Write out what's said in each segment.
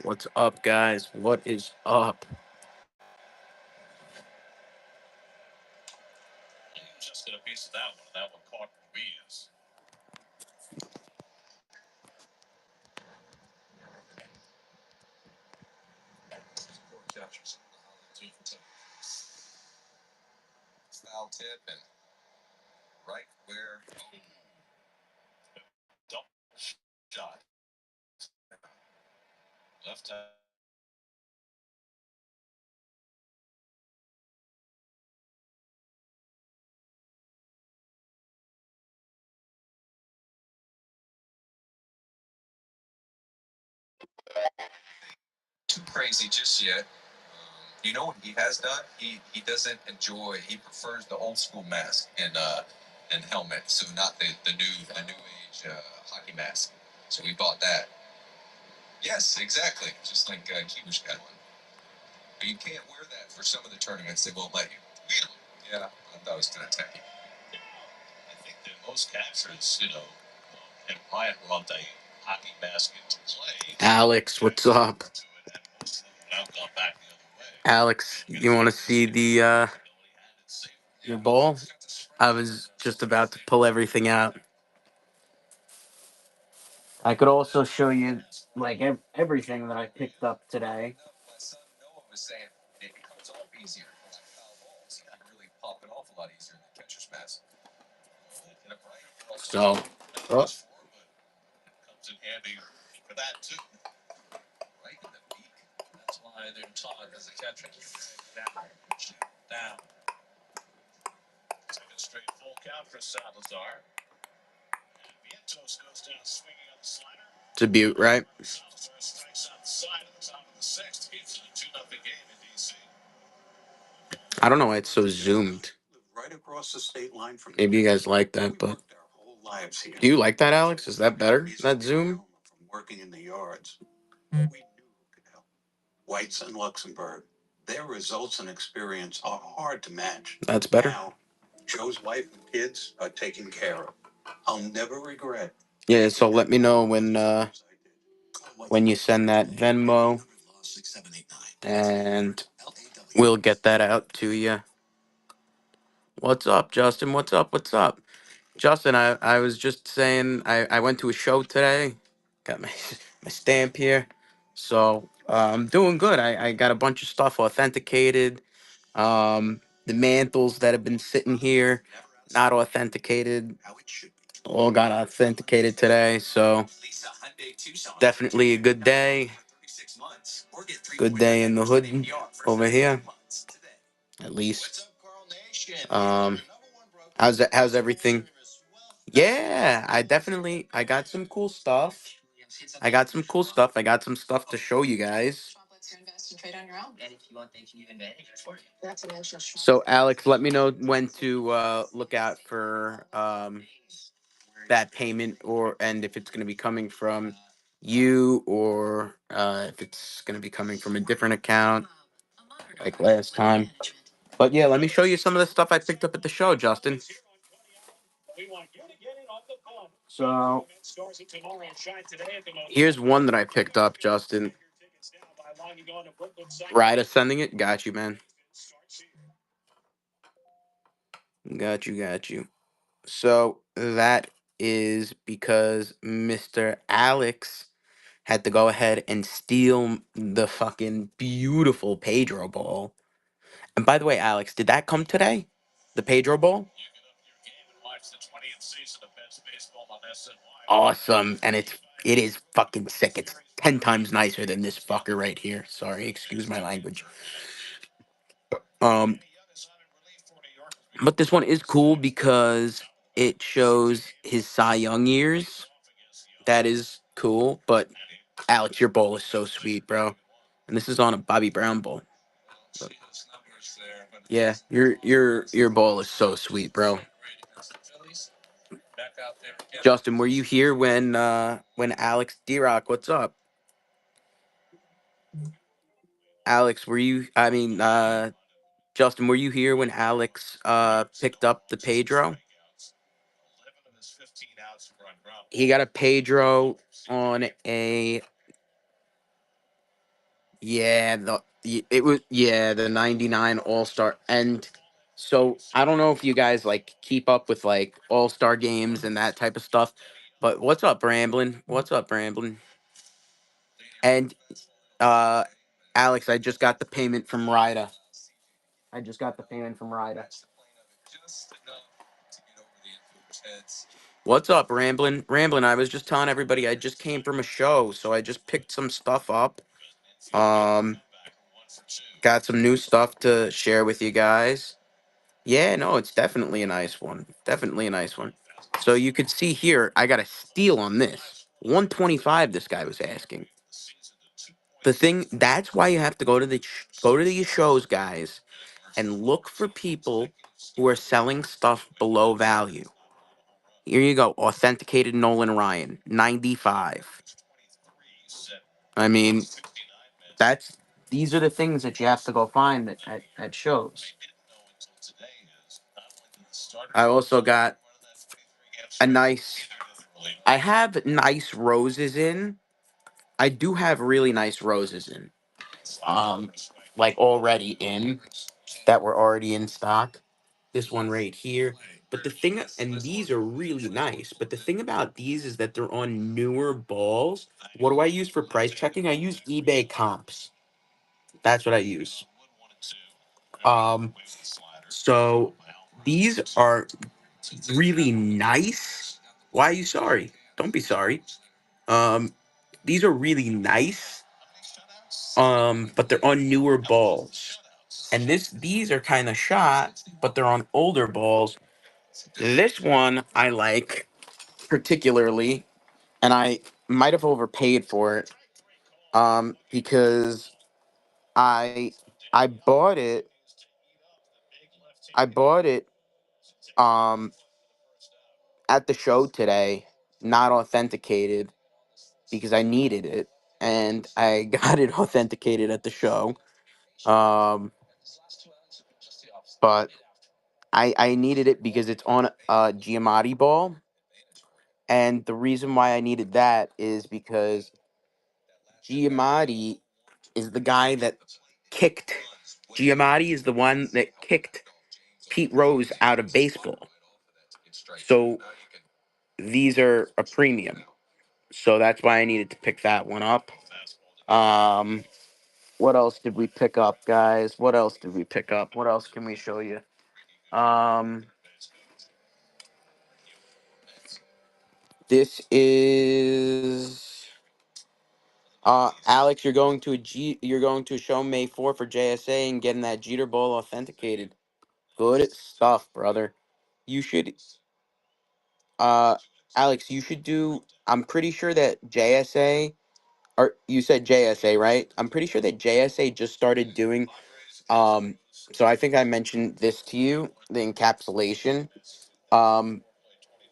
What's up, guys? What is up? Alex, what's up? Alex, you want to see the your ball? I was just about to pull everything out. I could also show you like everything that I picked up today. So, oh, it's a beaut, right? I don't know why it's so zoomed. Maybe you guys like that, but do you like that, Alex? Is that better? That zoom? That's better. Yeah, so let me know when you send that Venmo, and we'll get that out to you. What's up, Justin? What's up? What's up? Justin, I was just saying I went to a show today. Got my my stamp here. So I'm doing good. I got a bunch of stuff authenticated. The mantles that have been sitting here, not authenticated, all got authenticated today. So definitely a good day. Good day in the hood over here, at least. Um, how's everything? Yeah, I got some cool stuff. I got some stuff to show you guys. So Alex, let me know when to look out for that payment, or and if it's going to be coming from you, or if it's going to be coming from a different account like last time. But yeah, let me show you some of the stuff I picked up at the show, Justin. So here's one that I picked up, Justin. Rida sending it. Got you, man. Got you. So that is because Mr. Alex had to go ahead and steal the fucking beautiful Pedro ball. And by the way, Alex, did that come today? The Pedro ball? Awesome. And it is fucking sick. It's 10 times nicer than this fucker right here. Sorry, excuse my language. Um but this one is cool because it shows his Cy Young years. That is cool, but Alex, your bowl is so sweet, bro. And this is on a Bobby Brown bowl. But yeah, your bowl is so sweet, bro. Justin, were you here when Alex D-Rock, what's up? Alex, were you I mean Justin, were you here when Alex picked up the Pedro? He got a Pedro on a yeah, it was the 99 All-Star. And so I don't know if you guys like keep up with like All-Star games and that type of stuff, but what's up, Ramblin'? What's up, Ramblin'? And uh Alex, I just got the payment from Ryder. I just got the payment from Ryder. What's up, Ramblin'? Ramblin', I was just telling everybody I just came from a show, so I just picked some stuff up. Um got some new stuff to share with you guys. Yeah, no, it's definitely a nice one. Definitely a nice one. So you could see here, I got a steal on this. 125 this guy was asking. The thing that's why you have to go to these shows, guys, and look for people who are selling stuff below value. Here you go, authenticated Nolan Ryan, 95. I mean, that's these are the things that you have to go find at shows. I also got a nice I have nice roses in. I do have really nice roses in. Like already in that were already in stock. This one right here. But the thing, and these are really nice. But the thing about these is that they're on newer balls. What do I use for price checking? I use eBay comps. That's what I use. Um, so these are really nice. Why are you sorry? Don't be sorry. Um, these are really nice. But they're on newer balls. And these are kind of shot, but they're on older balls. This one I like particularly, and I might have overpaid for it. Because I I bought it. I bought it um at the show today, not authenticated because I needed it, and I got it authenticated at the show. Um, but I needed it because it's on a Giamatti ball, and the reason why I needed that is because Giamatti is the guy that kicked. Giamatti is the one that kicked Pete Rose out of baseball. So these are a premium. So that's why I needed to pick that one up. Um, what else did we pick up, guys? What else did we pick up? What else can we show you? Um, this is Alex. You're going to a show May 4th for JSA and getting that Jeter Ball authenticated. Good stuff, brother. You should Alex, you should do. I'm pretty sure that JSA, or you said JSA, right? I'm pretty sure that JSA just started doing. So I think I mentioned this to you, the encapsulation. Um,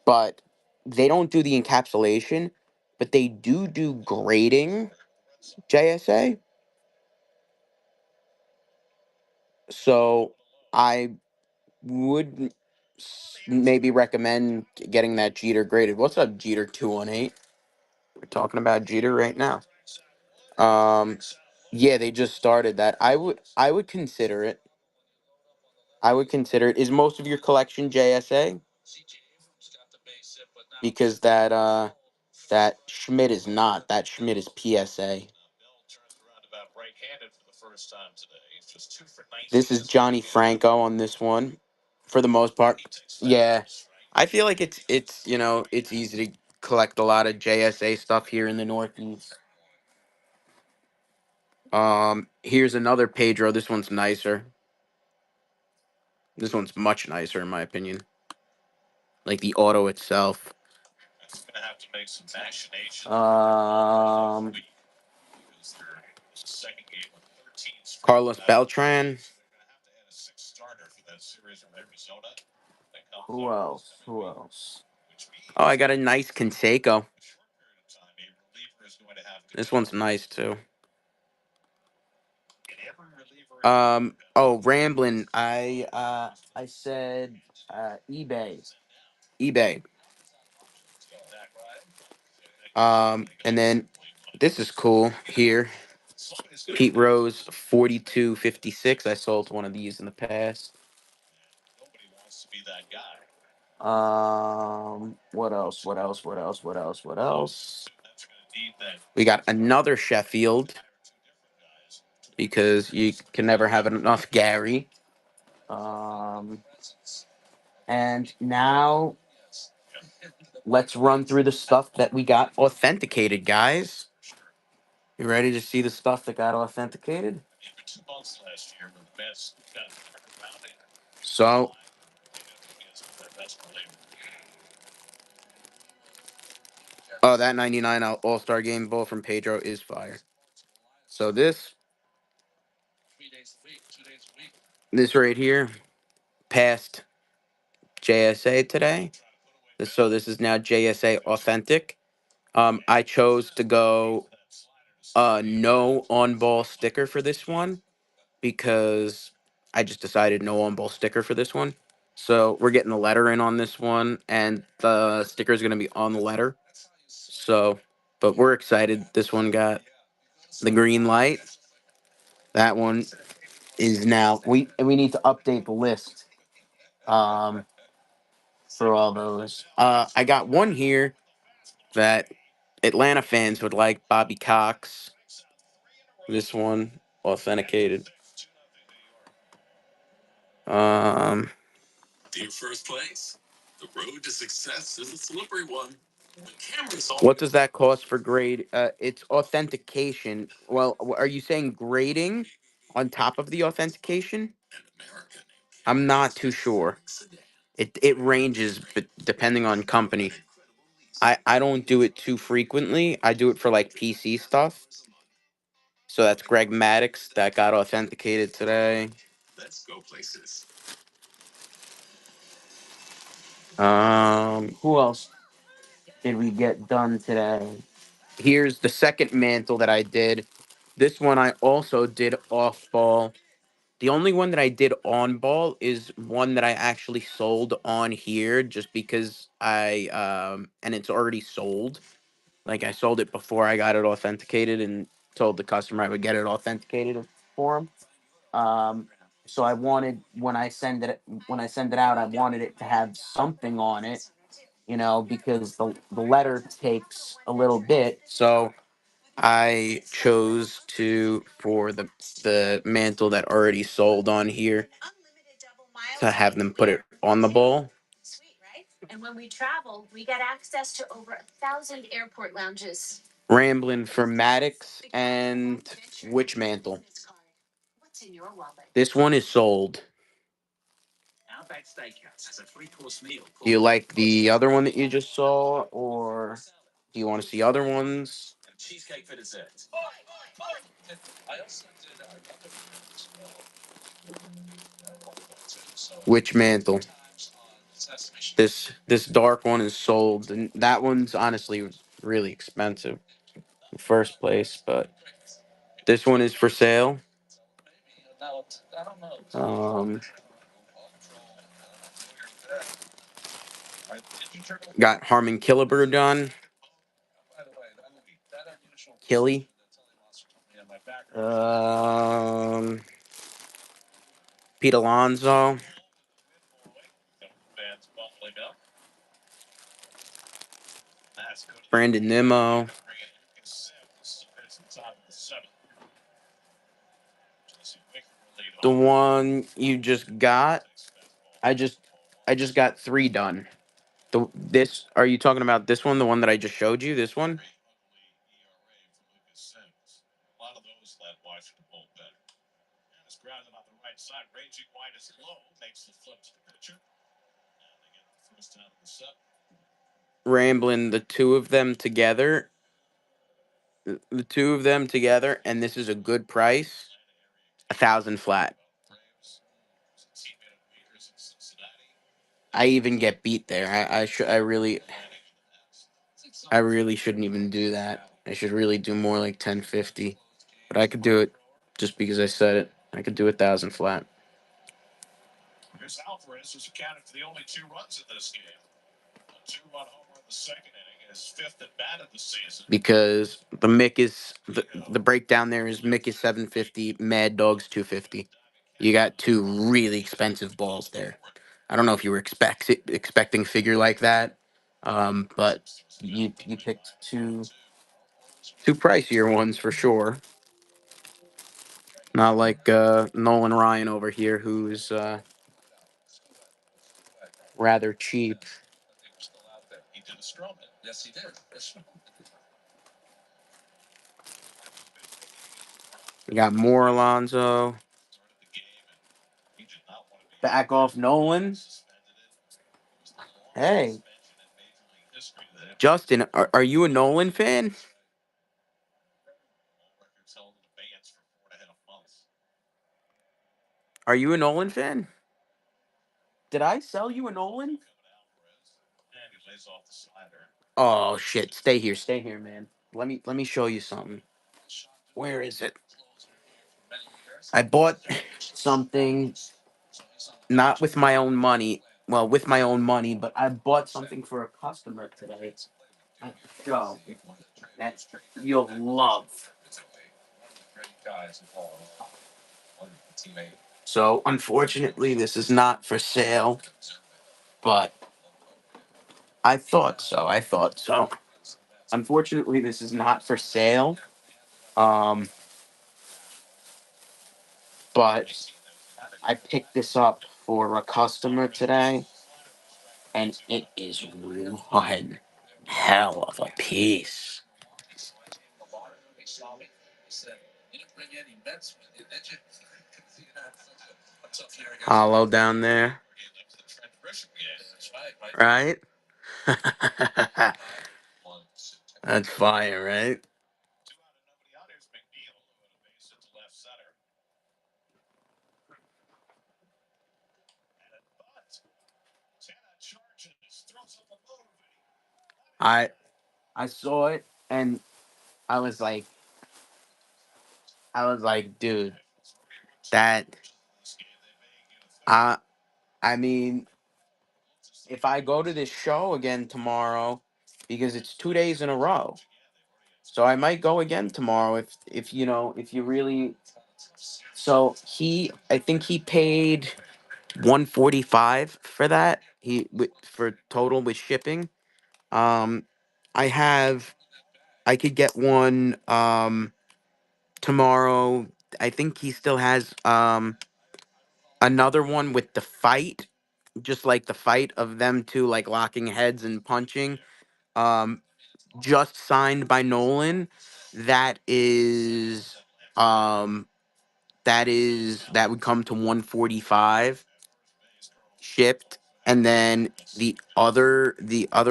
but they don't do the encapsulation, but they do grading. JSA. So I would maybe recommend getting that Jeter graded. What's up, Jeter 218? We're talking about Jeter right now. Um, yeah, they just started that. I would consider it. I would consider it. Is most of your collection JSA? Because that Schmidt is not. That Schmidt is PSA. This is Johnny Franco on this one, for the most part. Yeah, I feel like it's it's easy to collect a lot of JSA stuff here in the Northeast. Here's another Pedro. This one's nicer. This one's much nicer in my opinion. Like the auto itself. Um, Carlos Beltran. Who else? Who else? Oh, I got a nice Canseco. This one's nice too. Oh, Ramblin'. I said eBay. eBay. And then this is cool here. Pete Rose 4256. I sold one of these in the past. What else? What else? What else? What else? What else? We got another Sheffield because you can never have enough Gary. Um, and now let's run through the stuff that we got authenticated, guys. You ready to see the stuff that got authenticated? So, oh, that 99 All-Star Game ball from Pedro is fire. So this right here passed JSA today. So this is now JSA authentic. I chose to go no on ball sticker for this one because I just decided no on ball sticker for this one. So we're getting the letter in on this one, and the sticker is going to be on the letter. So, but we're excited. This one got the green light. That one is now we need to update the list for all those. I got one here that Atlanta fans would like. Bobby Cox. This one authenticated. Um, what does that cost for grade? It's authentication. Well, are you saying grading on top of the authentication? I'm not too sure. It ranges, but depending on company. I don't do it too frequently. I do it for like PC stuff. So that's Greg Maddox that got authenticated today. Who else did we get done today? Here's the second mantle that I did. This one I also did off ball. The only one that I did on ball is one that I actually sold on here just because and it's already sold. Like I sold it before I got it authenticated and told the customer I would get it authenticated for him. So I wanted when I send it out, I wanted it to have something on it, because the letter takes a little bit. So I chose to for the mantle that already sold on here to have them put it on the bowl. Rambling for Maddox and which mantle? This one is sold. Do you like the other one that you just saw, or do you want to see other ones? Which mantle? This dark one is sold, and that one's honestly really expensive in first place, but this one is for sale. Um, got Harmon Killebrew done. Killy. Um, Pete Alonso. Brandon Nimmo. The one you just got, I just I just got 3 done. Are you talking about this one, the one that I just showed you? This one? Rambling the two of them together, and this is a good price. 1,000 flat. I even get beat there. I really shouldn't even do that. I should really do more like 1050. But I could do it just because I said it. I could do 1,000 flat. because the breakdown there is Mick is 750, Mad Dog's 250. You got two really expensive balls there. I don't know if you were expecting figure like that, but you picked two pricier ones for sure. Not like Nolan Ryan over here, who's rather cheap. We got more Alonzo. Back off Nolan. Hey, Justin, are you a Nolan fan? Are you a Nolan fan? Did I sell you a Nolan? Oh shit! Stay here, man. Let me show you something. Where is it? I bought something not with my own money. Well, with my own money, but I bought something for a customer today. A show that you'll love. So unfortunately, this is not for sale, but I thought so. I thought so. Unfortunately, this is not for sale. Um, but I picked this up for a customer today, and it is one hell of a piece. Hollow down there, right? That's fire, right? I I saw it and I was like, dude, that I I mean, if I go to this show again tomorrow, because it's 2 days in a row, so I might go again tomorrow if if you really. So I think he paid 145 for that. For total with shipping. Um, I have I could get one tomorrow. I think he still has another one with the fight, just like the fight of them two like locking heads and punching. Um, just signed by Nolan. That is um that would come to 145 shipped, and then the other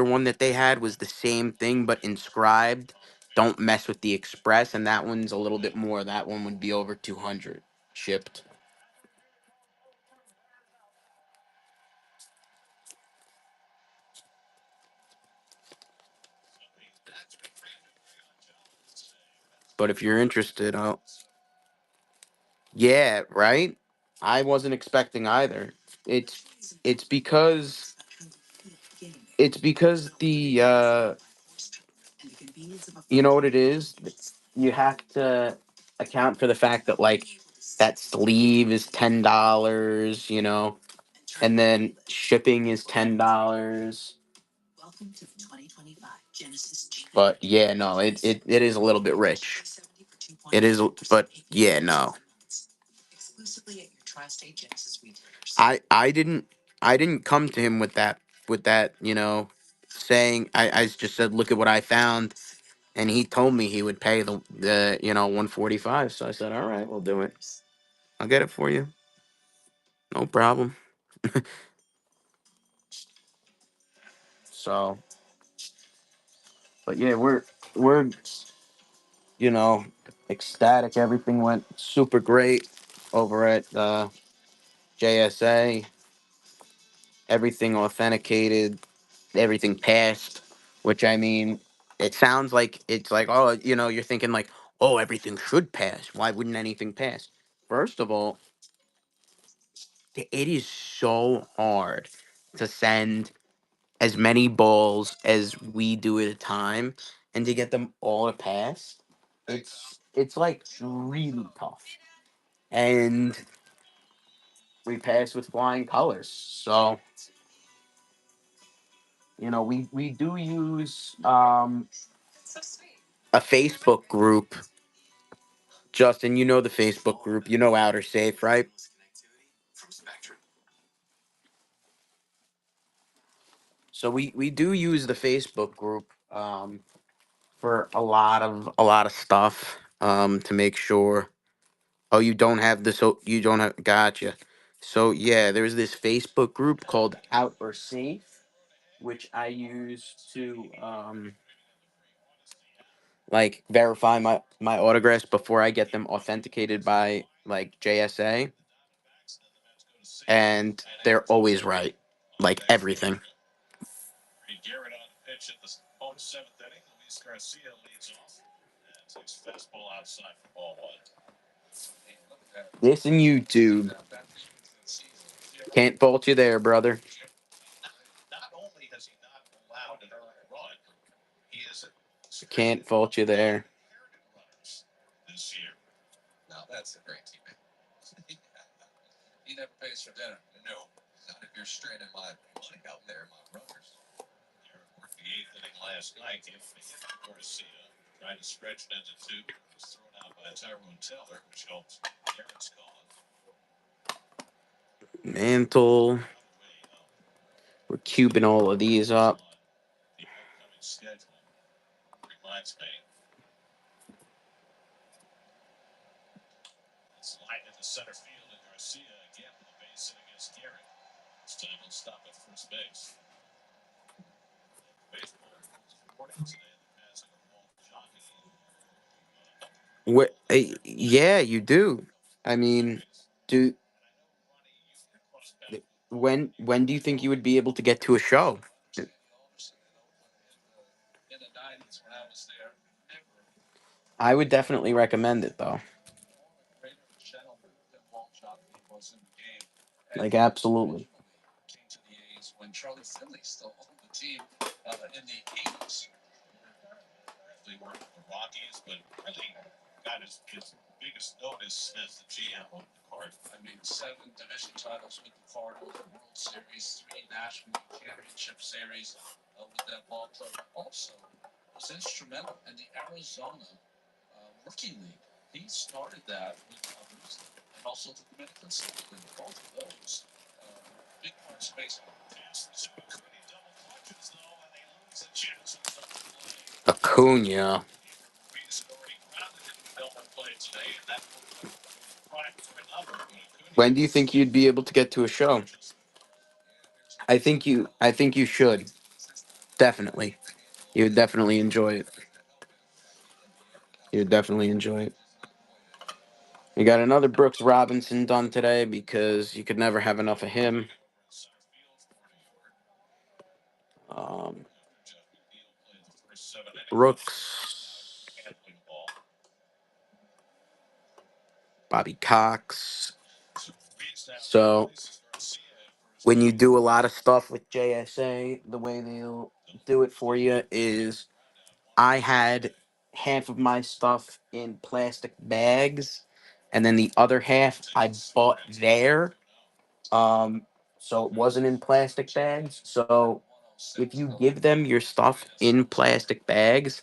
one that they had was the same thing but inscribed, don't mess with the express, and that one's a little bit more. That one would be over 200 shipped. But if you're interested, I'll. Yeah, right. I wasn't expecting either. It's it's because it's because the you know what it is. You have to account for the fact that like that sleeve is $10, and then shipping is $10. But yeah, no, it is a little bit rich. It is, but yeah, no. I didn't come to him with that, saying I just said, look at what I found, and he told me he would pay the 145. So I said, all right, we'll do it. I'll get it for you. No problem. So, but yeah, we're you know ecstatic. Everything went super great over at JSA. Everything authenticated, everything passed, which I mean, it sounds like it's like, oh, you're thinking like, oh, everything should pass. Why wouldn't anything pass? First of all, it is so hard to send as many balls as we do at a time, and to get them all to pass, it's like really tough. And we pass with flying colors. So we do use a Facebook group. Justin, you know the Facebook group. You know Outer Safe, right? So we do use the Facebook group for a lot of stuff to make sure. Oh, you don't have the so you don't have gotcha. So yeah, there's this Facebook group called Out or Safe, which I use to like verify my autographs before I get them authenticated by like JSA, and they're always right, like everything. This and YouTube can't fault you there, brother. Can't fault you there. Mantle. We're cubing all of these up. Yeah, you do. I mean, do when do you think you would be able to get to a show? I would definitely recommend it though. Like absolutely. Acuna. When do you think you'd be able to get to a show? I think you should. Definitely. You would definitely enjoy it. You would definitely enjoy it. You got another Brooks Robinson done today because you could never have enough of him. Um, Brooks, Bobby Cox. So when you do a lot of stuff with JSA, the way they'll do it for you is I had half of my stuff in plastic bags, and then the other half I bought there. Um, so it wasn't in plastic bags. So if you give them your stuff in plastic bags,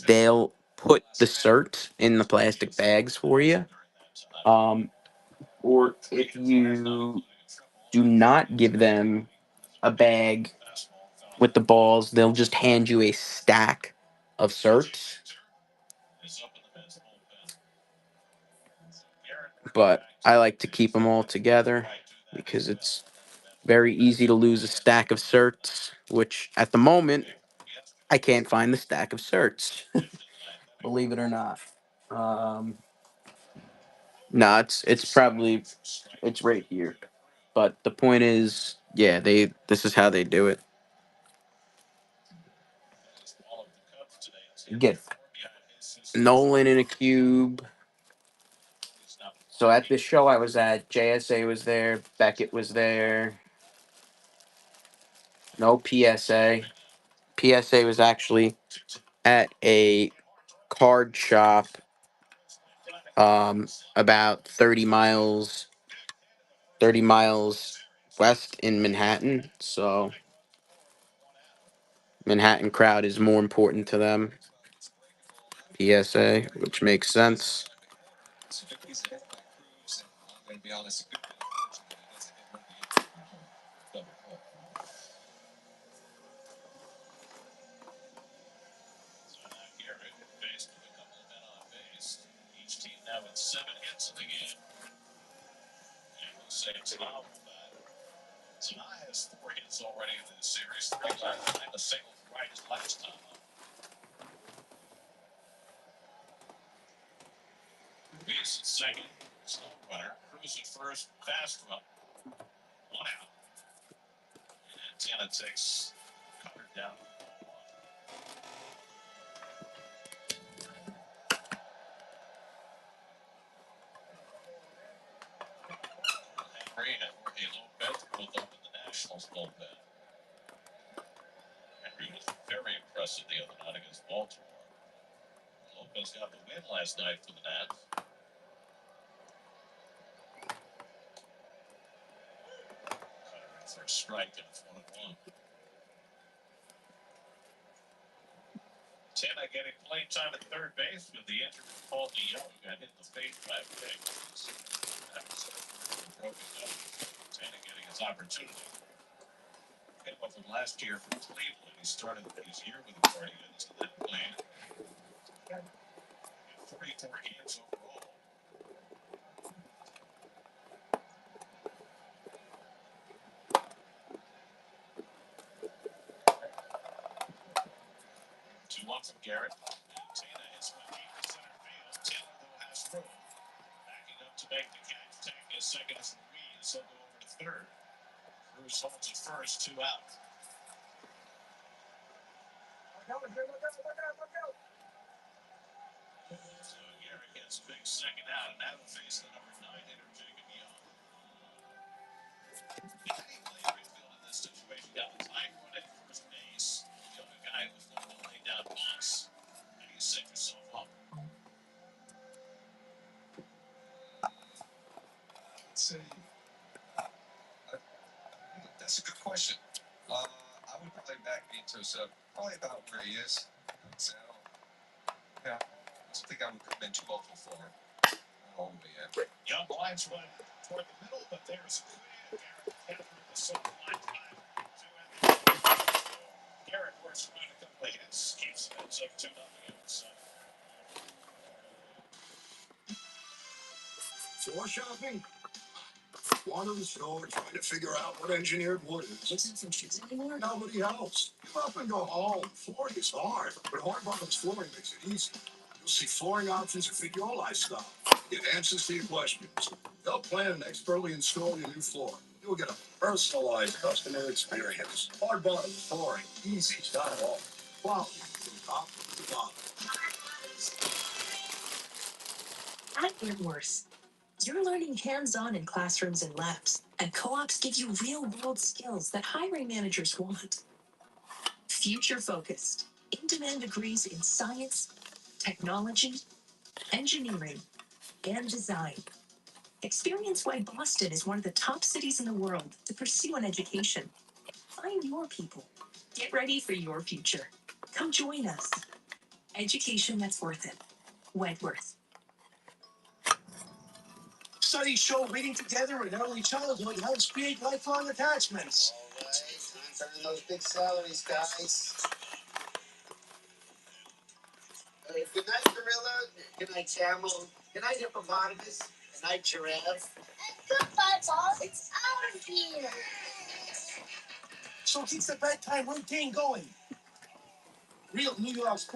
they'll put the cert in the plastic bags for you. Um, or if you do not give them a bag with the balls, they'll just hand you a stack of certs. But I like to keep them all together because it's very easy to lose a stack of certs, which at the moment I can't find the stack of certs, believe it or not. Um, no, it's right here. But the point is, yeah, they this is how they do it. You get Nolan in a cube. So at this show I was at, JSA was there, Beckett was there. No PSA. PSA was actually at a card shop about 30 miles west in Manhattan. So Manhattan crowd is more important to them. PSA, which makes sense.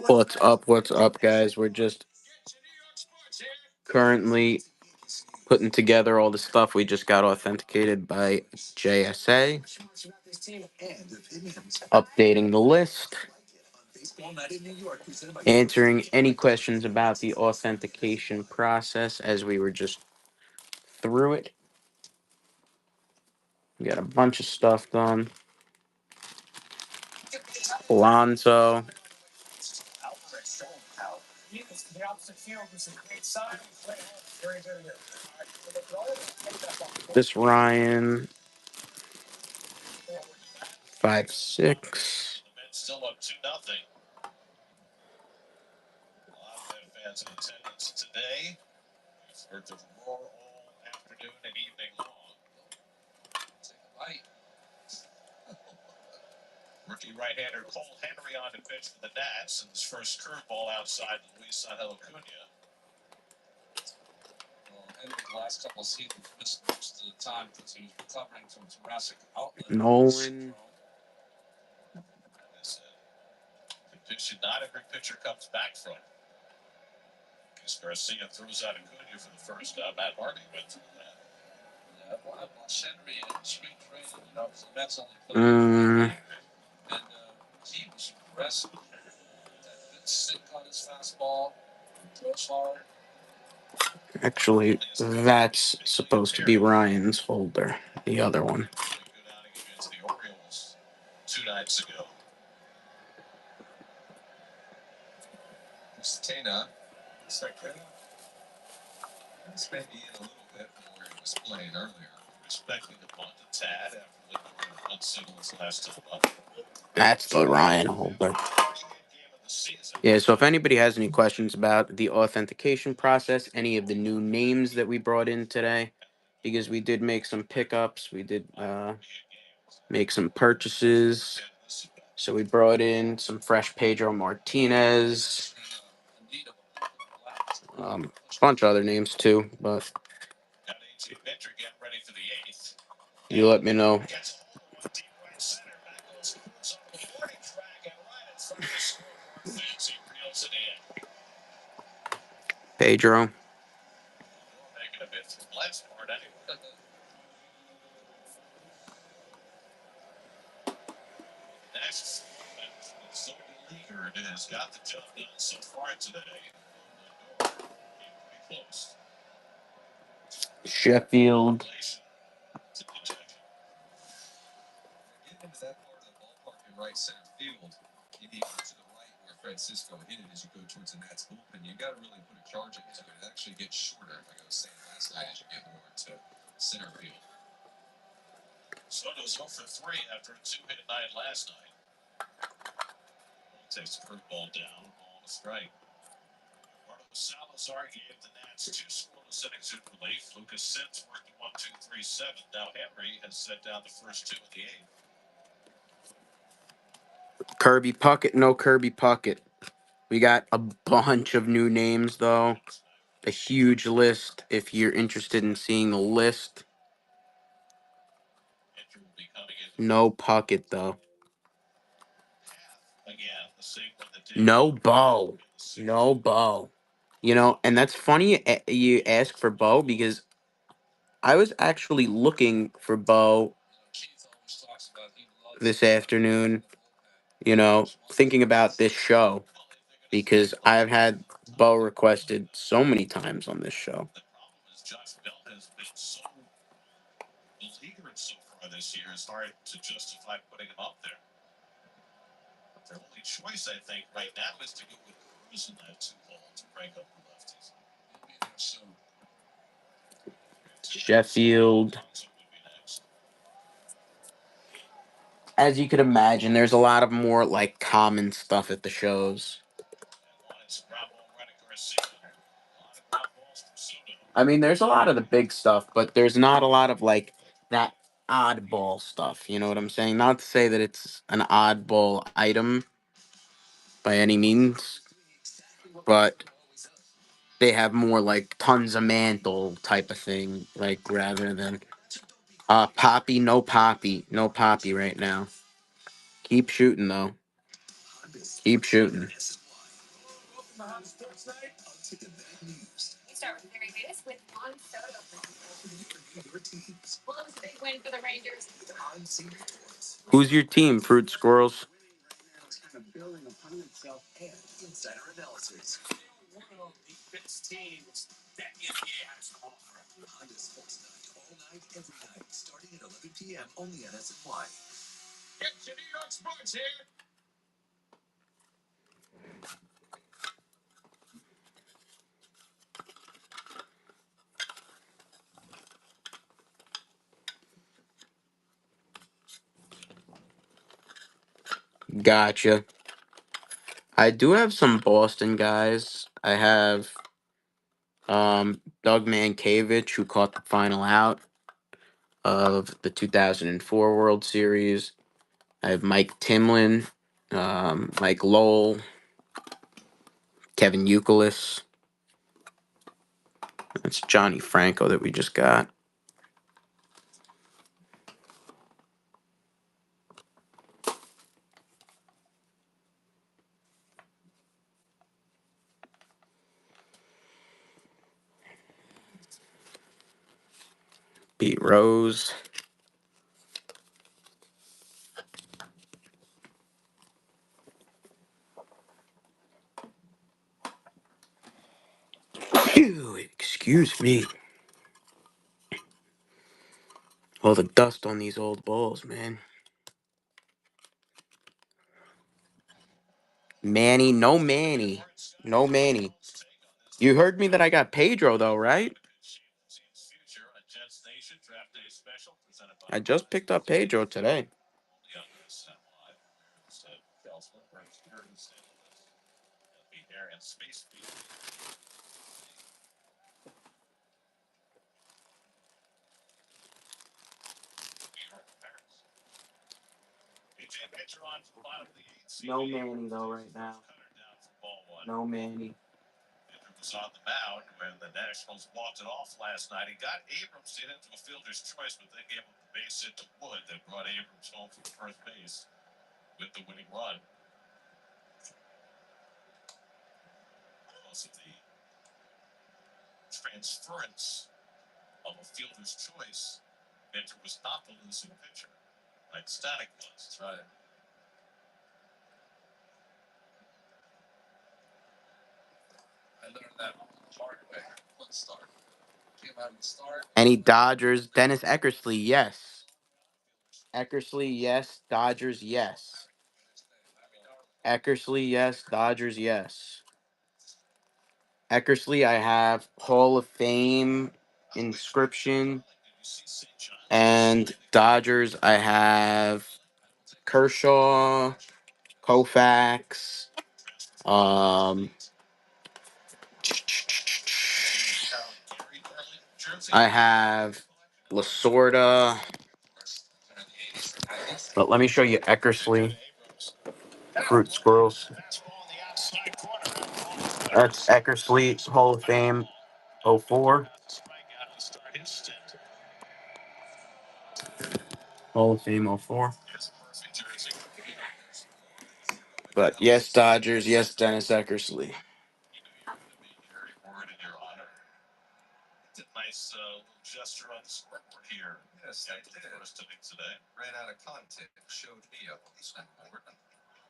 What's up? What's up, guys? We're just currently putting together all the stuff we just got authenticated by JSA, updating the list, answering any questions about the authentication process as we were just through it. We got a bunch of stuff done. Alonso. This Ryan. 5-6. Nolan. Mm, actually, that's supposed to be Ryan's holder. The other one. That's the Ryan holder. Yeah, so if anybody has any questions about the authentication process, any of the new names that we brought in today, because we did make some pickups, we did make some purchases. So we brought in some fresh Pedro Martinez, a bunch of other names too, but you let me know. Pedro. Sheffield. Kirby Puckett, no Kirby Puckett. We got a bunch of new names though. A huge list. If you're interested in seeing the list. No Puckett though. No Bo. No Bo. You know, and that's funny you ask for Bo because I was actually looking for Bo this afternoon, you know, thinking about this show because I've had Bo requested so many times on this show. Sheffield. As you could imagine, there's a lot of more like common stuff at the shows. I mean, there's a lot of the big stuff, but there's not a lot of like that oddball stuff. You know what I'm saying? Not to say that it's an oddball item by any means, but they have more like tons of mantle type of thing, like rather than Poppy, no Poppy right now. Keep shooting though. Keep shooting. Who's your team, Fruit Squirrels? Gotcha. I do have some Boston guys. I have Doug Mankiewicz, who caught the final out of the 2004 World Series. I have Mike Timlin, Mike Lowell, Kevin Youkilis. That's Johnny Franco that we just got. Pete Rose. Phew, excuse me. All the dust on these old balls, man. Manny, no Manny. No Manny. You heard me that I got Pedro, though, right? I just picked up Pedro today. No Manny, though, right now. No Manny. Was on the mound when the Nationals walked it off last night. He got Abrams in into a fielder's choice, but then gave him the base hit to Wood that brought Abrams home from first base with the winning run. Because of the transference of a fielder's choice, Mitchell was not the losing pitcher, like Static was. That's right. I learned that the hard way. Let's start. Any Dodgers? Dennis Eckersley, yes. Eckersley, yes. Dodgers, yes. Eckersley, yes. Dodgers, yes. Eckersley, I have Hall of Fame inscription. And Dodgers, I have Kershaw, Koufax, um, I have Lasorda. But let me show you Eckersley. Fruit Squirrels. That's Eckersley Hall of Fame '04. Hall of Fame '04. But yes, Dodgers. Yes, Dennis Eckersley. It's a nice little gesture on the scoreboard here. Yes, after the first inning today. Ran out of content. Showed me up on the scoreboard.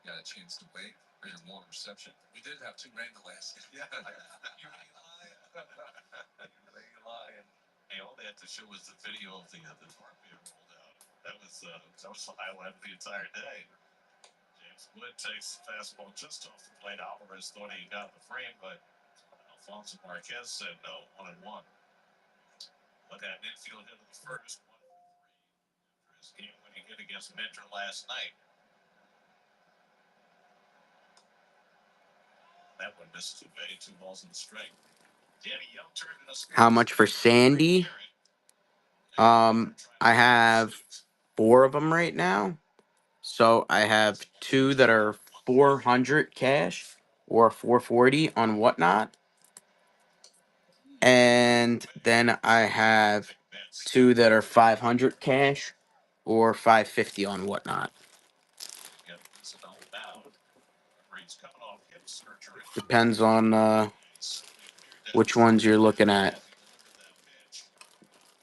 Got a chance to wait for your warm reception. We did have two rain delays. Yeah. You lie. Hey, all they had to show was the video of the tarp being rolled out. That was the highlight of the entire day. James Wood takes the fastball just off the plate. Alvarez thought he got the frame, but Alfonso Marquez said no, 1-1. But that infield hit of the first, 1 for 3 after his game-winning hit against Mentor last night. That one misses away, 2 balls in the strike. Danny Young turned in a score. How much for Sandy? I have 4 of them right now. So I have 2 that are 400 cash or 440 on Whatnot. And then I have 2 that are 500 cash or 550 on Whatnot. Depends on which ones you're looking at.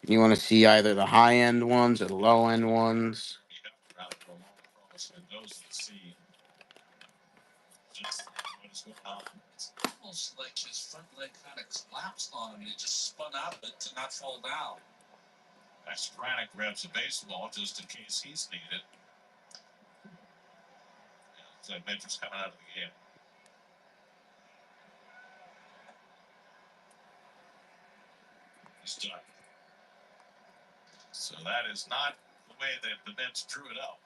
You want to see either the high end ones or the low end ones. It's almost like his front leg kind of collapsed on him. He just spun out of it to not fall down. Craddock grabs a baseball just in case he's needed. So Mentor's coming out of the game. He's done. So that is not the way that the Mets drew it up.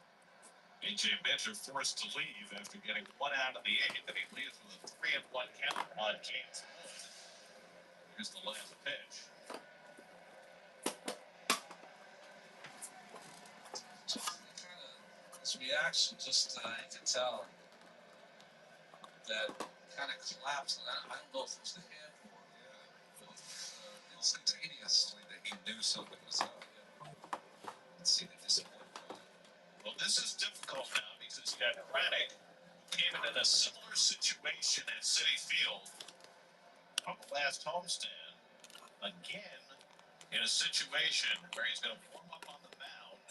AJ Mitchell forced to leave after getting one out of the eighth, and he leaves with a 3-1 count on James Wood. Here's the last pitch. His reaction, just you can tell that kind of collapsed. I don't know if it was the hand or instantaneously that he knew something was up. Let's see the disappointment. Well, this is difficult now because you got Craddock, who came in a similar situation at City Field on the last homestand. Again, in a situation where he's going to warm up on the mound.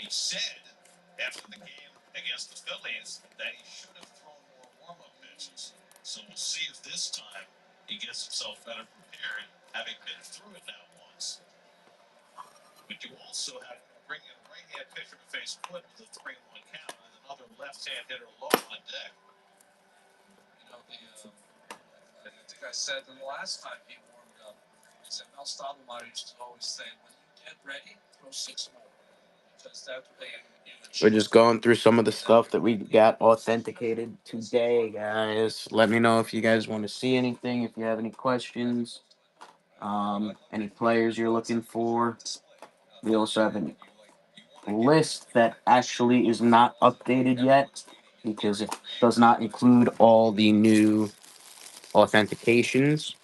He said after the game against the Phillies that he should have thrown more warm-up pitches. So we'll see if this time he gets himself better prepared, having been through it now once. But you also have to bring in a right-hand pitcher to face Wood with a 3-1 count and another left-hand hitter low on deck. I think I said the last time he warmed up, I said Mel Stottlemyre used to always say, when you get ready, throw 6 more. Because that's what they We're just going through some of the stuff that we got authenticated today, guys. Let me know if you guys want to see anything, if you have any questions, any players you're looking for. We also have a list that actually is not updated yet because it does not include all the new authentications.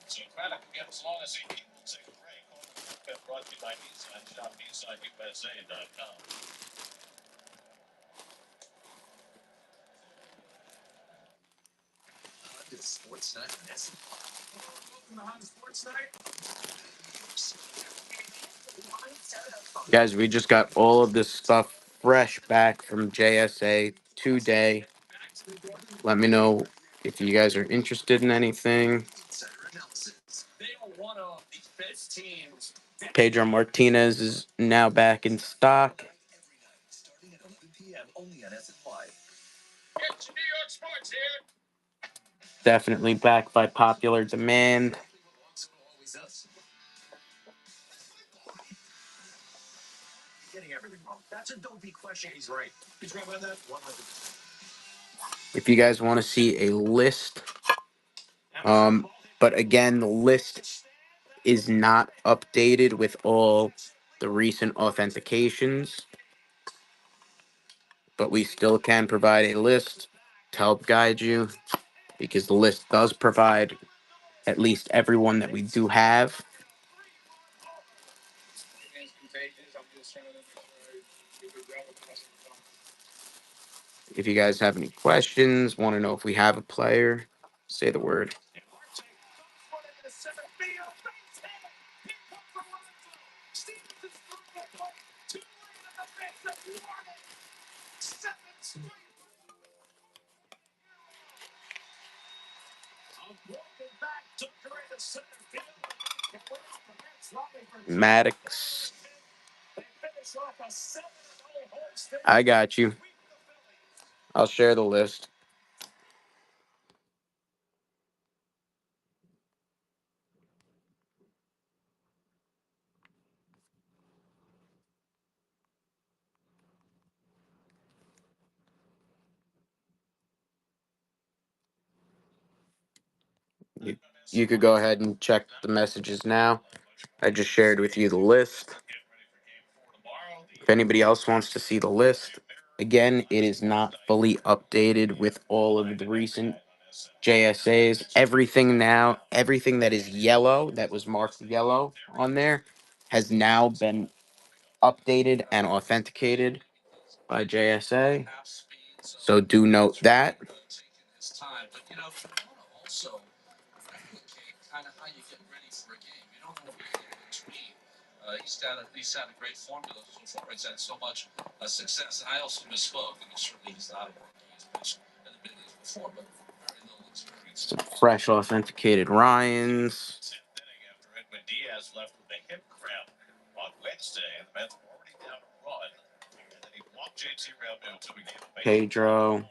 So Craddock again, as long as he will take a break. Brought to you by Nissan, shop NissanUSA.com. Sports Night. Sports Night. Guys, we just got all of this stuff fresh back from JSA today. Let me know if you guys are interested in anything. Pedro Martinez is now back in stock. Definitely back by popular demand. If you guys want to see a list, but again, the list is not updated with all the recent authentications, but we still can provide a list to help guide you because the list does provide at least everyone that we do have. If you guys have any questions, want to know if we have a player, say the word. Maddox. I got you. I'll share the list. You could go ahead and check the messages now. I just shared with you the list. If anybody else wants to see the list, again, it is not fully updated with all of the recent JSAs. Everything now, everything that is yellow, that was marked yellow on there, has now been updated and authenticated by JSA. So do note that. Kind of how you get ready for a game. You don't know what in between. He's had a great formula so far. He's had so much success. And I also misspoke. I mean, certainly he's not a rookie. He's pitched in the big leagues before, but very little experience. Some fresh authenticated Ryans. After Edwin Diaz left with a hip cramp on Wednesday, the Mets were already down a run. And then he walked JT Realmuto to begin the base. Pedro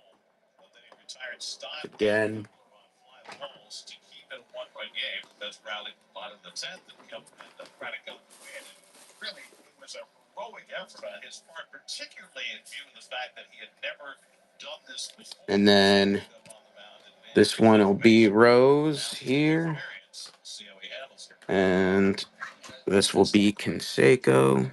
But then he retired Stein again. on fly balls to keep it a one-run game. The best rally bottom of the 10th and come and try to got the win. And really, it was a heroic effort on his part, particularly in view of the fact that he had never done this before. And then this one will be Rose here. And this will be Canseco.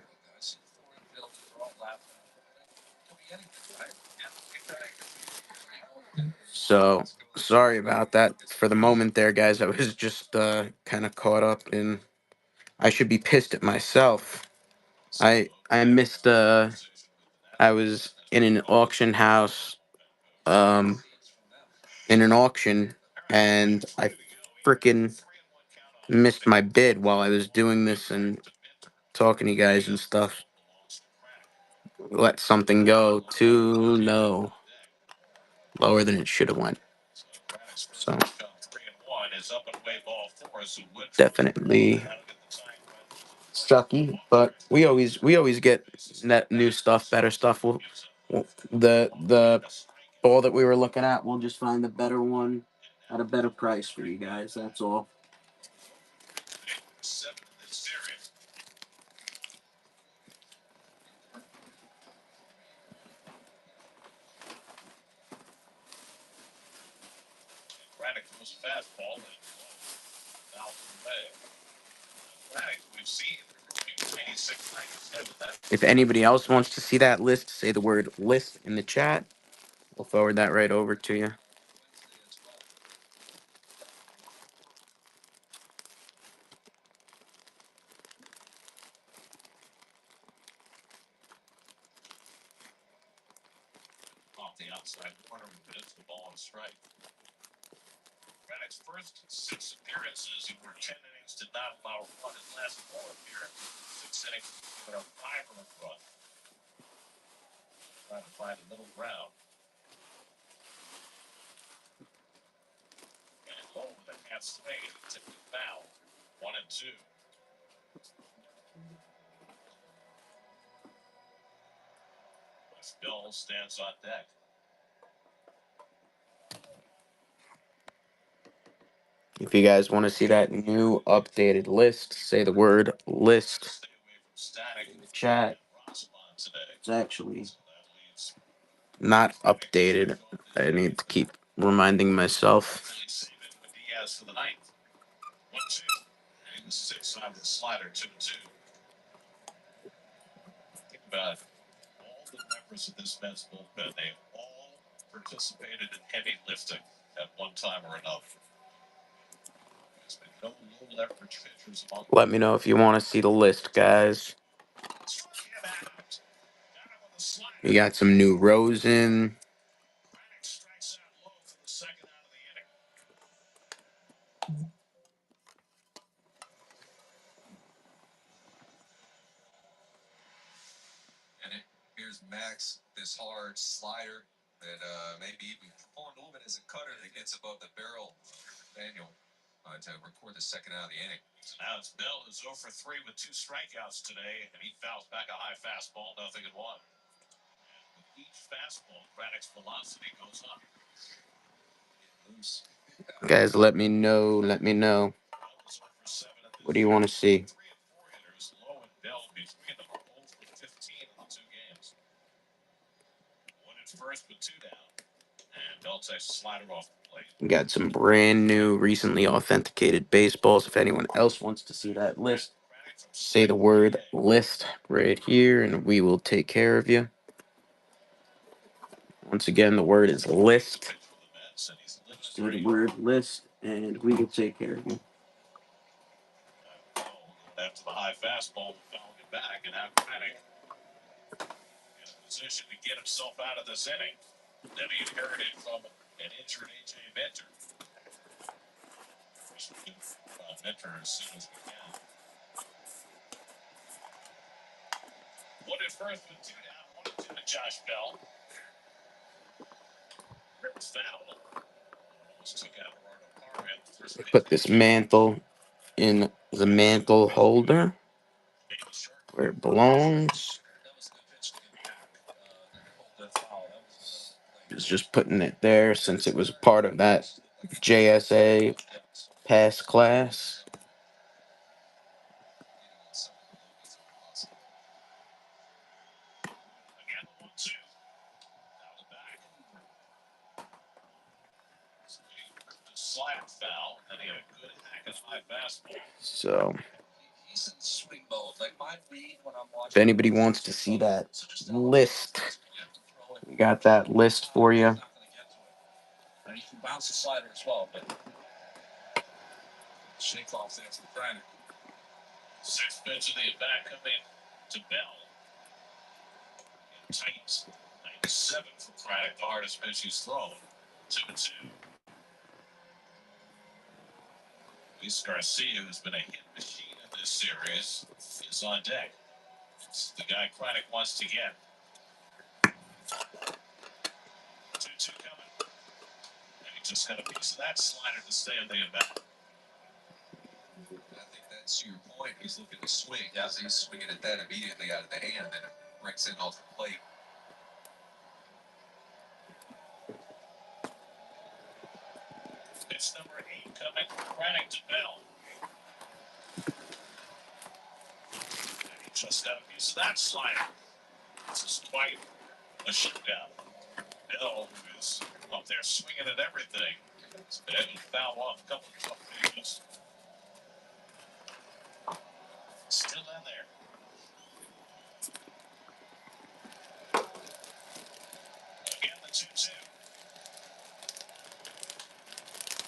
So sorry about that for the moment there, guys. I was just kind of caught up in. I should be pissed at myself. I missed. I was in an auction house, um, in an auction, and I freaking missed my bid while I was doing this and talking to you guys and stuff. Let something go too low, lower than it should have went. So definitely sucky, but we always get that new stuff, better stuff. The ball that we were looking at, we'll just find the better one at a better price for you guys. That's all. If anybody else wants to see that list, say the word list in the chat. We'll forward that right over to you. Off the outside corner, but it's the ball and strike. Reddick's first 6 appearances, he worked 10 innings, did not allow a run. His last 4 appearances, 6 innings, given up 5 run. Trying to find a middle ground. And low with a half swing, he tipped it foul. 1-2. West Bill stands on deck. If you guys want to see that new updated list, say the word list in the chat. It's actually not updated. I need to keep reminding myself. 1-2. And the 6 on the slider, 2-2. Think about it. All the members of this men's bullpen, they all participated in heavy lifting at one time or another. There's been no low leverage pitchers among them. Let me know if you want to see the list, guys. We got some new Rosen. Strikes out low for the second out of the inning. And here's Max, this hard slider that maybe even performed a little bit as a cutter that gets above the barrel. Daniel to record the second out of the inning. So now it's Bell, who's 0 for 3 with 2 strikeouts today, and he fouls back a high fastball, 0-1. And with each fastball, Braddock's velocity goes up. Guys, let me know. Let me know. What do you want to see? 3 and 4 hitters, Lowe and Bell between them are 0 for 15 in the 2 games. 1 at first with 2 down. And Bell takes a slider off the plate. We got some brand new, recently authenticated baseballs. If anyone else wants to see that list, say the word list right here, and we will take care of you. Once again, the word is list. Say the word list, and we will take care of you. After the high fastball, fouling it back, and now Braddock in a position to get himself out of this inning that he inherited from an injured A.J. Minter. Minter as soon as we can. 1 at first with 2 down, 1-2 to Josh Bell. Rips foul. Almost took out Gerardo Parham. First Put this mantle in the mantle holder where it belongs. that was a good pitch to get back. was just putting it there since it was part of that JSA pass class. Again, the 1-2. Now the back. Slide foul, and he had a good hack and high fastball. So He's in swing mode. Like my read when I'm if watching. anybody wants to see that list, we got that list for you. And he can bounce the slider as well, but shake off there from Braddock. Sixth pitch of the at bat coming to Bell. Tight. 97 for Braddock, the hardest pitch he's thrown. 2-2. Luis Garcia, who's been a hit machine in this series, is on deck. It's the guy Braddock wants to get. 2-2 coming. And he just got a piece of that slider to stay in the at bat. I think that's your point. He's looking to swing. Yeah, he's swinging at that immediately out of the hand, and it breaks in off the plate. It's number 8 coming from Braddock to Bell. And he just got a piece of that slider. This is quite a shootout. Bell, who is up there swinging at everything, has been able to foul off a couple of tough pitches. Still in there. Again, the 2-2.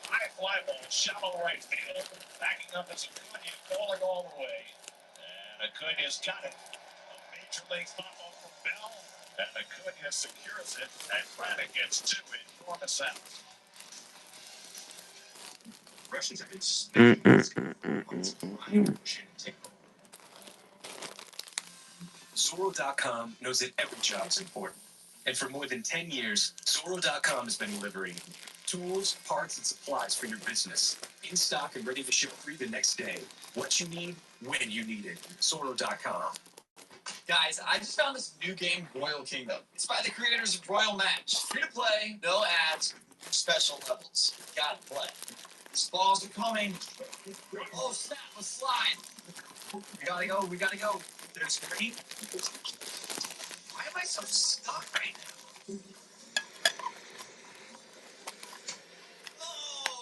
High fly ball, shallow right field. Backing up is Acuna, falling all the way. And Acuna's got it. A major league pop-up from Bell. And Acuna secures it. And Braddock gets 2 enormous out. Russians have been Zorro.com knows that every job is important. And for more than 10 years, Zorro.com has been delivering tools, parts, and supplies for your business. In stock and ready to ship free the next day. What you need, when you need it. Zorro.com. Guys, I just found this new game, Royal Kingdom. It's by the creators of Royal Match. Free to play, no ads, special levels. Gotta play. These balls are coming. Oh, snap, a slide. We gotta go. There's green. Why am I so stuck right now?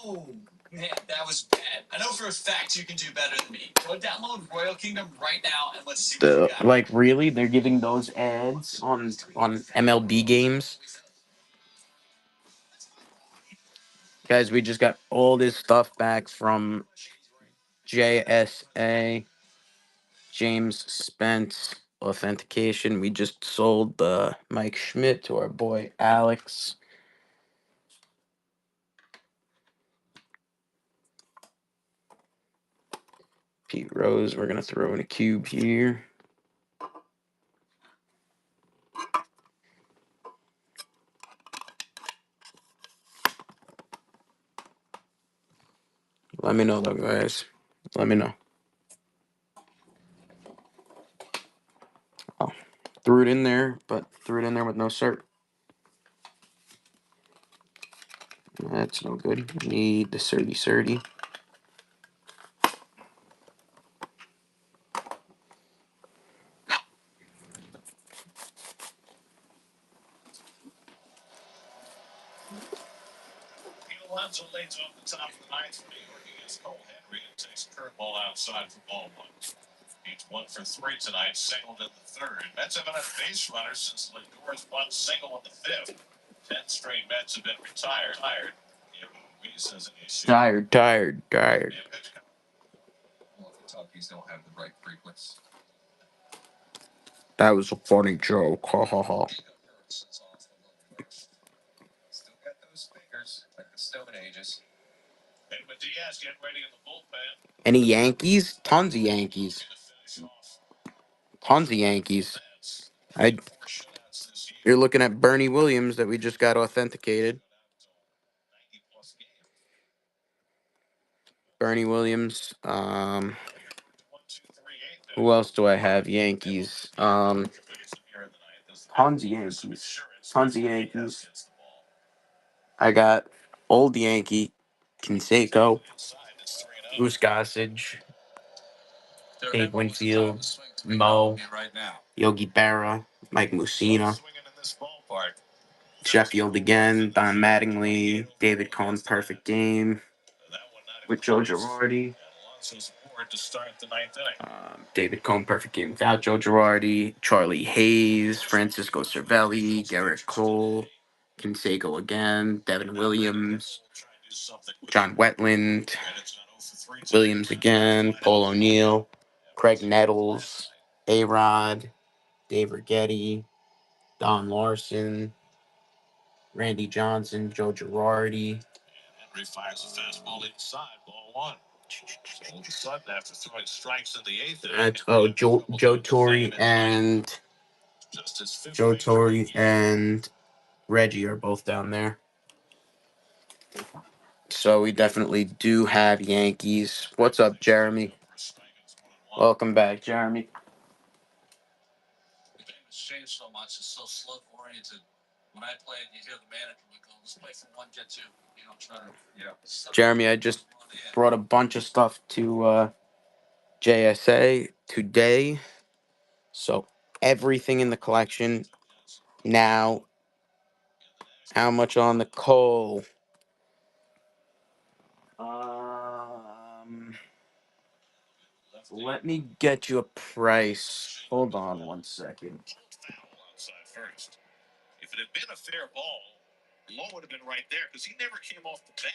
Oh, man, that was bad. I know for a fact you can do better than me. Go download Royal Kingdom right now and let's see what you got. Like really, they're giving those ads on MLB games. Guys, we just got all this stuff back from JSA, James Spence Authentication. We just sold the Mike Schmidt to our boy Alex. Pete Rose, we're going to throw in a cube here. Let me know, though, guys. Let me know. Oh, threw it in there, but threw it in there with no cert. That's no good. Need the certy. Alonso leads off the top of the ninth for New York against Cole Henry and takes a curveball outside for ball one. He's 1 for 3 tonight, singled in the third. Mets haven't had a base runner since Lindor's bunt single in the fifth. 10 straight Mets have been retired. Ruiz has an issue. Tired. Well, the Tuckies don't have the right frequency. That was a funny joke. Ha ha ha. Still got those fingers like the Stone Ages. And with Diaz getting ready in the bullpen. Any Yankees? Tons of Yankees. You're looking at Bernie Williams that we just got authenticated. Bernie Williams. Who else do I have? Yankees. Tons of Yankees. I got Old Yankee, Canseco, Bruce Gossage, Dave Winfield, Mo, Yogi Berra, Mike Mussina, Sheffield again, Don Mattingly, David Cohn, perfect game with Joe Girardi. David Cohn, perfect game without Joe Girardi. Charlie Hayes, Francisco Cervelli, Garrett Cole, Canseco again, Devin Williams, John Wetland, Williams again, Paul O'Neill, Craig Nettles, A-Rod, Dave Righetti, Don Larson, Randy Johnson, Joe Girardi. Henry fires a fastball inside, ball one. So all of a sudden, after throwing strikes in the eighth inning, Joe Torre and Joe Torre and Reggie are both down there. So we definitely do have Yankees. What's up, Jeremy? Welcome back, Jeremy. The game has changed so much. It's so slug oriented. When I played, you hear the manager would go, "Let's play from one, get two." Try to. Jeremy, I just brought a bunch of stuff to JSA today. So everything in the collection now. How much on the coal? Let me get you a price. Hold on one second. Outside first. If it had been a fair ball, Lowe would have been right there because he never came off the bag.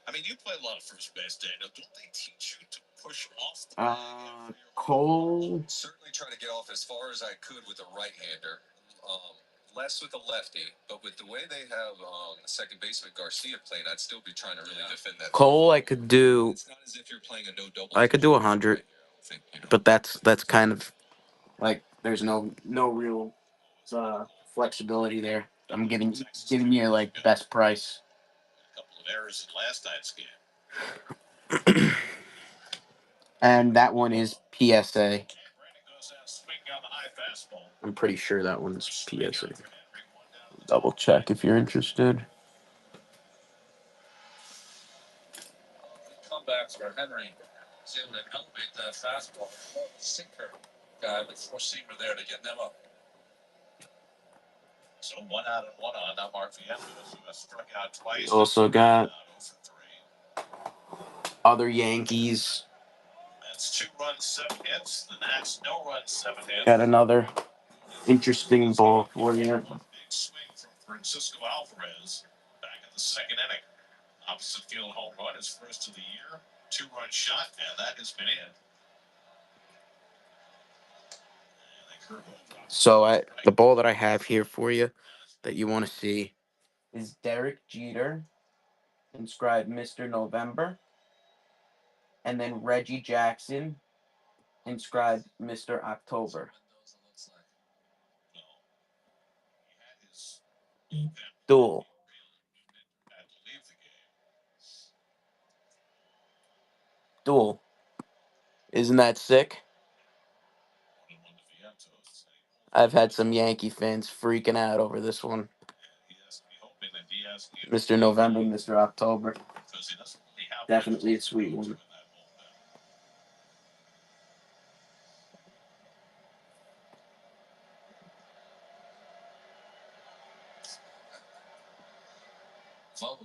I mean, you play a lot of first base, Daniel. Don't they teach you to push off the bag? Cole. Certainly try to get off as far as I could with a right-hander. Less with a lefty, but with the way they have second baseman Garcia playing, I'd still be trying to really defend that. Cole, I could do. It's not as if you're playing a no double. I could do 100, right here, but that's kind of like there's no real flexibility there. I'm giving you like best price. A couple of errors in last night's game. And that one is PSA. I'm pretty sure that one's PSA. Double check if you're interested. Comebacks for Henry. He's able to elevate that fastball. Sinker guy with four-seamer there to get them up. So 1 out and 1 on. Now Mark Vientos, who has struck out twice. Also got other Yankees. That's 2 runs, 7 hits. The Nats, no runs, 7 hits. Got another interesting ball for you. Big swing from Francisco Alvarez back in the second inning. Opposite field home run, his first of the year. 2-run shot, and that has been in. So the ball that I have here for you that you want to see is Derek Jeter, inscribed Mr. November, and then Reggie Jackson, inscribed Mr. October. Duel. Duel. Isn't that sick? I've had some Yankee fans freaking out over this one. Mr. November, Mr. October. Definitely a sweet one. Ball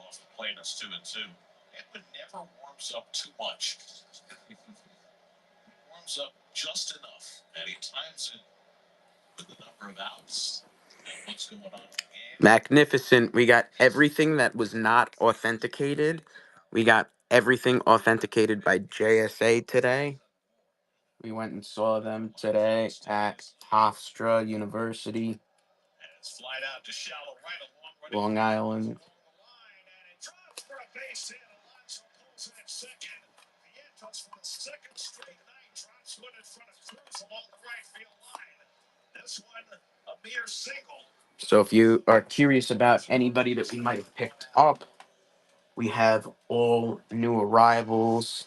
off the plate, it's 2-2. Edwin never warms up too much. Warms up just enough, and he times it with the number of outs and what's going on in the game. Magnificent. We got everything that was not authenticated. We got everything authenticated by JSA today. We went and saw them today at Hofstra University, Long Island. So if you are curious about anybody that we might have picked up, we have all new arrivals.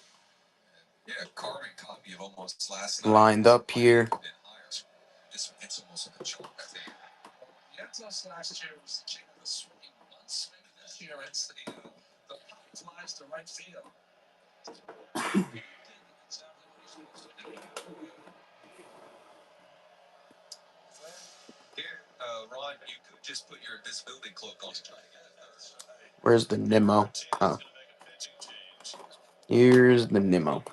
Yeah, carbon copy of almost last night. Lined up here. This it's almost like a chalk, I think. Yeah, last year was the king of the swinging months. Maybe this year it's the pop flies to right field. Here, Ron, you could just put your invisibility cloak on to try to get it. Where's the Nemo? Oh. Here's the Nemo.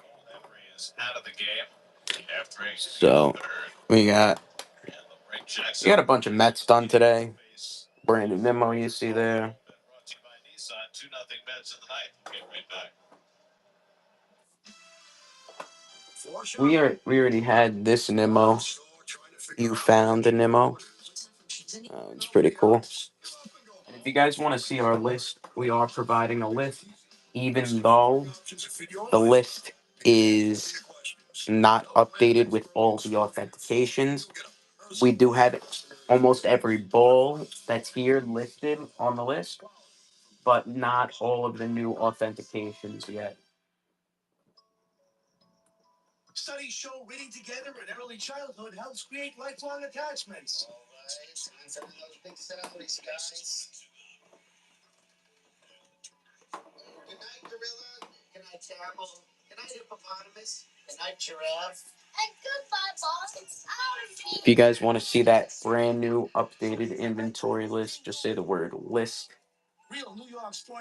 So we got a bunch of Mets done today. Brand new Nemo you see there. We already had this Nemo. You found the Nemo. It's pretty cool. And if you guys want to see our list, we are providing a list, even though the list is not updated with all the authentications. We do have almost every ball that's here listed on the list, but not all of the new authentications yet. Studies show reading together in early childhood helps create lifelong attachments. All right, time for those big salaries, guys. Good night, gorilla. Good night, camel. Good night, hippopotamus. Good night, giraffe. And goodbye, boss. It's our If you guys want to see that brand new updated inventory list, just say the word list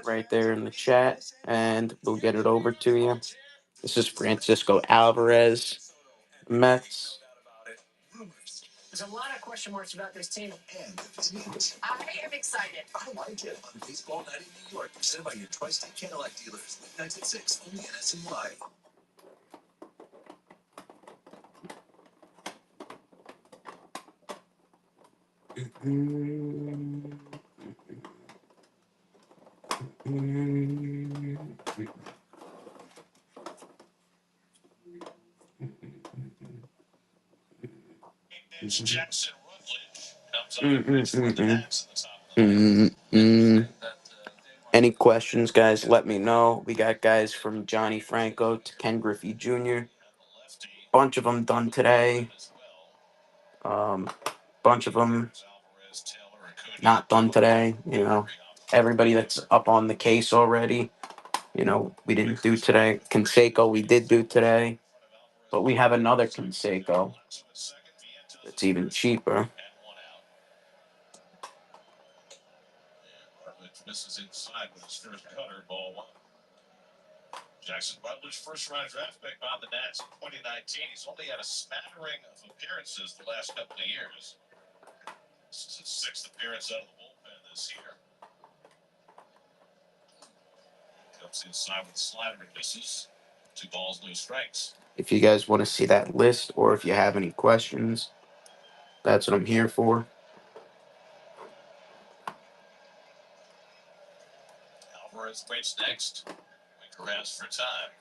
right there in the chat, and we'll get it over to you. This is Francisco Alvarez, Mets. There's a lot of question marks about this team. And I am excited. I like it. On Baseball Night in New York, presented by your Tri-State Cadillac dealers. Weeknights at 6, only in SNY. Any questions, guys? Let me know. We got guys from Johnny Franco to Ken Griffey Jr. Bunch of them done today. Bunch of them not done today. You know, everybody that's up on the case already. You know, we didn't do today. Canseco we did do today, but we have another Canseco that's even cheaper. Misses inside with his first cutter, ball one. Jackson Butler's first round draft pick on the Nats in 2019. He's only had a smattering of appearances the last couple of years. This is his sixth appearance out of the bullpen this year. Comes inside with a slider and misses. 2 balls, no strikes. If you guys want to see that list, or if you have any questions, that's what I'm here for. Alvarez waits next. Winker asks for time.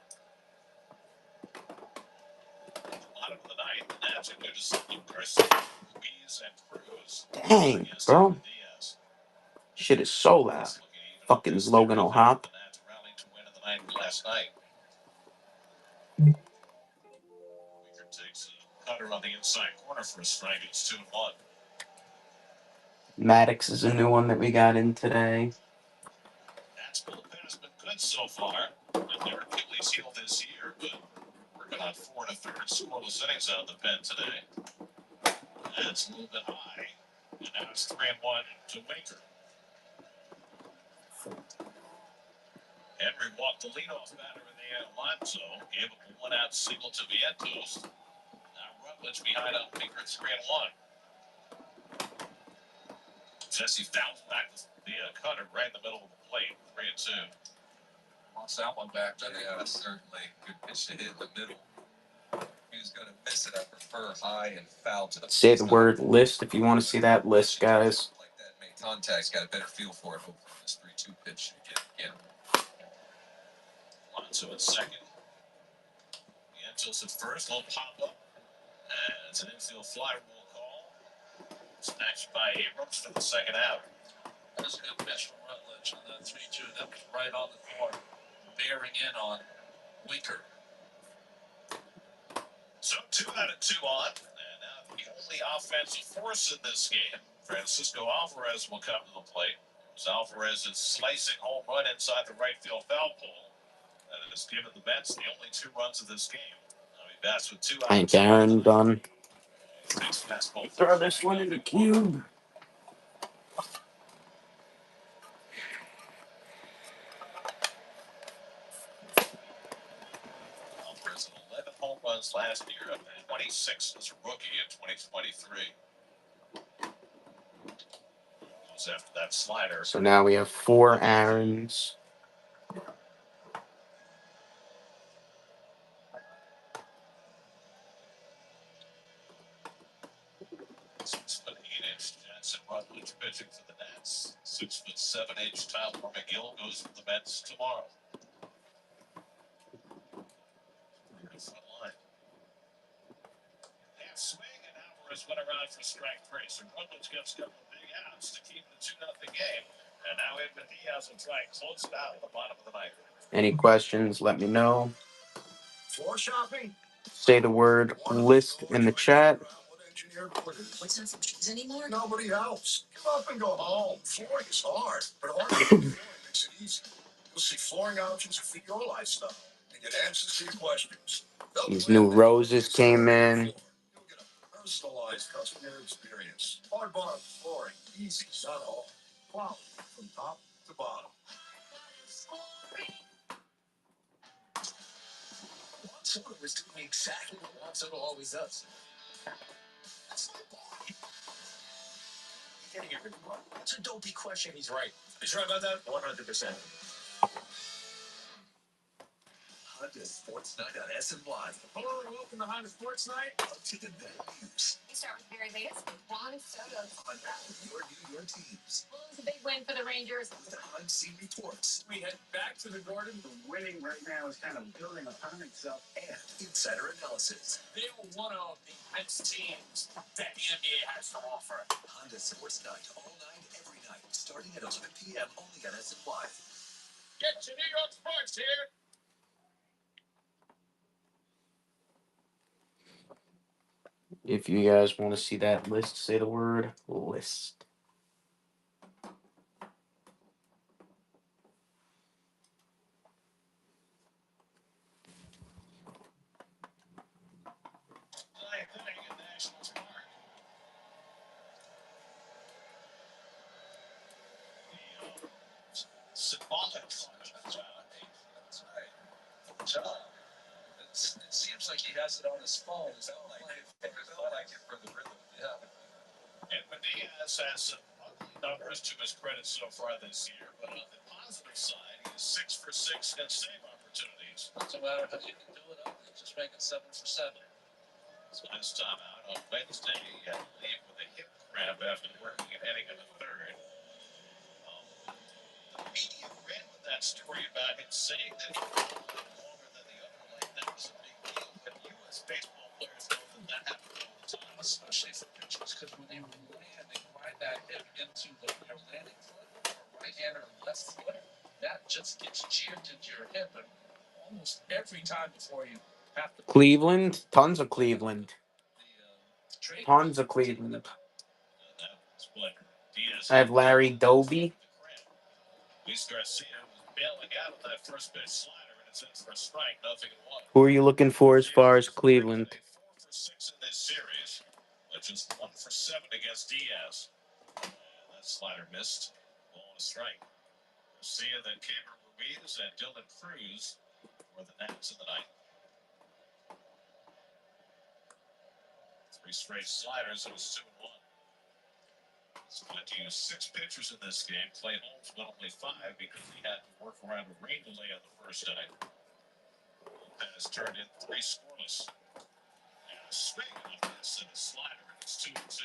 Bottom of the ninth, the Nats are going to salute Garcia, Ruiz, and Cruz. Dang, bro. Shit is so loud. Fucking Logan O'Hop. The Nats rallied to win in the ninth last night. Winker takes a cutter on the inside corner for a strike. It's 2-1. Maddox is a new one that we got in today. Nats bullpen has been good so far. And their Achilles heel this year, but working on 4 1/3 scoreless innings out of the pen today. That's a little bit high. And now it's 3-1 to Winker. Henry walked the leadoff batter in the Alonso. Gave up a 1-out single to Vientos. Now Rutledge behind on Winker 3-1. Jesse fouls back the cutter right in the middle of the plate. 3-2. Wants that one back. Yeah, certainly. Good pitch to hit in the middle. He's going to miss it. I prefer high and foul to the Say the word list if you want to see that list, guys. like that. Make contact's got a better feel for it. Hopefully this 3-2 pitch again. Alonso at second. Vientos at first. Little pop up. And it's an infield fly rule call. Snatched by Abrams for the second out. That was a good pitch from Rutledge on that 3-2. That was right on the corner, bearing in on Winker. out of 2 on. And now the only offensive force in this game, Francisco Alvarez will come to the plate. As Alvarez is slicing home run inside the right field foul pole. That has given the Mets the only 2 runs of this game. Now he bats with 2 Thank outs. Aaron done. Takes fastball. Throw this one in the cube. Alvarez had 11 home runs last year and 26 as a rookie in 2023. Goes after that slider. So now we have 4 Aarons. Jansen Rutledge pitching for the Nats. 6'7" Tyler McGill goes for the Mets tomorrow. Front line. Half swing and Alvarez went around for strike 3. So Rutledge gets a couple of big outs to keep the 2-0 game. And now Edwin Diaz will try and close it out at the bottom of the ninth. Any questions, let me know. Floor shopping. Say the word list in the chat. What's not some cheese anymore? Nobody helps. Give up and go home. Flooring is hard, but flooring makes it easy. You'll see flooring options that fit your lifestyle and get answers to your questions. These new roses came in. You'll get a personalized customer experience. Hard-bottom flooring, easy, subtle, quality from top to bottom. Someone was doing exactly what Monsoto always does. That's not why. You're getting everything wrong. So don't be questioning. He's right. He's right about that? 100%. Honda Sports Night on SNY. Hello and welcome to Honda Sports Night. Up to the venues. We start with the very latest with Juan Soto. On your teams. Well, it was a big win for the Rangers. The behind-scene reports. We head back to the Garden. The winning right now is kind of building upon itself. And insider analysis. They were one of the best teams that the NBA has to offer. Honda Sports Night all night, every night, starting at 11 p.m. only on SNY. Get to New York Sports here. If you guys want to see that list, say the word list. Symbolic. That's right. It seems like he has it on his phone. Is that like it? I like it for the rhythm. Yeah. Edwin Diaz has some ugly numbers to his credit so far this year, but on the positive side, he is 6 for 6 in save opportunities. Doesn't matter how you can do it up. Just make it 7 for 7. His last time out on Wednesday, he had to leave with a hip cramp after working an inning in the third. The media ran with that story about him saying that he was longer than the other, like that was a big deal. But U.S. baseball players know that happens all the time. Especially for pitchers, because when they land, they grind that hip into their landing foot, or right hand or left foot. That just gets jammed into your hip, and almost every time before you have to. Cleveland, tons of Cleveland. Tons of Cleveland. I have Larry Doby. Luis Garcia was bailing out of that first pitch slider, and it's in for a strike, 0-1. Who are you looking for as far as Cleveland? 4 for 6 in this series, but just 1 for 7 against Diaz. And that slider missed. Ball and a strike. Garcia, then Cameron Ruiz, and Dylan Cruz for the Nats in the ninth. 3 straight sliders, it was 2-1. He's going to use 6 pitchers in this game. Clay Holmes went only 5 because he had to work around a rain delay on the first inning. Has turned in 3 scoreless. And a swing off this and a slider, and it's 2-2.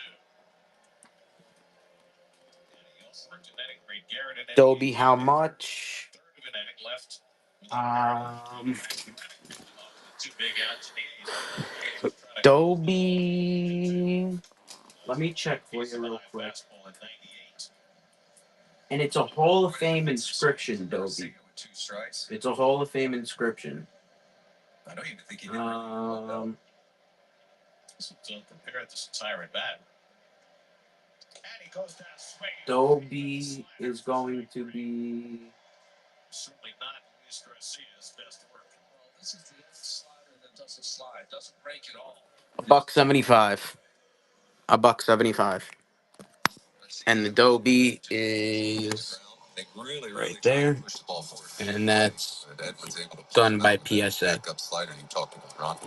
And he also worked an inning. Reed Garrett in Doby, how much? Third of an inning left. 2 big outs in the 8th. Doby. Let me check for you real quick. Fastball at 98. And it's a Hall of Fame inscription, Doby. With 2 strikes. It's a Hall of Fame inscription. I know you think he did. So compare this entire at bat. And he goes down swinging. Dobie is going to be Certainly not Luis Garcia's best work. Well, this is the slider that doesn't slide, doesn't break at all. $1.75. $1.75. And the Dobie is They really right try to there. push the ball forward. And that's But Edwin's able to done by with that PSA. backup slider you talked about, Ron.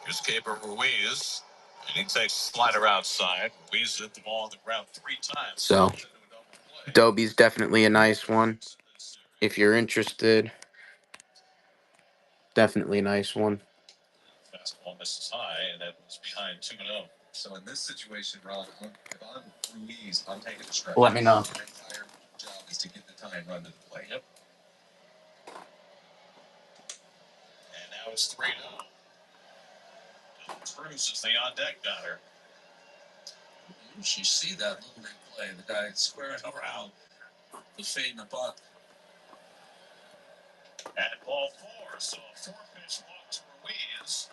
Here's Caber Ruiz. And he takes a slider outside. Ruiz hit the ball on the ground 3 times. So Dobie's definitely a nice one. If you're interested, definitely a nice one. Fastball misses high, and that was behind 2-0. So in this situation, Ron, if I'm Ruiz, I'm taking a strike. Let me know. My entire job is to get the tying run to the plate. Yep. And now it's 3-0. Cruz is the on-deck batter. You usually see that little replay, the guy squaring around the fade in the butt. At ball 4, so a 4-pitch walk to Ruiz.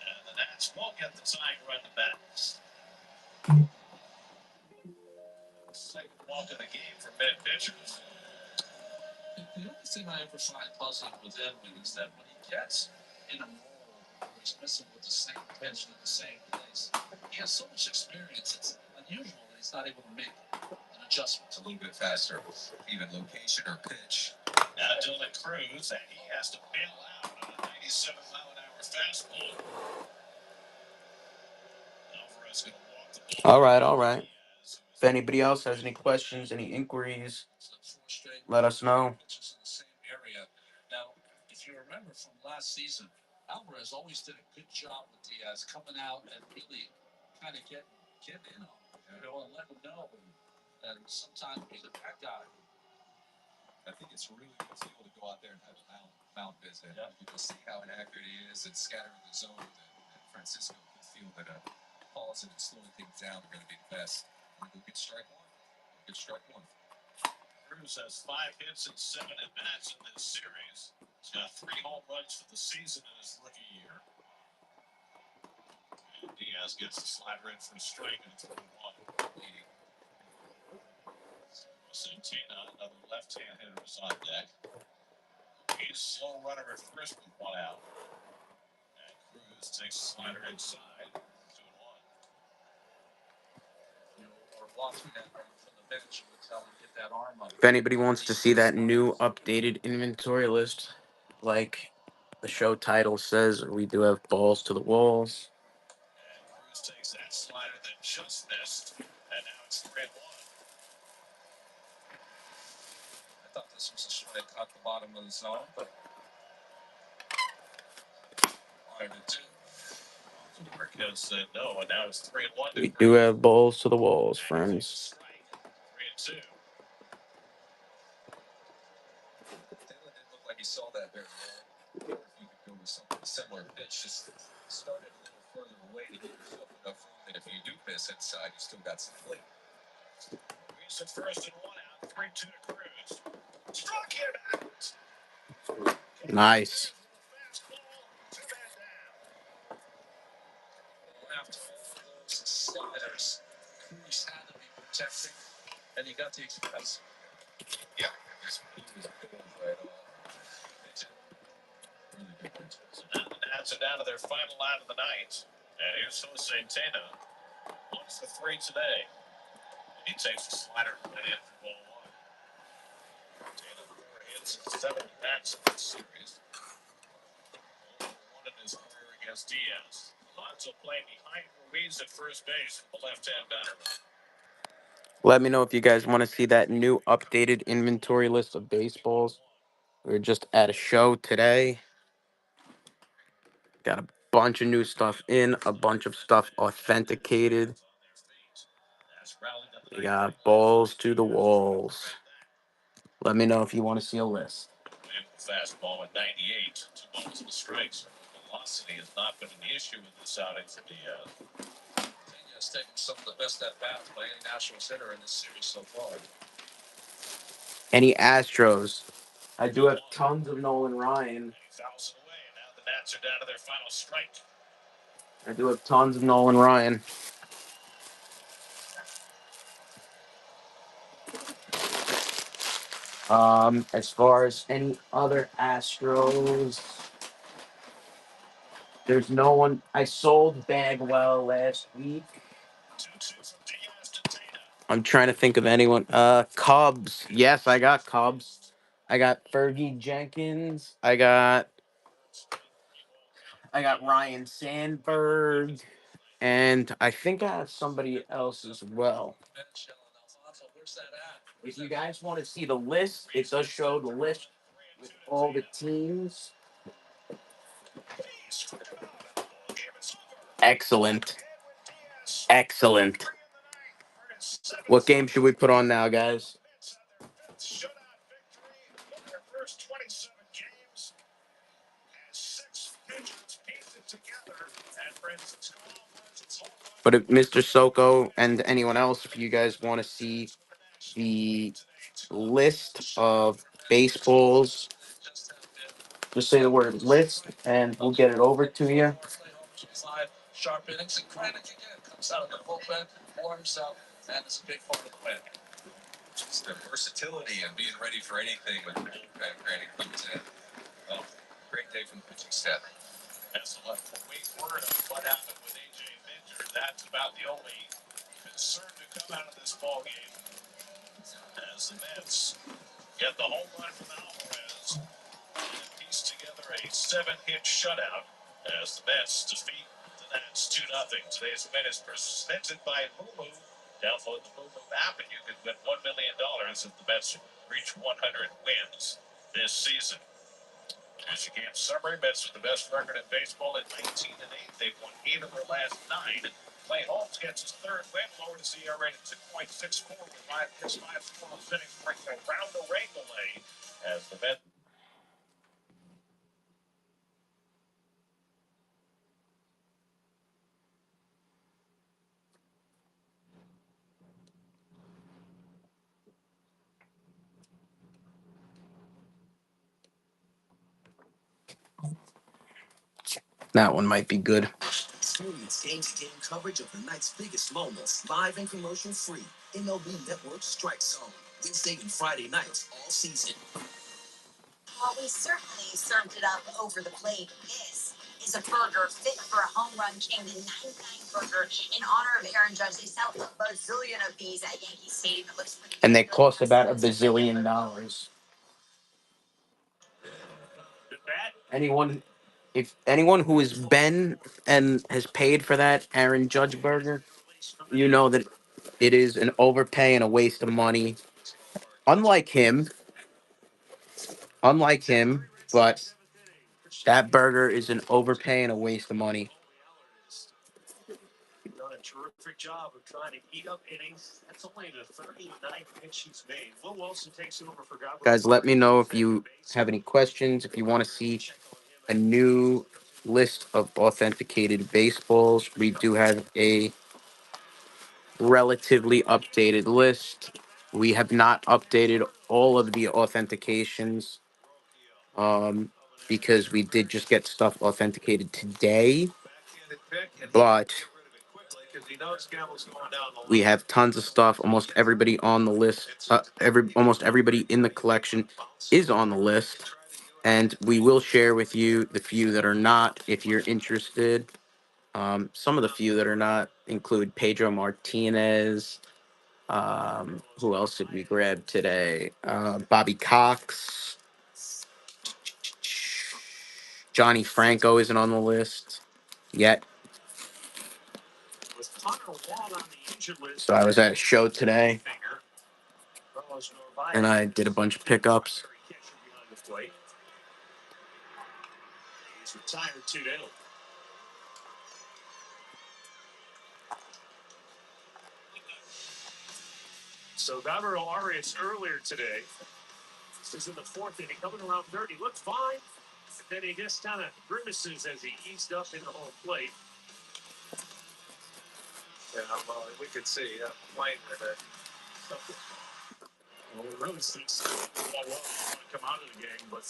And the Nats won't get the tying run to bat. Second walk of the game for mid-pitchers. The only thing I ever find puzzling with Edwin is that when he gets in a role where he's missing with the same pitch in the same place, he has so much experience. It's unusual that he's not able to make an adjustment. It's a little bit faster, even location or pitch. Now Dylan Cruz, and he has to bail out on a 97-mile-an-hour fastball. Alvarez going to walk the ball. All right. If anybody else has any questions, any inquiries, let us know. Now, if you remember from last season, Alvarez always did a good job with Diaz coming out and really kind of getting in on him, and let him know. And sometimes he's a bad guy. I think it's really good to be able to go out there and have a mound visit. Yeah. You can see how inaccurate he is and scattering the zone. And Francisco could feel that pausing and slowing things down are going to be the best. We're going to get strike one. Get strike one. Cruz has 5 hits and 7 at-bats in this series. He's got 3 home runs for the season in his rookie year. And Diaz gets the slider in for a strike and 3-1. Santana, another left-hand hitter, is on deck. He's slow runner at first with 1 out. And Cruz takes a slider inside. 2-1. Or watching that from the bench, you would tell him get that arm up. If anybody wants to see that new updated inventory list, like the show title says, we do have balls to the walls. And Cruz takes that slider that just missed. And now it's 3-1. I thought this was a strike at the bottom of the zone, but I did too. Marquez said no, and now it's 3-1. We do have balls to the walls, friends. 3-2. Taylor didn't look like he saw that very well. If you could go with something similar pitch, just start it a little further away to give yourself enough room that if you do miss inside, you still got some play. Ruiz at first and 1 out. 3-2 to Cruz. Struck him out. Nice. After all those sliders, Cruz had to be protecting, and he got the express. Yeah, he was going right off. Really good pitch. So now the Nats are down to their final out of the night. And here's Santana. 1 for 3 today. And he takes the slider right in for ball 1. Santana 4 hits and 7 at-bats in this series. 1 in his career against Diaz. Alonso playing behind Ruiz at first base with the left-hand batter. Let me know if you guys want to see that new updated inventory list of baseballs. We were just at a show today. Got a bunch of new stuff in, a bunch of stuff authenticated. We got balls to the walls. Let me know if you want to see a list. Fastball at 98. 2 balls and strikes. Velocity has not been an issue with this outing for Diaz. Diaz taking some of the best at bats by any Nationals hitter in this series so far. Any Astros? I do have tons of Nolan Ryan. He fouls it away, and now the Nats are down to their final strike. I do have tons of Nolan Ryan. As far as any other Astros, there's no one. I sold Bagwell last week. 2-2 from Diaz to Tata. I'm trying to think of anyone. Cubs. Yes, I got Cubs. I got Fergie Jenkins. I got Ryan Sandberg. And I think I have somebody else as well. If you guys want to see the list, it does show the list with all the teams. Excellent. Excellent. What game should we put on now, guys? Shutout victory in their first 27 games. And 6 pitchers pieced it together. And Prizm But if Mr. Soko and anyone else, if you guys want to see the list of baseballs, just say the word list and we'll get it over to you. Sharp innings, and Kranich again comes out of the bullpen, warms up, and it's a big part of the win. Just the versatility and being ready for anything when the bullpen Kranich comes in. Well, great day from the pitching staff. As the left wait word on what happened with AJ Minter, that's about the only concern to come out of this ball game. As the Mets get the home run from Alvarez and piece together a 7-hit shutout as the Mets defeat the Nats 2-0. Today's win is presented by Moomoo. Download the Moomoo app and you can win $1 million if the Mets reach 100 wins this season. Michigan game summary, Mets with the best record in baseball at 19-8. They've won 8 of their last 9. Clay Holmes gets his third win, lowered his ERA to 2.64 with 5 scoreless innings, bringing a round away delay as the Mets. That one might be good. Experience game-to-game coverage of the night's biggest moments, live and commercial-free. MLB Network Strike Zone, Wednesday and Friday nights all season. Well, we certainly served it up over the plate. This is a burger fit for a home run king, the 99 burger in honor of Aaron Judge. They sell a bazillion of these at Yankee Stadium. It looks pretty And they good. cost about $1 bazillion. Anyone, if anyone who has been and has paid for that Aaron Judge burger, you know that it is an overpay and a waste of money. Unlike him, but that burger is an overpay and a waste of money. Done a terrific job of trying to eat up innings. That's only the 39th pitch he's made. Will Wilson takes it over for Gabriel. Guys, let me know if you have any questions, if you want to see a new list of authenticated baseballs. We do have a relatively updated list. We have not updated all of the authentications because we did just get stuff authenticated today. But we have tons of stuff. Almost everybody on the list, almost everybody in the collection is on the list. And we will share with you the few that are not if you're interested. Some of the few that are not include Pedro Martinez. Who else did we grab today? Bobby Cox. Johnny Franco isn't on the list yet. So I was at a show today, and I did a bunch of pickups. He's retired 2-0. So Gabriel Arias earlier today. This is in the 4th inning, coming around 30. Looked fine. Then he just kind of grimaces as he eased up in the home plate. Yeah, well, we could see playing with it. Well, it really stinks. Well, you want to come out of the game, but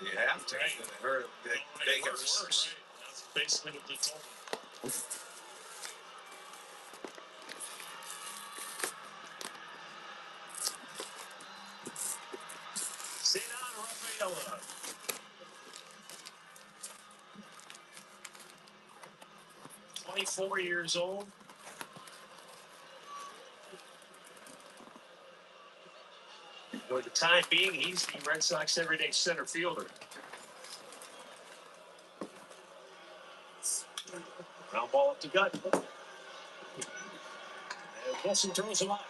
You have to. It hurt. They get worse. basically what they told him. Zidane Rafaela. 24 years old. For the time being, he's the Red Sox everyday center fielder. Ground ball up the gut. And Wilson throws him out.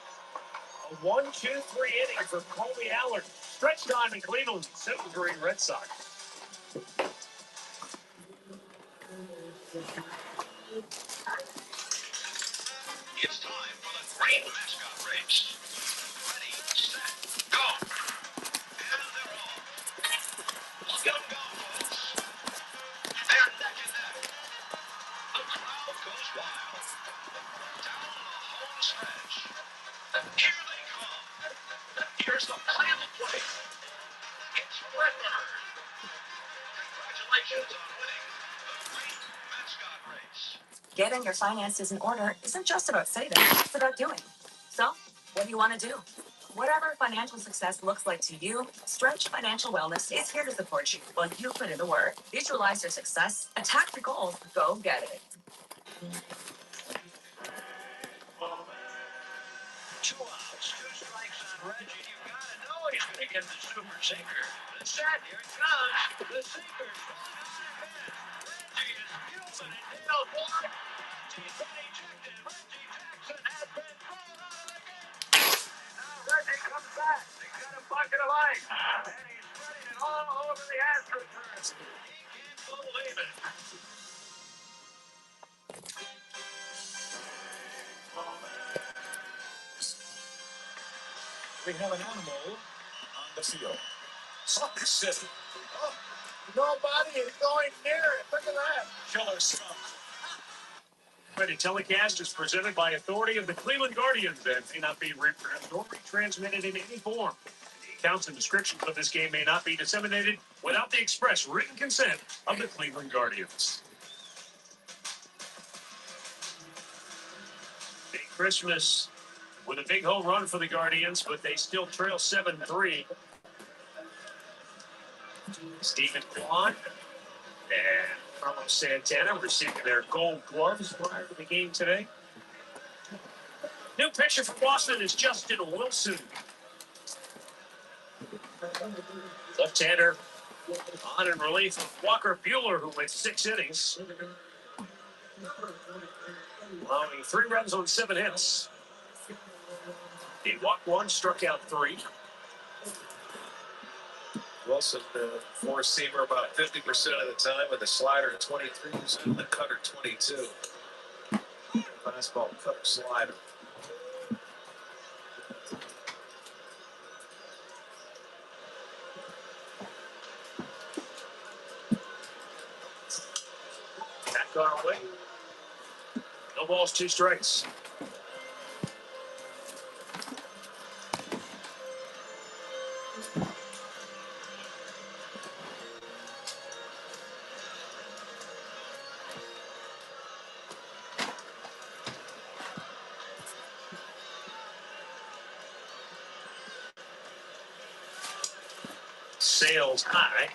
A 1-2-3 inning for Colby Allard. Stretch time in Cleveland. 7-3 Red Sox. It's time for the great mascot race. Ready, set, go. And they're off. Look at them go, folks. They're neck and neck. The crowd goes wild. Down the home stretch. Here they come. Here's the play of the play. It's Redbird. Congratulations on winning the great mascot race. Getting your finances in order isn't just about saving, it's about doing. So, what do you want to do? Whatever financial success looks like to you, Stretch Financial Wellness is here to support you while you put in the work. Visualize your success, attack your goals, go get it. 2 outs, 2 strikes on Reggie. You gotta know he's gonna get the super sinker. The set, here it comes. The sinker swung on and missed. Reggie is fuming and nailed one. Reggie's been ejected. Reggie Jackson has been thrown out of the game. Now Reggie comes back. He's got a bucket of ice. And he's spreading it all over the AstroTurf. He can't believe it. We have an animal on the field. Something says, oh, nobody is going near it. Look at that. Killer stuff. The telecast is presented by authority of the Cleveland Guardians and may not be reproduced or retransmitted in any form. The accounts and descriptions of this game may not be disseminated without the express written consent of the Cleveland Guardians. Big Christmas with a big home run for the Guardians, but they still trail 7-3. Stephen Kwan and Carlos Santana receiving their gold gloves prior to the game today. New pitcher for Boston is Justin Wilson. Left-hander on in relief of Walker Buehler, who went 6 innings, allowing 3 runs on 7 hits. He walked 1, struck out 3. Wilson, four-seamer about 50% of the time, with the slider 23% and the cutter 22. Fastball, cutter, slider. Back our way. No balls, 2 strikes. Sails high.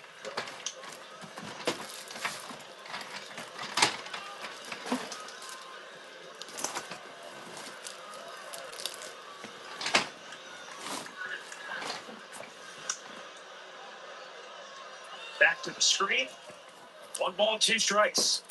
Back to the screen. 1 ball, 2 strikes.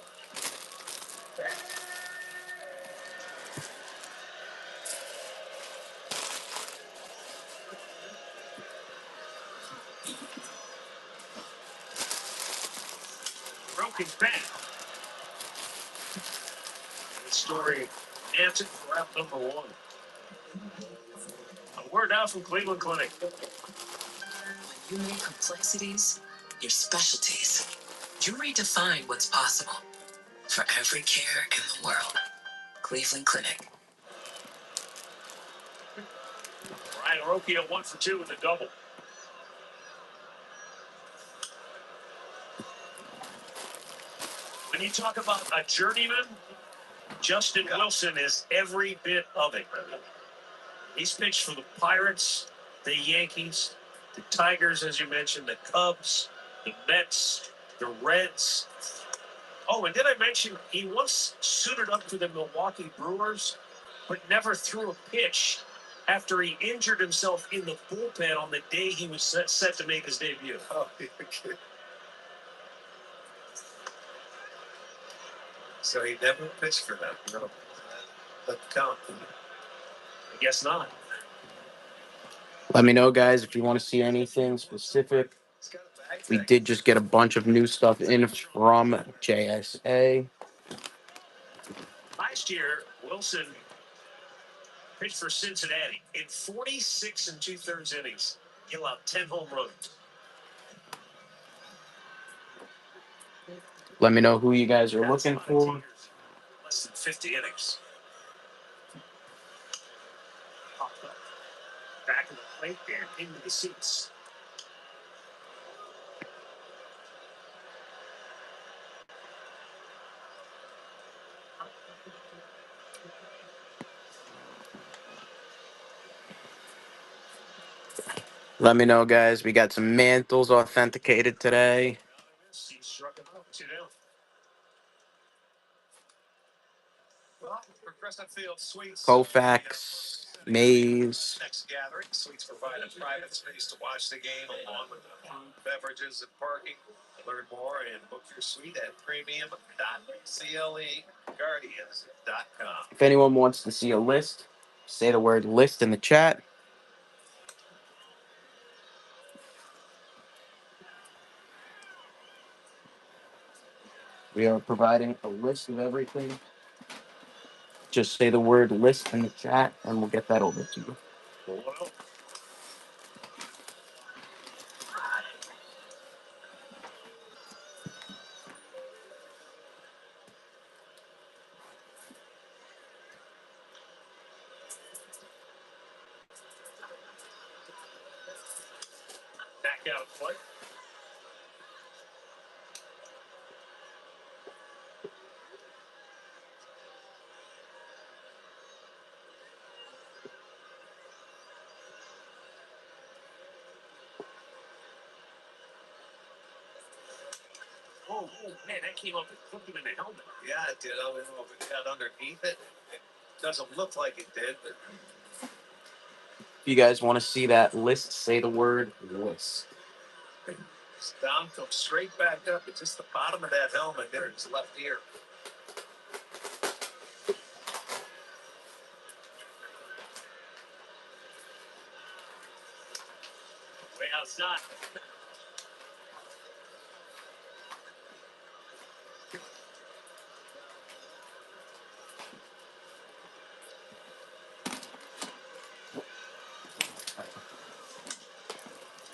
Broken bat. The story answered for round number 1. A word now from Cleveland Clinic. When you make complexities your specialties, you redefine what's possible for every care in the world. Cleveland Clinic. Ryan Rocchio 1 for 2 with a double. When you talk about a journeyman, Justin Wilson is every bit of it. He's pitched for the Pirates, the Yankees, the Tigers, as you mentioned, the Cubs, the Mets, the Reds. Oh, and did I mention he once suited up for the Milwaukee Brewers, but never threw a pitch after he injured himself in the bullpen on the day he was set to make his debut. Oh, okay. So he never pitched for them. No. That count. I guess not. Let me know, guys, if you want to see anything specific. We did just get a bunch of new stuff in from JSA. Last year, Wilson pitched for Cincinnati in 46 and 2/3 innings. He allowed 10 home runs. Let me know who you guys are looking for. Less than 50 innings. Back of the plate and into the seats. Let me know, guys. We got some mantles authenticated today. He struck him out 2-0. Well, Progressive Field Suites. Koufax, Mays. Next gathering, Suites provide a private space to watch the game along with the food, beverages, and parking. Learn more and book your suite at premium.cleguardians.com. If anyone wants to see a list, say the word list in the chat. We are providing a list of everything. Just say the word list in the chat and we'll get that over to you. Well, back out of play. Oh, man, that came up and hooked him in the helmet. Yeah, it did. I don't know if it got underneath it. It doesn't look like it did, but If you guys want to see that list, say the word list. it's down, comes straight back up. It's just the bottom of that helmet there, his left ear. Way outside.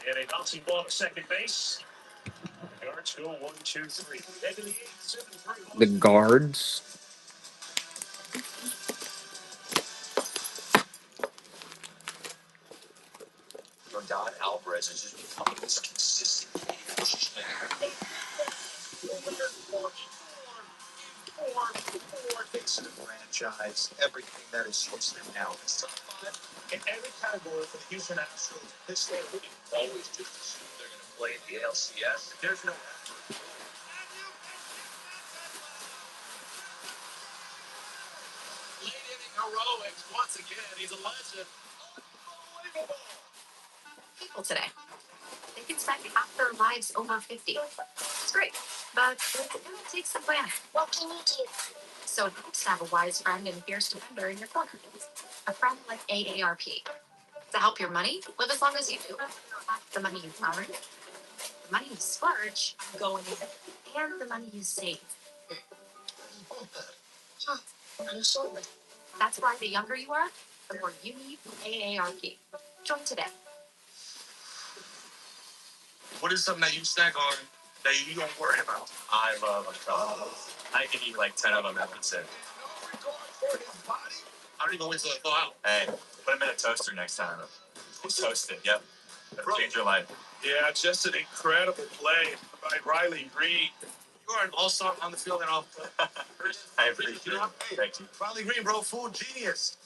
And a bouncing ball to second base. The guards go 1, 2, 3. Head to the 8, 7, 3. The guards. Don Alvarez is just becoming this consistent. Face of the franchise, everything that is supposed to now. In every category for the Houston Astros, this day always just assume they're going to play in the ALCS. There's no effort. Late inning heroics once again. He's a legend. Unbelievable. People today, they can spend half their lives over 50. It's great, but it takes the planet. What can you do? So it helps to have a wise friend and fierce defender in your corner. A friend like AARP. To help your money live as long as you do. The money you earn, the money you splurge, going in, and the money you save. Huh, I'm sorry. That's why the younger you are, the more you need AARP. Join today. What is something that you snack on that you don't worry about? I love avocado. I can eat like 10 of them every day. I don't even wait till they thaw out. Hey, put them in a toaster next time. Toast it, yep. That'll change your life. Yeah, just an incredible play by Riley Reed. You are an all-star on the field and off. I appreciate it. Hey, thank you. Finally green, bro. Full genius.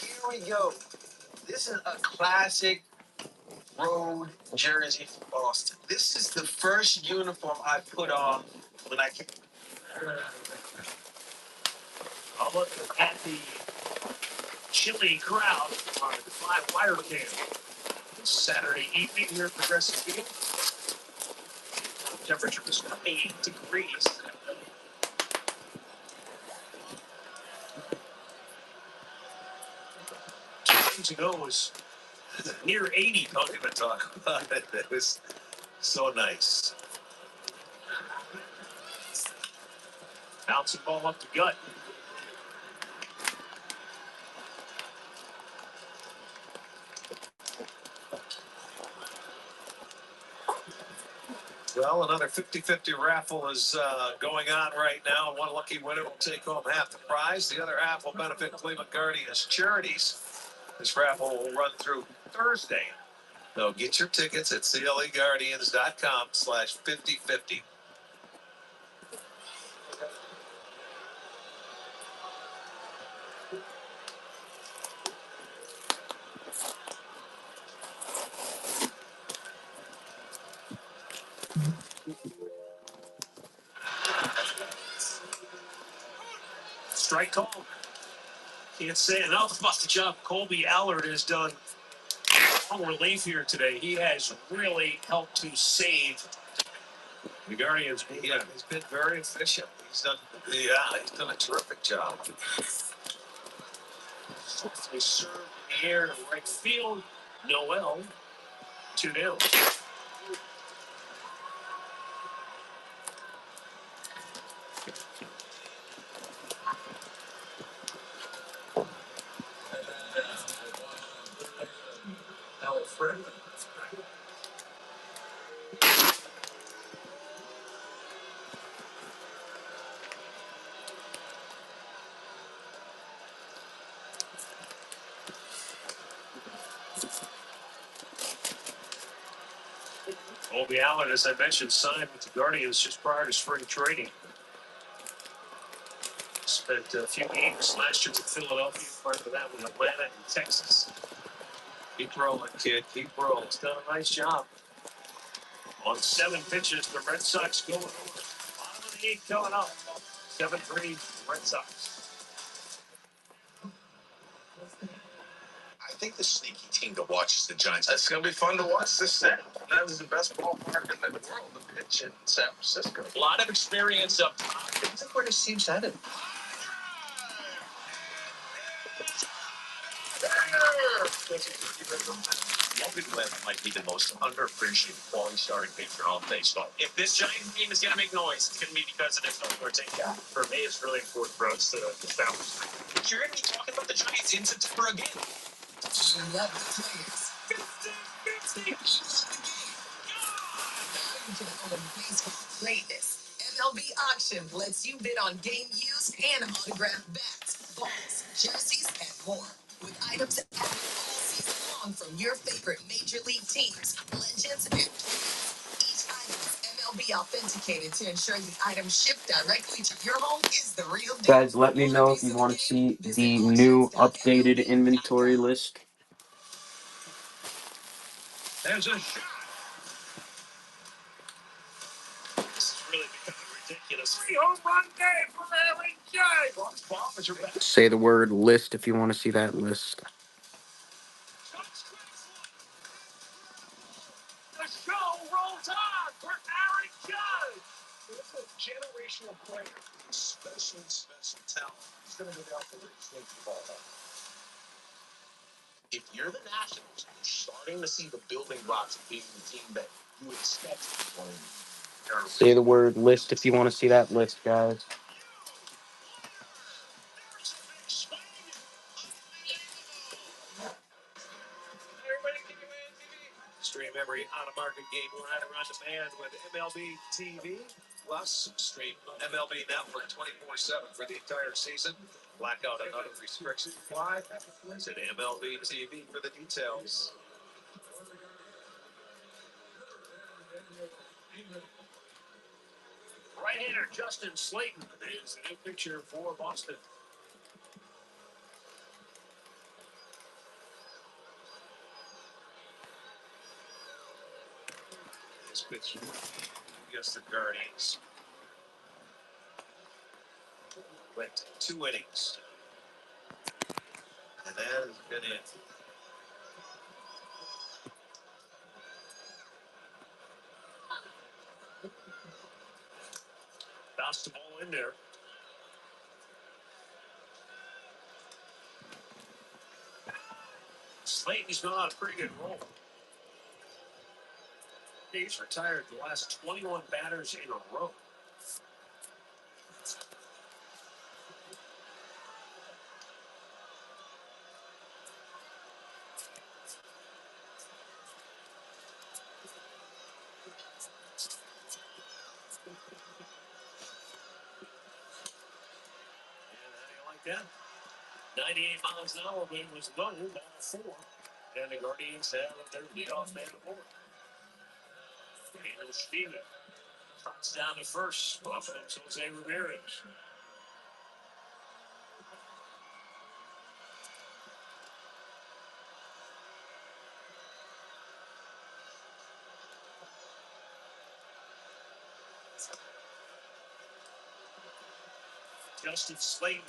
Here we go. This is a classic road jersey from Boston. This is the first uniform I put on when I came. I'll look at the chilly crowd on the 5 wire cam. Saturday evening here at Progressive Field. Temperature is 8 degrees. To go was near 80. Talking to talk about it. It was so nice. Bouncing ball up the gut. Well, another 50-50 raffle is going on right now. One lucky winner will take home half the prize. The other half will benefit Cleveland Guardians charities. This raffle will run through Thursday. So get your tickets at cleguardians.com/5050. Strike call. Can't say enough about the job Colby Allard has done on relief here today. He has really helped to save the Guardians. Yeah, he's been very efficient. He's done a terrific job. They serve in the air to right field. Noel, 2-0. Alfred. Colby Allen, as I mentioned, signed with the Guardians just prior to spring training. Spent a few games last year with Philadelphia, part of that with Atlanta and Texas. Keep rolling, kid. Keep rolling. He's done a nice job. On 7 pitches, the Red Sox going over. Bottom of the 8th coming up. 7-3 Red Sox. I think the sneaky team to watch is the Giants. It's going to be fun to watch this thing. That is the best ballpark in the world to pitch in San Francisco. A lot of experience up top. Look where this team's headed. Logan Webb might be the most underappreciated quality starting pitcher in all of baseball. If this Giants team is going to make noise, it's going to be because of this Ortega. For me, it's really important for us to establish. You're going to be talking about the Giants in September again. You love the players. 50-50. You can own baseball greatness. MLB Auction lets you bid on game used and autographed bats, balls, jerseys, and more. With items added all season long from your favorite major league teams, legends, and players. Each item is MLB authenticated to ensure the item shipped directly to your home is the real deal. Guys, let me know if you want to see the new updated inventory list. There's a shot. This is really becoming ridiculous. 3-home run game for Aaron Judge. Bombers are back. Say the word list if you want to see that list. The show rolls on for Aaron Judge. It's a generational player. Special talent. He's going to go down for the state ball. If you're the Nationals, you're starting to see the building blocks of being the team that you expect to win. Say the word list if you want to see that list, guys. Streaming every out-of-market game live or on demand with MLB TV. Plus, stream MLB Network 24/7 for the entire season. Blackout and other restrictions apply. Visit MLB TV for the details. Right-hander Justin Slayton is the new pitcher for Boston. This pitch against the Guardians went 2 innings, and that has been it. Bounced the ball in there. Slayton's been on a pretty good roll. He's retired the last 21 batters in a row. And how do you like that? 98 miles an hour, but it was low, ball 4. And the Guardians have their leadoff man aboard. Daniel Steven trots down to first. Buffalo's Jose Ramirez. Justin Slayton.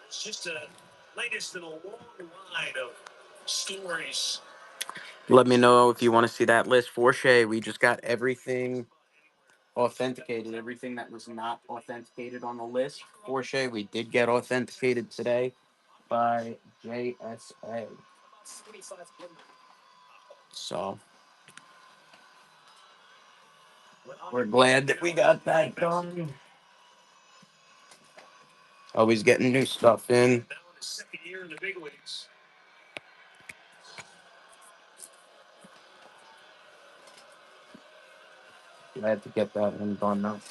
It's just a latest in a long line of stories. Let me know if you want to see that list for Shay. We just got everything authenticated. Everything that was not authenticated on the list for Shay, we did get authenticated today by JSA. So we're glad that we got that done. Always getting new stuff in. Now in his second year in the big leagues. Glad to get that one done now. And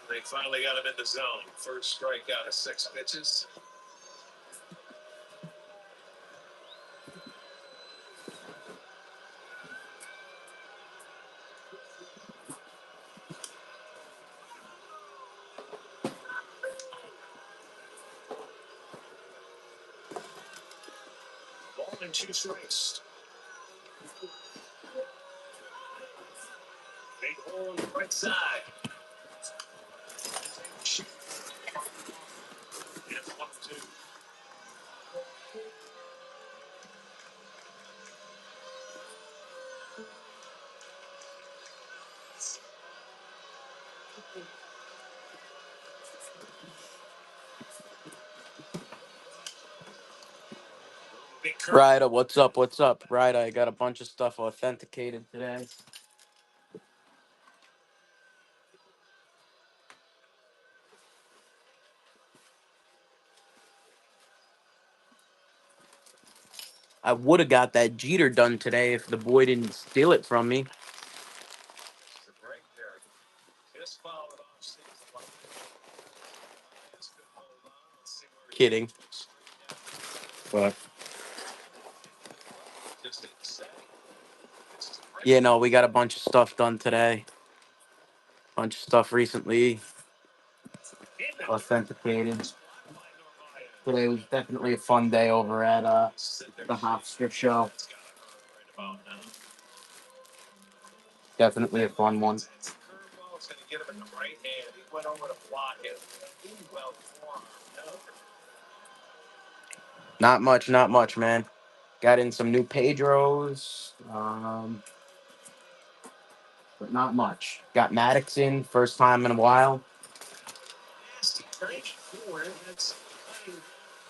they finally got him in the zone. First strikeout of 6 pitches. Ball and 2 strikes. Big hole on the right side. And 1-2. Ryder, what's up? What's up? Ryder, I got a bunch of stuff authenticated today. I would have got that Jeter done today if the boy didn't steal it from me. Kidding. But yeah, no, we got a bunch of stuff done today. Bunch of stuff recently authenticated. Today was definitely a fun day over at the Hofstra show. Definitely a fun one. Not much, man. Got in some new Pedros, but not much. Got Maddox in, first time in a while.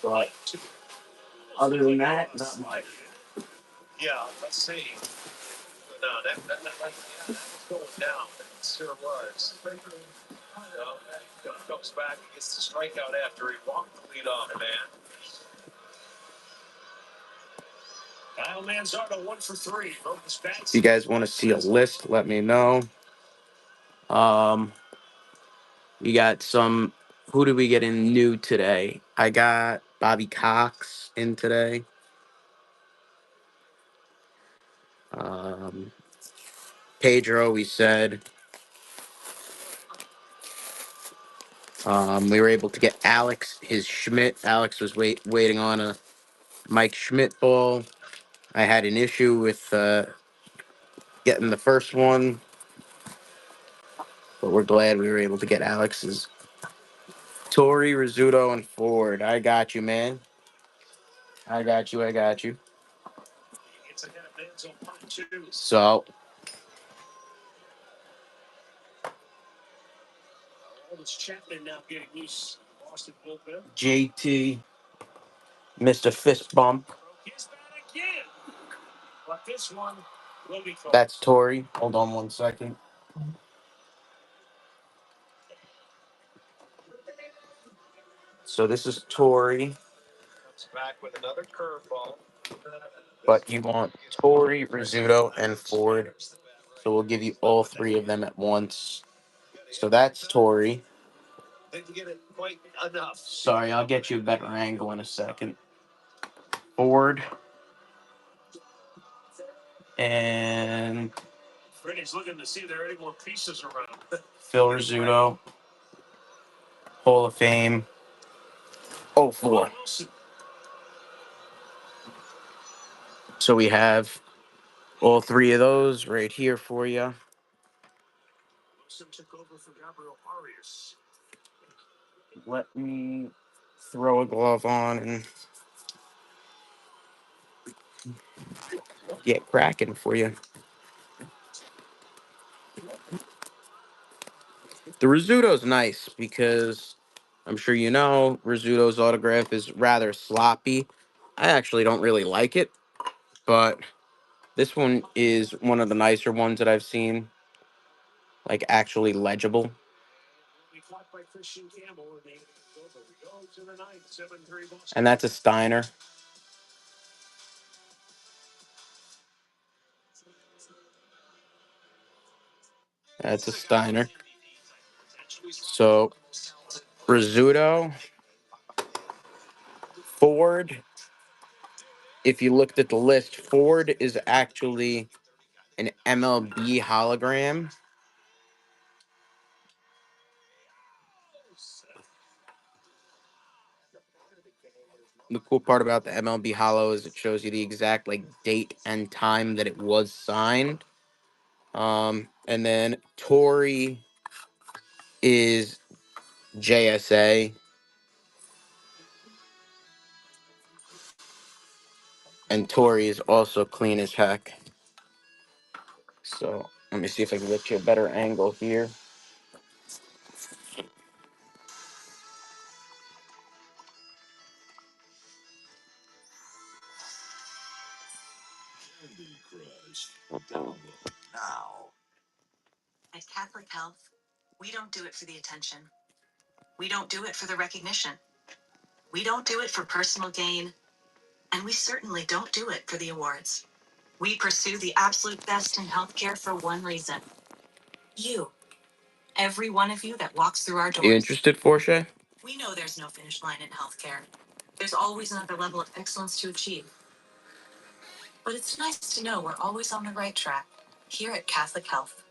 But other than that, not much. Yeah, let's see. No, that was going down. It sure was. Comes back and gets the strikeout after he walked the lead off, man. Kyle Manzardo 1 for 3. If you guys want to see a list, let me know. You got some. Who did we get in new today? I got Bobby Cox in today. Pedro, we said. We were able to get Alex his Schmidt. Alex was waiting on a Mike Schmidt ball. I had an issue with getting the first one, but we're glad we were able to get Alex's. Torrey, Rizzuto, and Ford. I got you, man. I got you. I got you. It's ahead of Manzo 1-2. So, Aldous Chapman now getting loose. Boston bullpen. JT missed a fist bump. Broke his bat again. But this one will be called. That's Torrey. Hold on 1 second. So this is Torrey, Comes back with another curveball. but you want Torrey, Rizzuto, and Ford. So we'll give you all three of them at once. So that's Torrey. Didn't get it quite enough. Sorry, I'll get you a better angle in a second. Ford and Freddie's looking to see if there are any more pieces around. Phil Rizzuto, Hall of Fame. Oh, 4. Wilson. So we have all three of those right here for you. Wilson took over for Gabriel Arias. Let me throw a glove on and get cracking for you. The Rizzuto's nice because I'm sure you know Rizzuto's autograph is rather sloppy. I actually don't really like it, but this one is one of the nicer ones that I've seen, like actually legible. Will be caught by Christian Campbell, and they go to the ninth. 7-3 Boston. And that's a Steiner. That's a Steiner. So Rizzuto, Ford. If you looked at the list, Ford is actually an MLB hologram. The cool part about the MLB holo is it shows you the exact like date and time that it was signed. And then Torrey is JSA. And Torrey is also clean as heck. So let me see if I can get you a better angle here. At Catholic Health, we don't do it for the attention. We don't do it for the recognition. We don't do it for personal gain. And we certainly don't do it for the awards. We pursue the absolute best in healthcare for one reason. You. Every one of you that walks through our doors. You interested, Forshay? We know there's no finish line in healthcare. There's always another level of excellence to achieve. But it's nice to know we're always on the right track here at Catholic Health.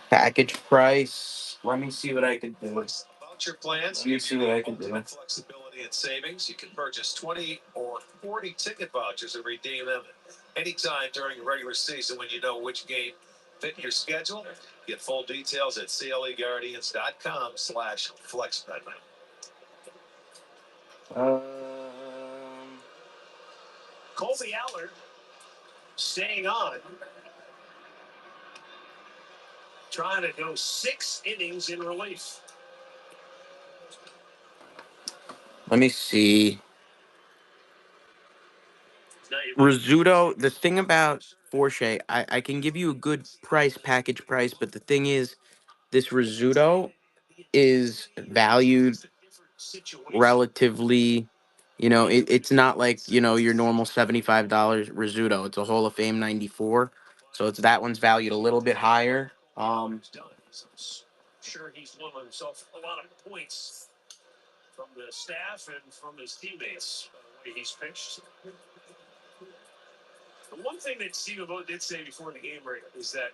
Package price. Let me see what I can do. Voucher plans. Let me see what I can do. Flexibility and savings. You can purchase 20 or 40 ticket vouchers and redeem them anytime during the regular season when you know which game fit your schedule. Get full details at cleguardians.com/flexbet. Colby Allard staying on. Trying to go 6 innings in relief. Let me see. Rizzuto, the thing about Porsche, I can give you a good price, package price, but the thing is, this Rizzuto is valued relatively, it's not like, your normal $75 Rizzuto. It's a Hall of Fame 94. So it's that one's valued a little bit higher. Sure, he's won himself a lot of points from the staff and from his teammates. The way he's pitched. The one thing that Steve Abo did say before the game is that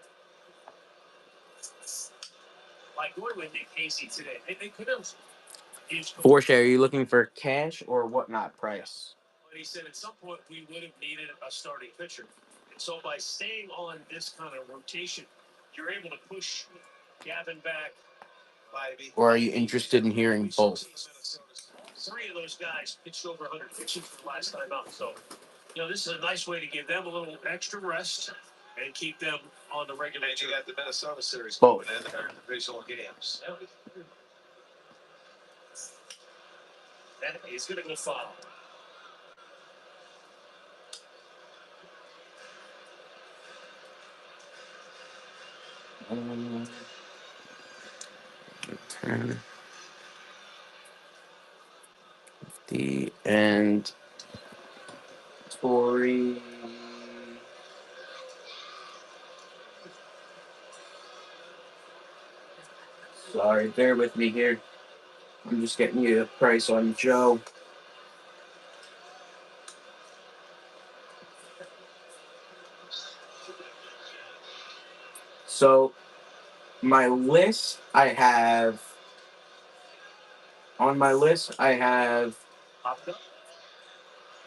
by going with Nick Casey today, they could have. Porsche, are you looking for cash or whatnot price? But he said at some point we would have needed a starting pitcher. And so by staying on this kind of rotation, you're able to push Gavin back. Or are you interested in hearing both? Three of those guys pitched over 100 pitches the last time out. So, this is a nice way to give them a little extra rest and keep them on the regular. And you got the Minnesota series Both. going in their divisional games. That is going to go foul. The and Tory. Sorry, bear with me here. I'm just getting you a price on Joe. So my list, I have on my list, I have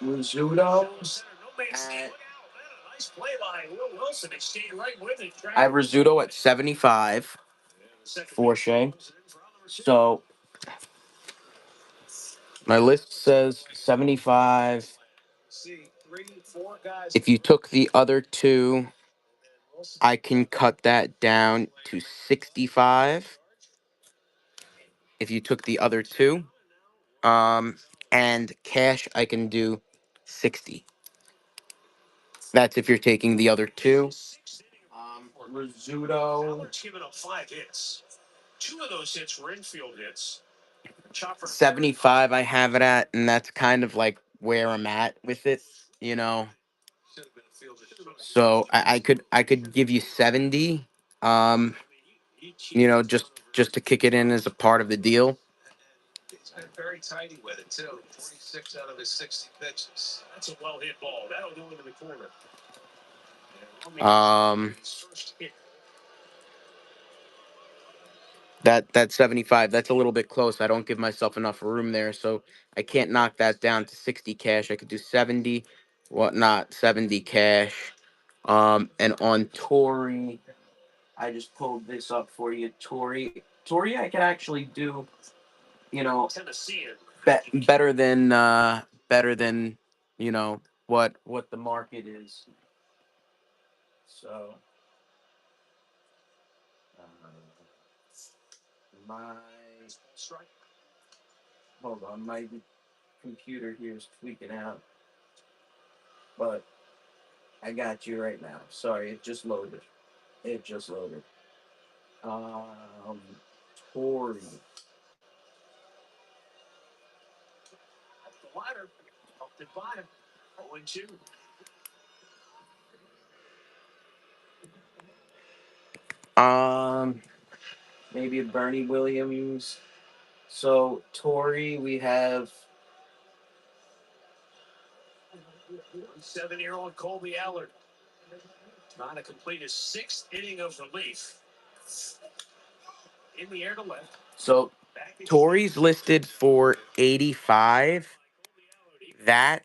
Rizzuto. I have Rizzuto at 75 for Shea. So my list says 75. If you took the other two, I can cut that down to 65. If you took the other two, and cash, I can do 60. That's if you're taking the other two. Rizzuto. Giving up 5 hits. 2 of those hits were infield hits. 75 I have it at, and that's kind of like where I'm at with it, you know. So I could give you 70, just to kick it in as a part of the deal. He's been very tidy with it, too. 46 out of his 60 pitches. That's a well hit ball. That'll go into the corner. Um, that 75, that's a little bit close. I don't give myself enough room there, so I can't knock that down to 60 cash. I could do 70, whatnot, 70 cash. And on Tory, I just pulled this up for you. Tory, I can actually do, better than what the market is. So uh, my hold on, my computer here is tweaking out, but I got you right now. Sorry, it just loaded. It just loaded. Um, Tory. The ladder. Up the bottom. 0-2. Maybe a Bernie Williams. So Tory, we have 7-year-old Colby Allard trying to complete his 6th inning of relief. In the air to left. so Tory's listed for 85. That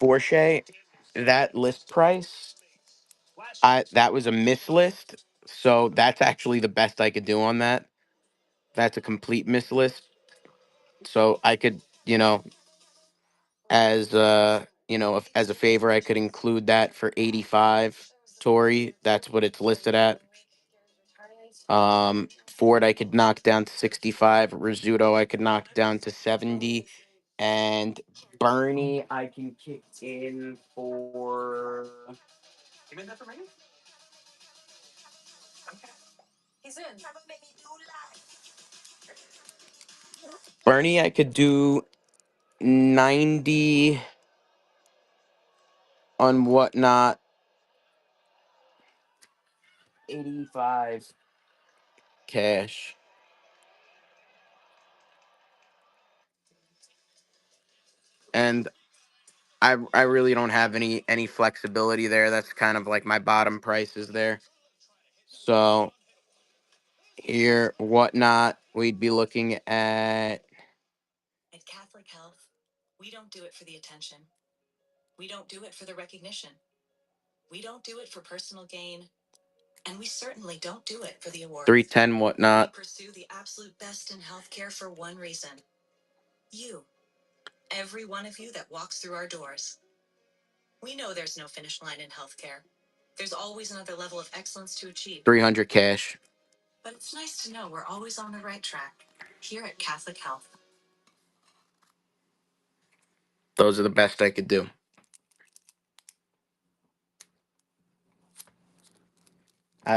Porsche, that list price, that was a miss list. So that's actually the best I could do on that. That's a complete miss list. So I could, as a favor, I could include that for 85. Tory, that's what it's listed at. Ford, I could knock down to 65. Rizzuto, I could knock down to 70. And Bernie, I can kick in for He's in. Try to make me do Bernie, I could do 90 on whatnot. 85 cash. And I really don't have any flexibility there. That's kind of like my bottom prices there. So here, whatnot, we'd be looking at At Catholic Health, we don't do it for the attention. We don't do it for the recognition. We don't do it for personal gain. And we certainly don't do it for the awards. 310 We whatnot. pursue the absolute best in healthcare for one reason. You. Every one of you that walks through our doors. We know there's no finish line in healthcare. There's always another level of excellence to achieve. 300 cash. But it's nice to know we're always on the right track here at Catholic Health. Those are the best I could do. I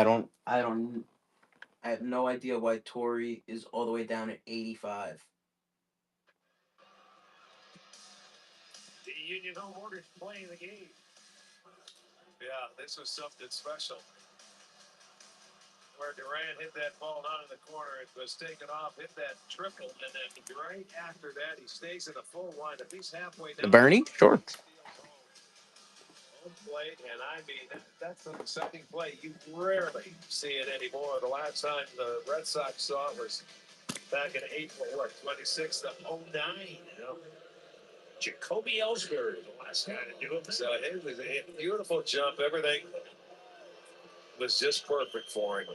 have no idea why Tori is all the way down at 85. The Union home orders playing the game. Yeah, this was something special. Where Durant hit that ball down in the corner, it was taken off, hit that triple, and then right after that, he stays in the full line. If he's halfway down, The Bernie? Sure. home plate, and I mean, that's an exciting play. You rarely see it anymore. The last time the Red Sox saw it was back in April, 26th of 09, you know. Jacoby Ellsbury, the last guy to do it. So it was a beautiful jump. Everything was just perfect for him.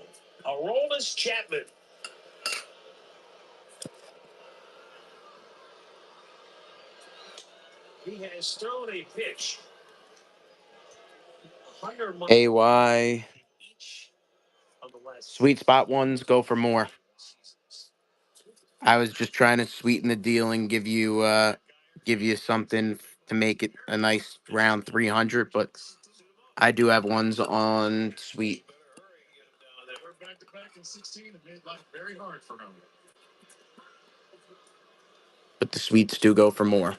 Aroldis Chapman. He has thrown a pitch 100 miles AY. each of the last Sweet spot ones go for more. I was just trying to sweeten the deal and give you something to make it a nice round 300, but I do have ones on sweet. We're back to back in 16 and made life very hard for him. But the sweets do go for more.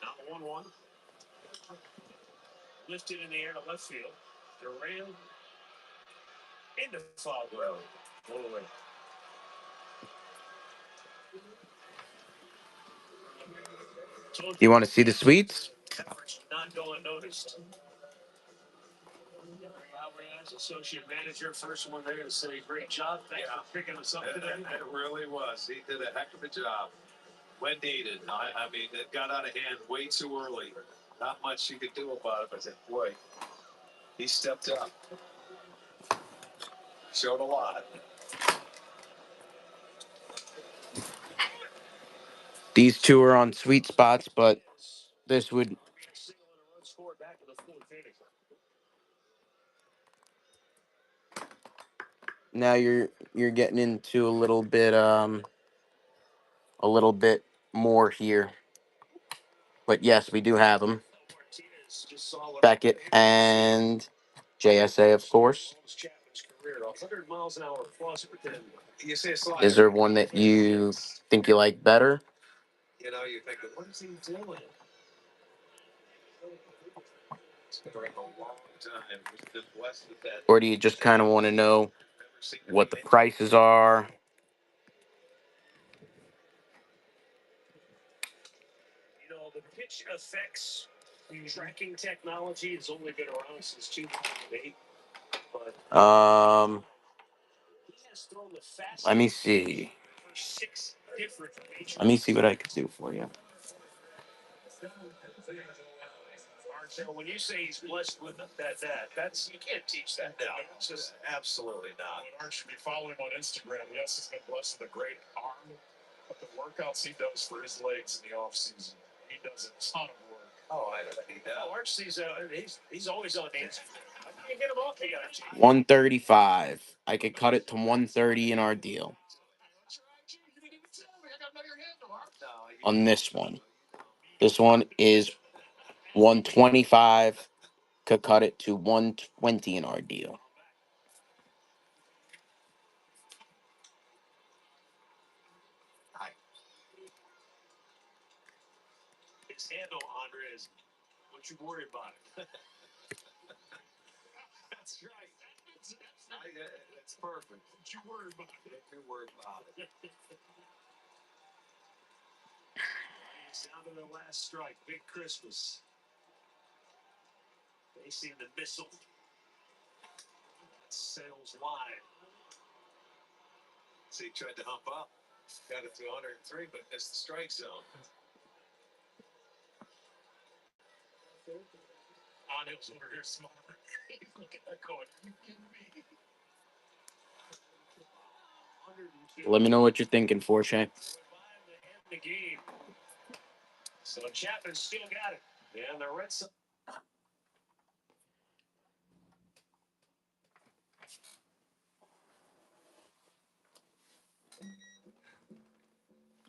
Now 1-1. Lifted in the air to left field. Durant into foul ground. Away. You want to see the sweets? Not going noticed. As associate manager, first one there to say great job. Thanks for picking us up today. It really was. He did a heck of a job when needed. I mean, it got out of hand way too early. Not much you could do about it. But I said, boy, he stepped up. Showed a lot. These two are on sweet spots, but this would now you're getting into a little bit more here. But yes, we do have them. Beckett and JSA, of course. Is there one that you think you like better? You know, you think, what is he doing? It's been a long time. He's been blessed with that. Or do you just kind of want to know what the prices are? You know, the pitch effects tracking technology has only been around since 2008. But he has thrown the fastest Let me see. for 6 different major. Let me see what I can do for you. Marcel, when you say he's blessed with that's you can't teach that now. It's just absolutely not. Art should be following him on Instagram. Yes, he's been blessed with a great arm, but the workouts he does for his legs in the off season, he does a ton of work. Oh, I know he does. Arch sees he's always on Instagram. I can't get him off. He got 135. I could cut it to 130 in our deal. on this one. This one is 125. Could cut it to 120 in our deal. His handle, Andre, is what you worry about. That's right. That's perfect. What you worry about. What you worry about. Sound of the last strike. Big Christmas. Facing the missile. That sails wide. See, he tried to hump up. Got it to 103, but missed the strike zone. Anil's over here smart. Look at that going. Are you kidding me? Let me know what you're thinking, Forshay. The game. So Chapman still got it. And the Red Sox.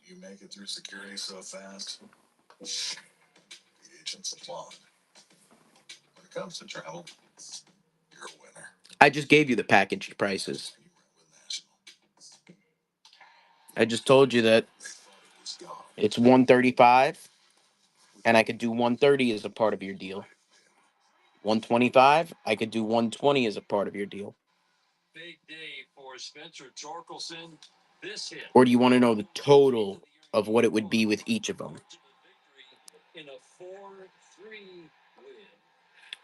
You make it through security so fast. The agent's applaud. When it comes to travel, you're a winner. I just gave you the packaged prices. You went with National. I just told you that They thought it was gone. it's 135, and I could do 130 as a part of your deal. 125, I could do 120 as a part of your deal. Big day for Spencer Torkelson. This hit. Or do you want to know the total of what it would be with each of them? In a 4-3 win.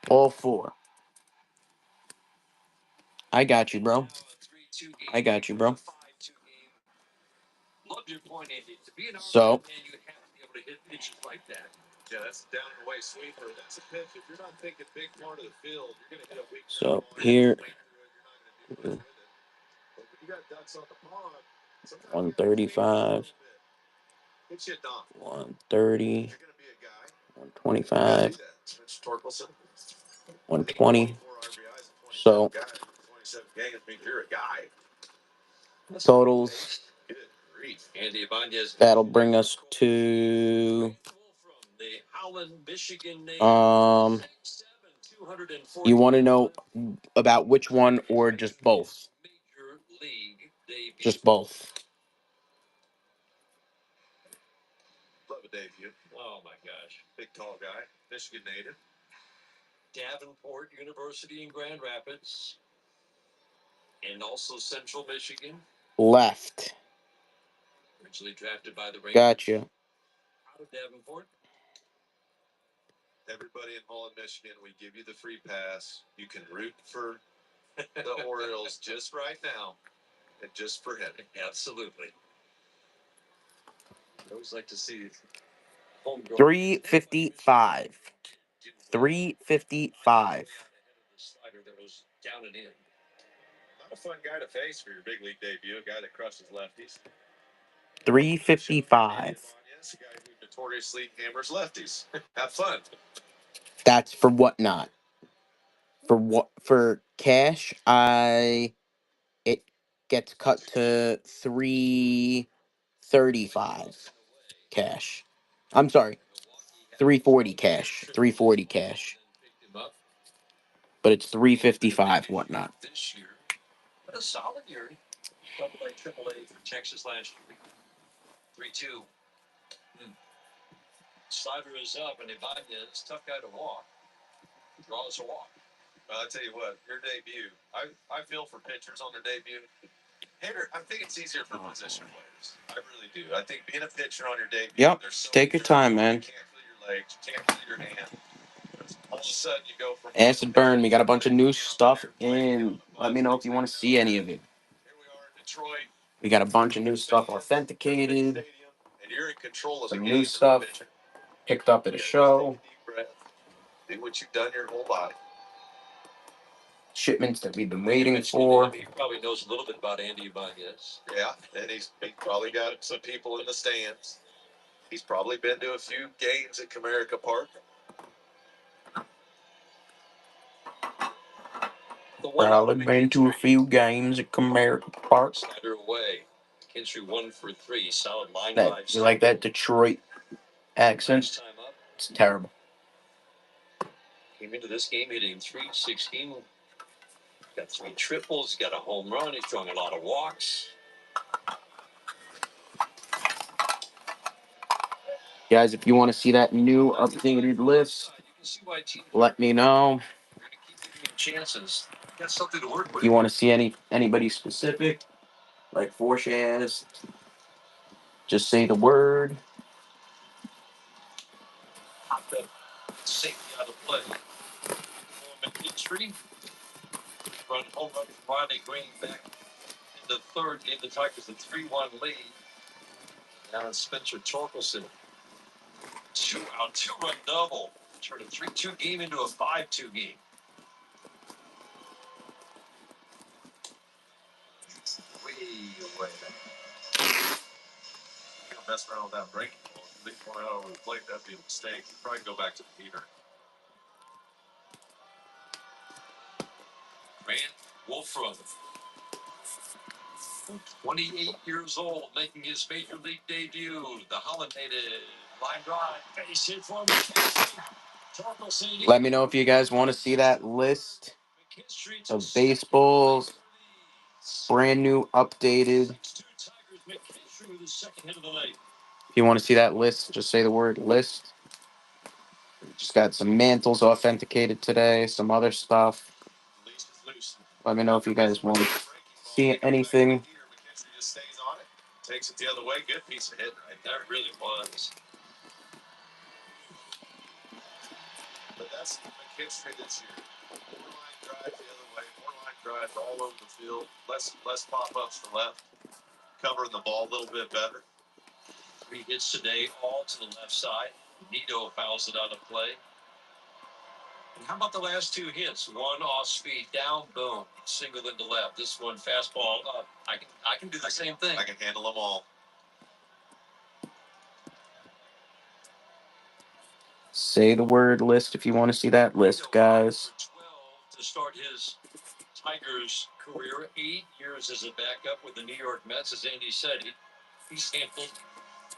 All four. I got you, bro. I got you, bro. Love your point, Andy. To be an So, man, you have to be able to hit pitches like that. Yeah, that's down and away sweeper. That's a pitch. If you're not thinking big part of the field, you're going to hit a weak. so here, But when you got ducks on the pond, 135, it's you done. 130, You're going to be a guy. 125, Torkelson. 120. So, 27 games means you're a guy. totals, Good grief. Andy Ibanez. that'll bring us to, Michigan. you want to know about which one or just both? Just both. Love a debut. Oh my gosh. Big tall guy. Michigan native. Davenport University in Grand Rapids. And also Central Michigan. Left. Originally drafted by the Rangers. Gotcha. Out of Davenport. Everybody in Holland, Michigan, we give you the free pass. You can root for the Orioles just right now. And just for him. Absolutely. I always like to see homegrown. 355. 355. Slider that was down and in. Not a fun guy to face for your big league debut. A guy that crushes lefties. 355. Yes, a guy who notoriously hammers lefties. Have fun. That's for whatnot. For what? For cash, it gets cut to 335 cash. I'm sorry, 340 cash. 340 cash. But it's 355 whatnot. This year, but a solid year. AA, AAA for Texas last year. 3-2. Slider is up, and Ibanez, tough guy to walk. Draws a walk. Well, I'll tell you what, your debut, I feel for pitchers on their debut. Hitter, I think it's easier for position players. I really do. I think being a pitcher on your debut, Yep. there's so Take your time, man. You can't feel your legs, you can't feel your hand. All of a sudden, you go from Acid Burn, we got a bunch of new stuff in. Let me know if you want to see any of it. Here we are in Detroit. We got a bunch of new stuff authenticated. And you're in control of Some the new game. stuff picked up at a show. Do what you've done your whole life. Shipments that we've been waiting for. He probably knows a little bit about Andy Ibanez. Yeah, and he's probably got some people in the stands. He's probably been to a few games at Comerica Park. Probably been to a few games at Comerica Park. Slider away. McKinstry 1 for 3. Solid line That drive. you like that Detroit accent? First time up. It's terrible. Came into this game hitting .316. Got 3 triples. Got a home run. He's throwing a lot of walks. Guys, if you want to see that new updated list, let me know. Chances. Got something to work If with. you want to see anybody specific, like Forshares, just say the word. Safety out of play. McKinstry. Run home run from Rodney Green back in the third. Gave the Tigers a 3-1 lead. Now it's Spencer Torkelson. 2-out, 2-run double. Turned a 3-2 game into a 5-2 game. Way away. You'll mess around with that breaking ball. If you leave one out over the plate, that'd be a mistake. You'd probably go back to the heater. Grant Wolfram, 28 years old, making his major league debut. The Holland native line drive. Base hit for McKinstry. Let me know if you guys want to see that list of baseballs, brand new, updated. If you want to see that list, just say the word list. Just got some mantles authenticated today, some other stuff. Let me know if you guys want to see anything. McKinstry just stays on it. Takes it the other way. Good piece of hit right there. That really was. But that's McKinstry this year. More line drives the other way. More line drives all over the field. Less pop-ups to left. Covering the ball a little bit better. 3 hits today, all to the left side. Nito fouls it out of play. And how about the last 2 hits? One off speed down, boom, single into left. This one fastball up. I can do the same thing. I can handle them all. Say the word list if you want to see that list, guys. 12 to start his Tigers career. 8 years as a backup with the New York Mets, as Andy said. He's handled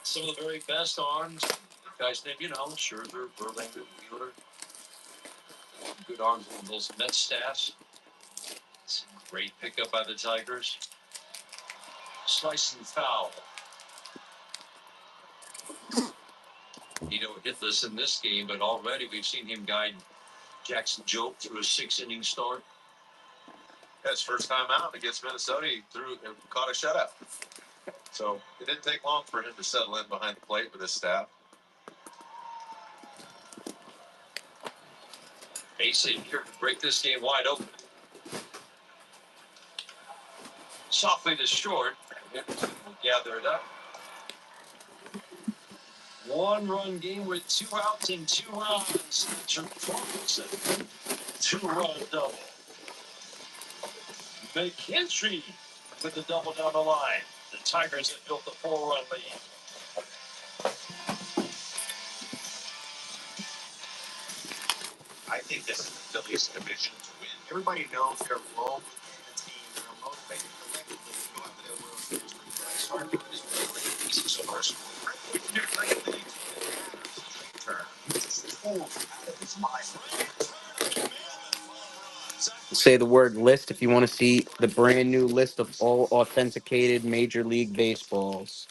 some of the very best arms. Guys named, Scherzer, Verlander, Wheeler. Good arms from those Mets staffs. It's a great pickup by the Tigers. Slice and foul. Hitless in this game, but already we've seen him guide Jackson Jobe through a 6-inning start. That's first time out against Minnesota. He caught a shutout. So it didn't take long for him to settle in behind the plate with his staff. Base hit here to break this game wide open. Softly to short. Henderson will gather it up. 1-run game with 2 outs and 2 runs. 2-run double. McKinstry with the double down the line. The Tigers have built a 4-run lead. I think this is the Phillies' division to win. Everybody knows their role within the team. They're motivated collectively to go after their World Series rings. So I think this really easy so far. Say the word list if you want to see the brand new list of all authenticated Major League Baseballs.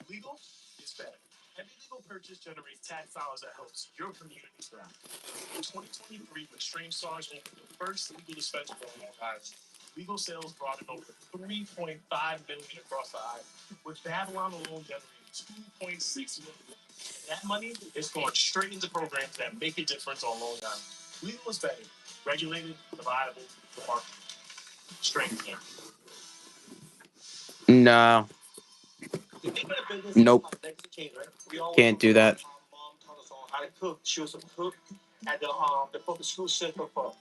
Legal is better. Every legal purchase generates tax dollars that helps your community thrive. In 2023, when StreamStars opened the first legal dispensary on Long Island, legal sales brought in over $3.5 million across the island, with Babylon alone generating $2.6 million. And that money is going straight into programs that make a difference on Long Island. Legal is better. Regulated, reliable, remarkable. Strength here. No. Nope. Can't do that. how to cook. She was a cook at the public school system for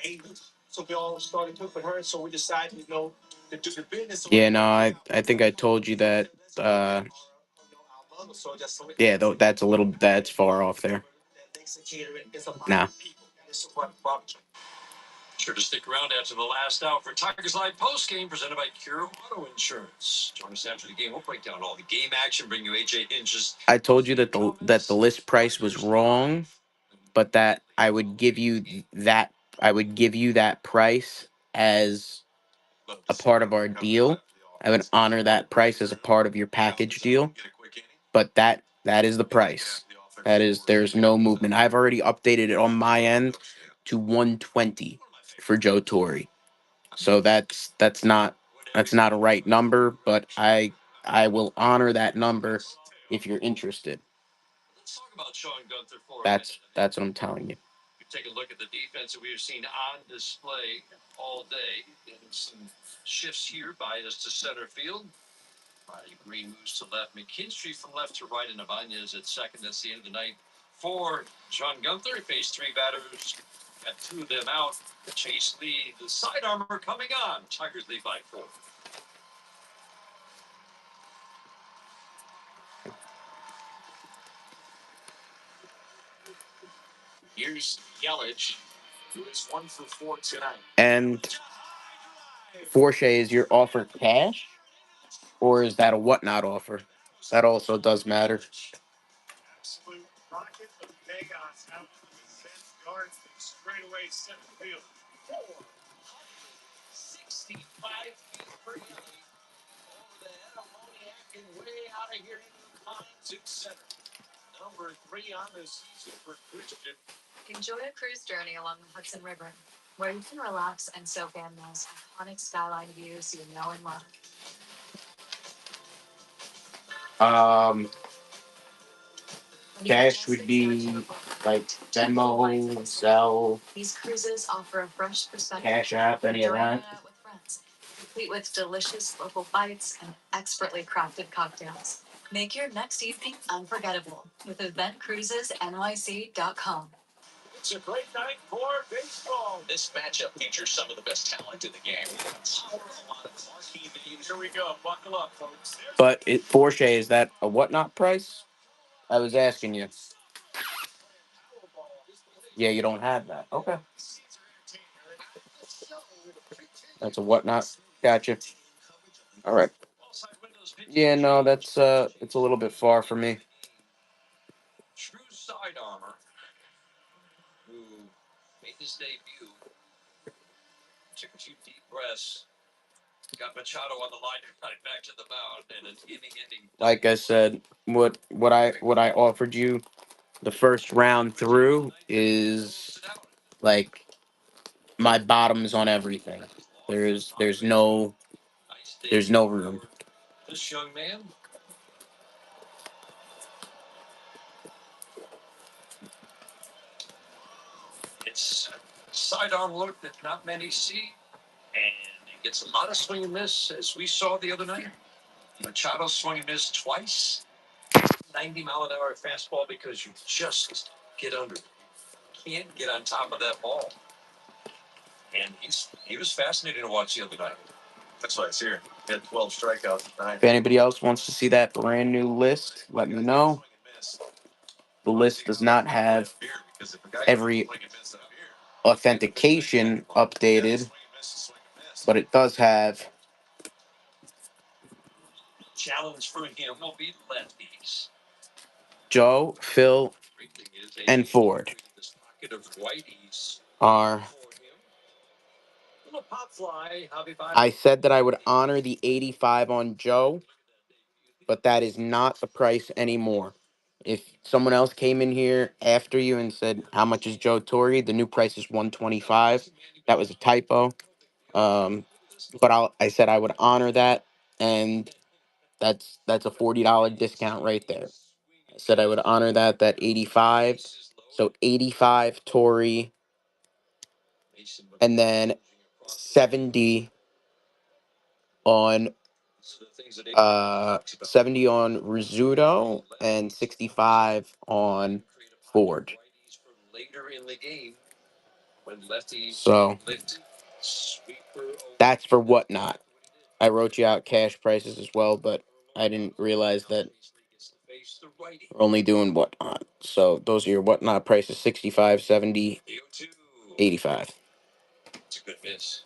8 years. So we all started cooking with her. So we decided, to do the business. Yeah, no, I think I told you that. Yeah, though that's far off there. Nah. Sure to stick around after the last hour for Tigers Live post game presented by Cure Auto Insurance. Join us after the game. We'll break down all the game action, bring you AJ Inches. I told you that the list price was wrong, but that I would give you that price as a part of our deal. I would honor that price as a part of your package deal. But that is the price. There's no movement. I've already updated it on my end to 120 for Joe Torre. So that's not a right number, but I will honor that number if you're interested. Let's talk about Sean Gunther for That's what I'm telling you. take a look at the defense that we've seen on display all day. And some shifts here, bias to center field. Green moves to left. McKinstry from left to right, and Ibanez at second. That's the end of the night for Sean Gunther. He faced three batters, got two of them out. Chase Lee, the side armor coming on. Tigers lead by 4. Here's Yelich, who is 1 for 4 tonight. And Forche, is your offer cash, or is that a whatnot offer? That also does matter. Absolute rocket of chaos out to the fence guards and straightaway center field. 465 feet per alley. Over the head of Mosaic and way out of here into the pines in center. Number 3 on the season for Prizm. Enjoy a cruise journey along the Hudson River, where you can relax and soak in those iconic skyline views you know and love. Cash would be like Venmo, Zelle, These cruises offer a fresh perspective. Cash App, any of Enjoying that. it out with friends, complete with delicious local bites and expertly crafted cocktails. Make your next evening unforgettable with eventcruisesnyc.com. It's a great night for baseball. This matchup features some of the best talent in the game. Power, a lot of marquee names. Here we go. Buckle up, folks. But Forche, is that a whatnot price? I was asking you. Yeah, you don't have that. Okay. That's a whatnot. Gotcha. All right. Yeah, no, that's it's a little bit far for me. True side armor, who made his debut, took a few deep breaths, got Machado on the line, right back to the mound, and an inning. Like I said, what I offered you the first round through is like my bottoms on everything. There's no room. This young man, it's a sidearm look that not many see, and he gets a lot of swing and miss, as we saw the other night. Machado swung and missed twice. 90-mile-an-hour fastball because you just get under. Can't get on top of that ball. And he was fascinating to watch the other night. That's why it's here. He had 12 strikeouts tonight. If anybody else wants to see that brand new list, let me know. The list does not have every authentication updated, but it does have Challenge for him will be lefties. Joe, Phil, and Ford This pocket of righties are. for him. Little pop fly, Javi Baez. I said that I would honor the 85 on Joe, but that is not the price anymore. If someone else came in here after you and said, "How much is Joe Torre?" The new price is 125. That was a typo. But I said I would honor that, and that's a $40 discount right there. I said I would honor that 85. So 85 Torre, and then 70 on 70 on Rizzuto and 65 on Ford. Later in the game, when lefties So lift sweeper that's for whatnot. I wrote you out cash prices as well, but I didn't realize that we're only doing whatnot. So those are your whatnot prices: 65, 70, 85. It's a good miss.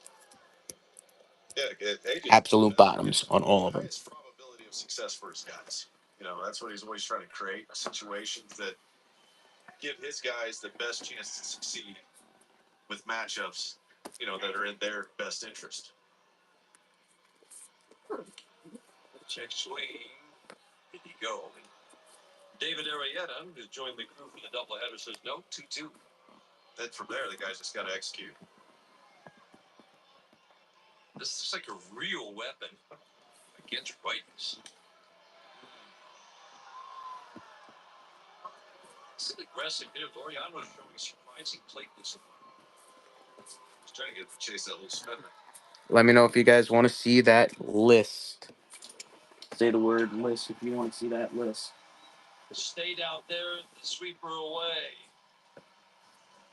Yeah, AJ, Absolute bottoms on all of them. highest probability of success for his guys. You know, that's what he's always trying to create situations that give his guys the best chance to succeed with matchups, you know, that are in their best interest. Check swing. Did he go? David Arrieta, who's joined the crew for the doubleheader, says no, 2-2. Then from there, the guys just got to execute. This looks like a real weapon against righties. It's an aggressive hitter. Loriano showing surprising plate discipline. He's trying to get chase that little spinner. Let me know if you guys want to see that list. Say the word list if you want to see that list. Stayed out there, the sweeper away.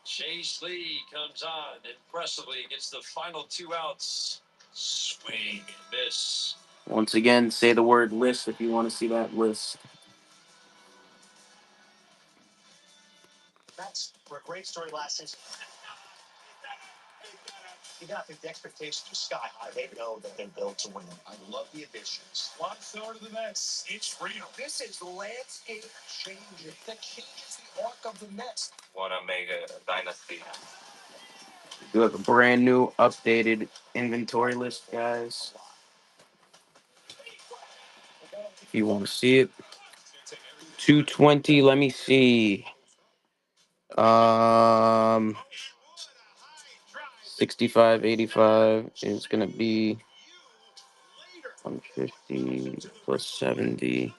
Chase Lee comes on impressively, gets the final 2 outs. Swing and miss. Once again, say the word list if you want to see that list. That's for a great story last season. You got the expectations are sky high. They know that they're built to win. I love the additions. 1/3 of the Mets. It's real. This is landscape changing. That changes the arc of the Mets. Want to make a dynasty. Do have a brand new updated inventory list, guys. If you want to see it. 220, let me see. 65, 85 is going to be 150 plus 70.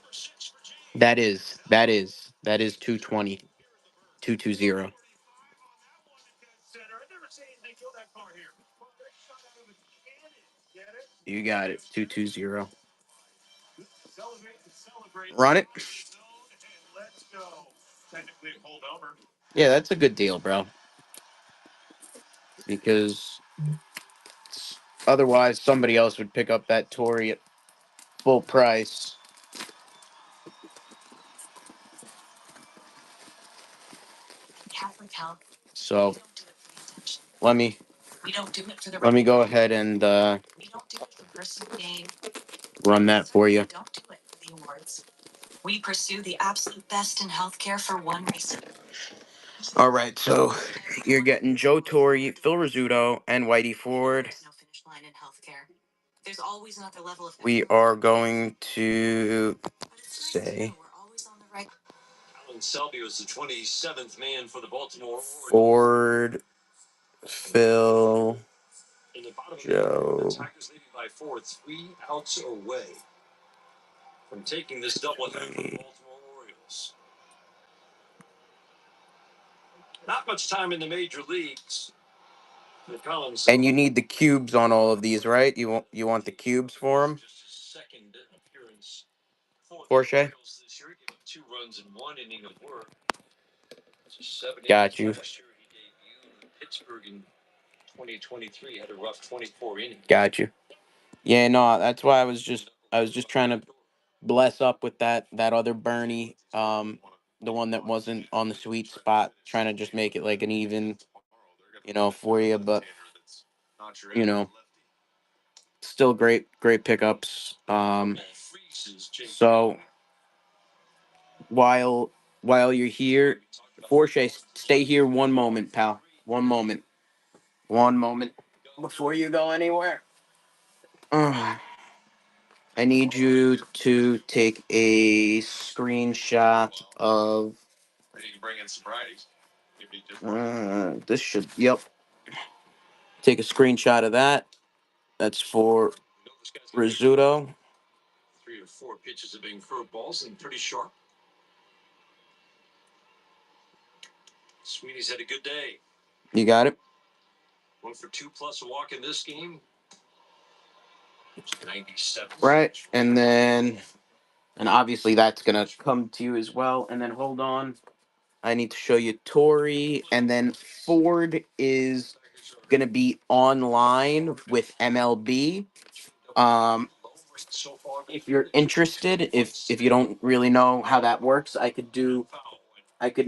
That is 220. 220. You got it. 220. Run it. Yeah, that's a good deal, bro. Because otherwise somebody else would pick up that Tory at full price. So let me go ahead and run that for you. We pursue the absolute best in healthcare for one reason. All right, so you're getting Joe Torre, Phil Rizzuto, and Whitey Ford. We are going to say Alan Selby was the 27th man for the Baltimore Ford, Phil, in the bottom Joe. of the Tigers leading by 4, 3 outs away from taking this doubleheader for the Baltimore Orioles. Not much time in the major leagues. And you need the cubes on all of these, right? You want the cubes for them? Just his second appearance for Porsche? the Orioles this year. He gave up 2 runs in 1 inning of work. Got you. Last year he debuted in Pittsburgh in 2023. Had a rough 24 innings. Got you. Yeah, no, that's why I was just trying to bless up with that other Bernie, the one that wasn't on the sweet spot, trying to just make it like an even, for you. But you know, still great pickups. So while you're here, Porsche, stay here one moment, pal. One moment before you go anywhere. I need you to take a screenshot of. Bring in some righties. This should. Yep. Take a screenshot of that. That's for Rizzuto. 3 or 4 pitches of being curveballs and pretty sharp. Sweeney's had a good day. You got it. 1 for 2 plus a walk in this game. 97. Right, and obviously that's gonna come to you as well. And then hold on. I need to show you Tory, and then Ford is gonna be online with MLB. Um, if you're interested, if you don't really know how that works, I could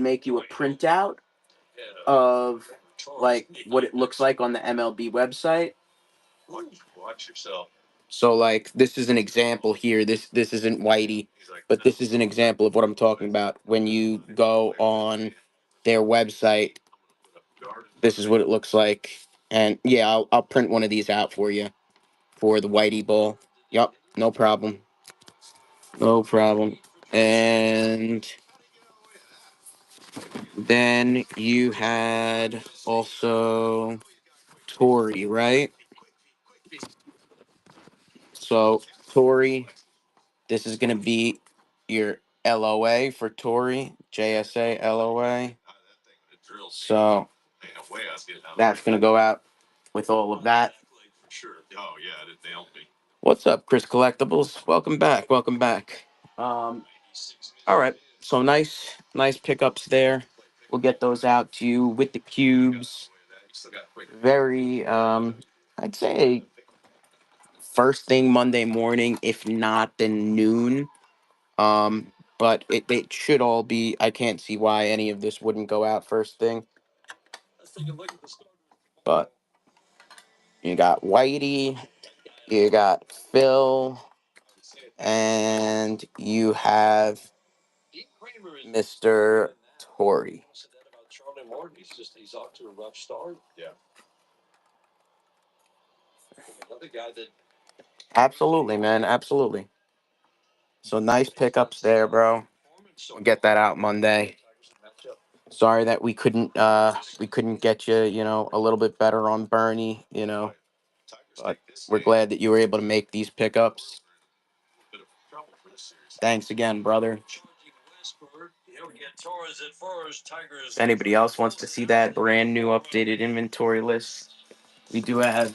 make you a printout of like what it looks like on the MLB website. Watch yourself. So like this is an example here. This isn't Whitey, but this is an example of what I'm talking about. When you go on their website, this is what it looks like. And yeah, I'll print one of these out for you for the Whitey Bowl. Yup, no problem. No problem. And then you had also Tory, right? So Tory, this is gonna be your LOA for Tory, JSA LOA. So that's gonna go out with all of that. Oh yeah, it nailed me. What's up, Chris Collectibles? Welcome back. Welcome back. All right. So nice pickups there. We'll get those out to you with the cubes. Very, I'd say first thing Monday morning, if not then noon. But it should all be. I can't see why any of this wouldn't go out first thing. But you got Whitey, you got Phil, and you have Mr. Tory. Yeah. Absolutely, man. Absolutely. So nice pickups there, bro. We'll get that out Monday. Sorry that we couldn't get you, a little bit better on Bernie, but we're glad that you were able to make these pickups. Thanks again, brother. If anybody else wants to see that brand new updated inventory list, we do have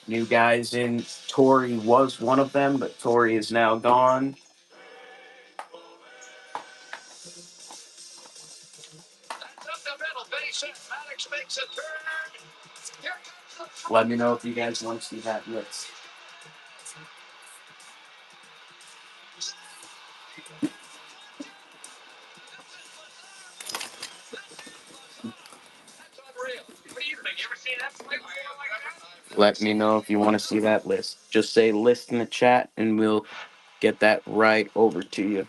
new guys in. Tory was one of them, but Tory is now gone. Let me know if you guys want to see that list. Let me know if you want to see that list. Just say list in the chat and we'll get that right over to you.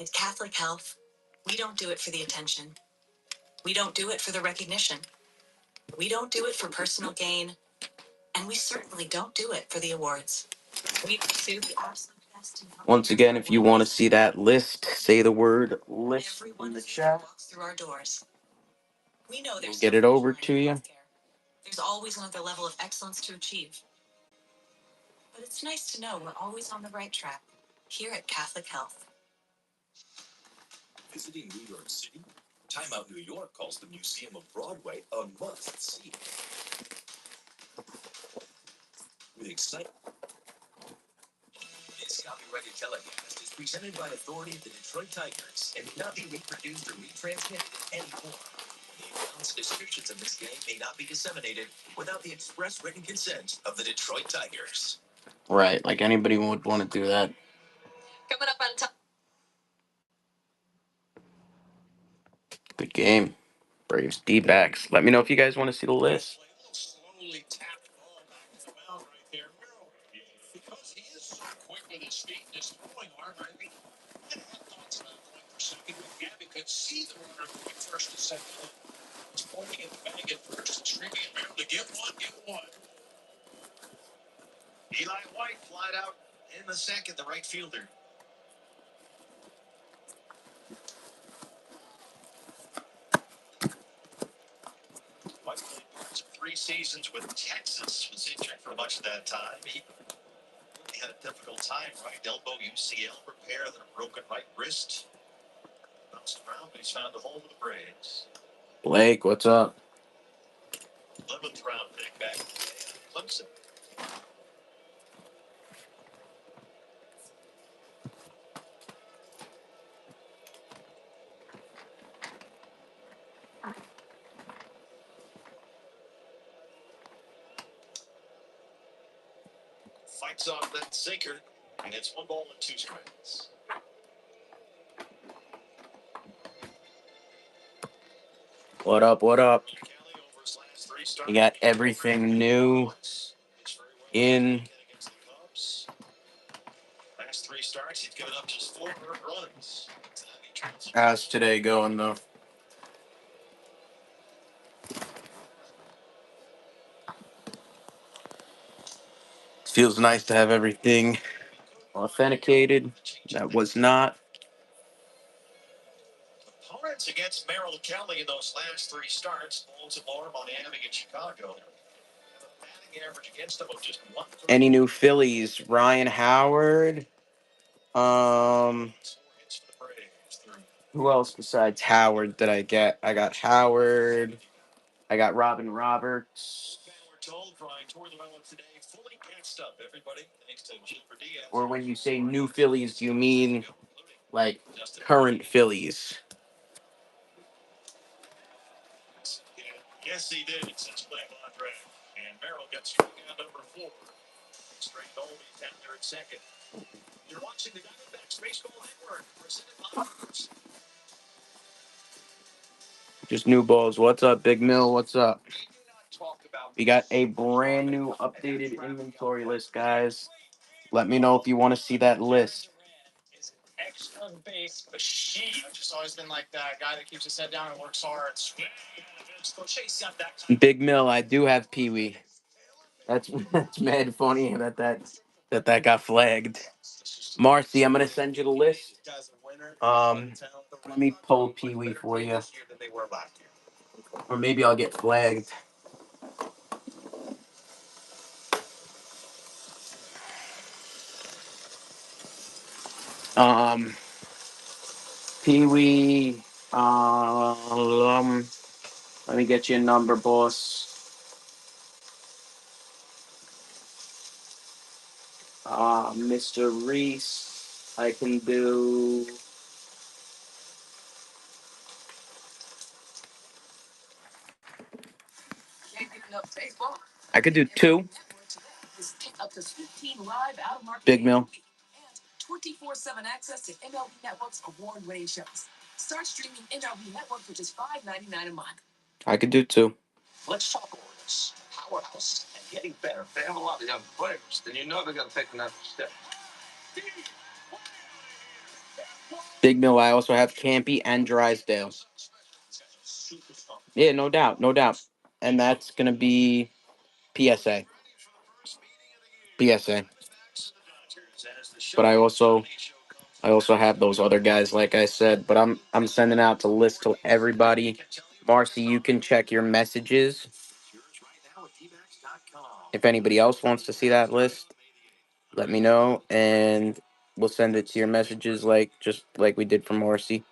At Catholic Health, we don't do it for the attention. We don't do it for the recognition. We don't do it for personal gain. And we certainly don't do it for the awards. We pursue the absolute best in health. Once again, if you want to see that list, say the word list Everyone in the who chat. walks through our doors. We know We'll there's get so it much over more to in you. healthcare. There's always another level of excellence to achieve. But it's nice to know we're always on the right track here at Catholic Health. Visiting New York City? Time Out New York calls the Museum of Broadway a must-see. With excitement, this copyrighted telecast is presented by authority of the Detroit Tigers and may not be reproduced or retransmitted in any form. The accounts and descriptions of this game may not be disseminated without the express written consent of the Detroit Tigers. Right, like anybody would want to do that. Coming up on top. Good game. Braves D-backs. Let me know if you guys want to see the list. Slowly tap the ball back to the mound right there. Because he is so quick with his feet and his throwing arm, I think I had thoughts about going for second, but Gabby could see the runner going first to second. Was pointing at the bag at first and screaming at him to get one, get one. Eli White flied out in the second, the right fielder. White played parts of 3 seasons with Texas, was injured for much of that time. He had a difficult time, right elbow, UCL repair, then a broken right wrist. Bounced around, but he's found a home with the Braves. Blake, what's up? 11th round pick back in Clemson. Fights off that sinker, and it's 1-2 strikes. What up? What up? You got everything new in. Last 3 starts, he's given up just 4 earned runs. How's today going though? Feels nice to have everything authenticated. That was not. Opponents against Merrill Kelly in those last 3 starts: Baltimore, Miami, and Chicago. A batting average against them of just 1. Any new Phillies? Ryan Howard. Who else besides Howard did I get? I got Howard. I got Robin Roberts. Or when you say new Phillies, do you mean like current Phillies? Yes, he did. Since playing on track. And Merrill gets strikeout number 4. Straight Goldie down there at second. You're watching the Diamondbacks Baseball Network, presented by Prizm. Just new balls. What's up, Big Mill? What's up? We got a brand new updated inventory list, guys. Let me know if you want to see that list. I've just always been like that guy that keeps his head down and works hard. Big Mill, I do have Pee Wee. That's mad funny that got flagged. Marcy, I'm gonna send you the list. Let me pull Pee Wee for you, or maybe I'll get flagged. Pee Wee. Let me get you a number, boss. Mr. Reese, I can do. I could do 2. Big Mill. 24/7 access to MLB Network's award-winning shows. Start streaming MLB Network for just $5.99 a month. I could do 2. Let's talk awareness, powerhouse, and getting better. They have a lot of young players, then you know they're going to take another step. Big Mill, I also have Campy and Drysdale. Yeah, no doubt, no doubt. And that's going to be PSA. PSA. But I also have those other guys, like I said. But I'm sending out the list to everybody. Marcy, you can check your messages. If anybody else wants to see that list, let me know, and we'll send it to your messages, just like we did for Marcy.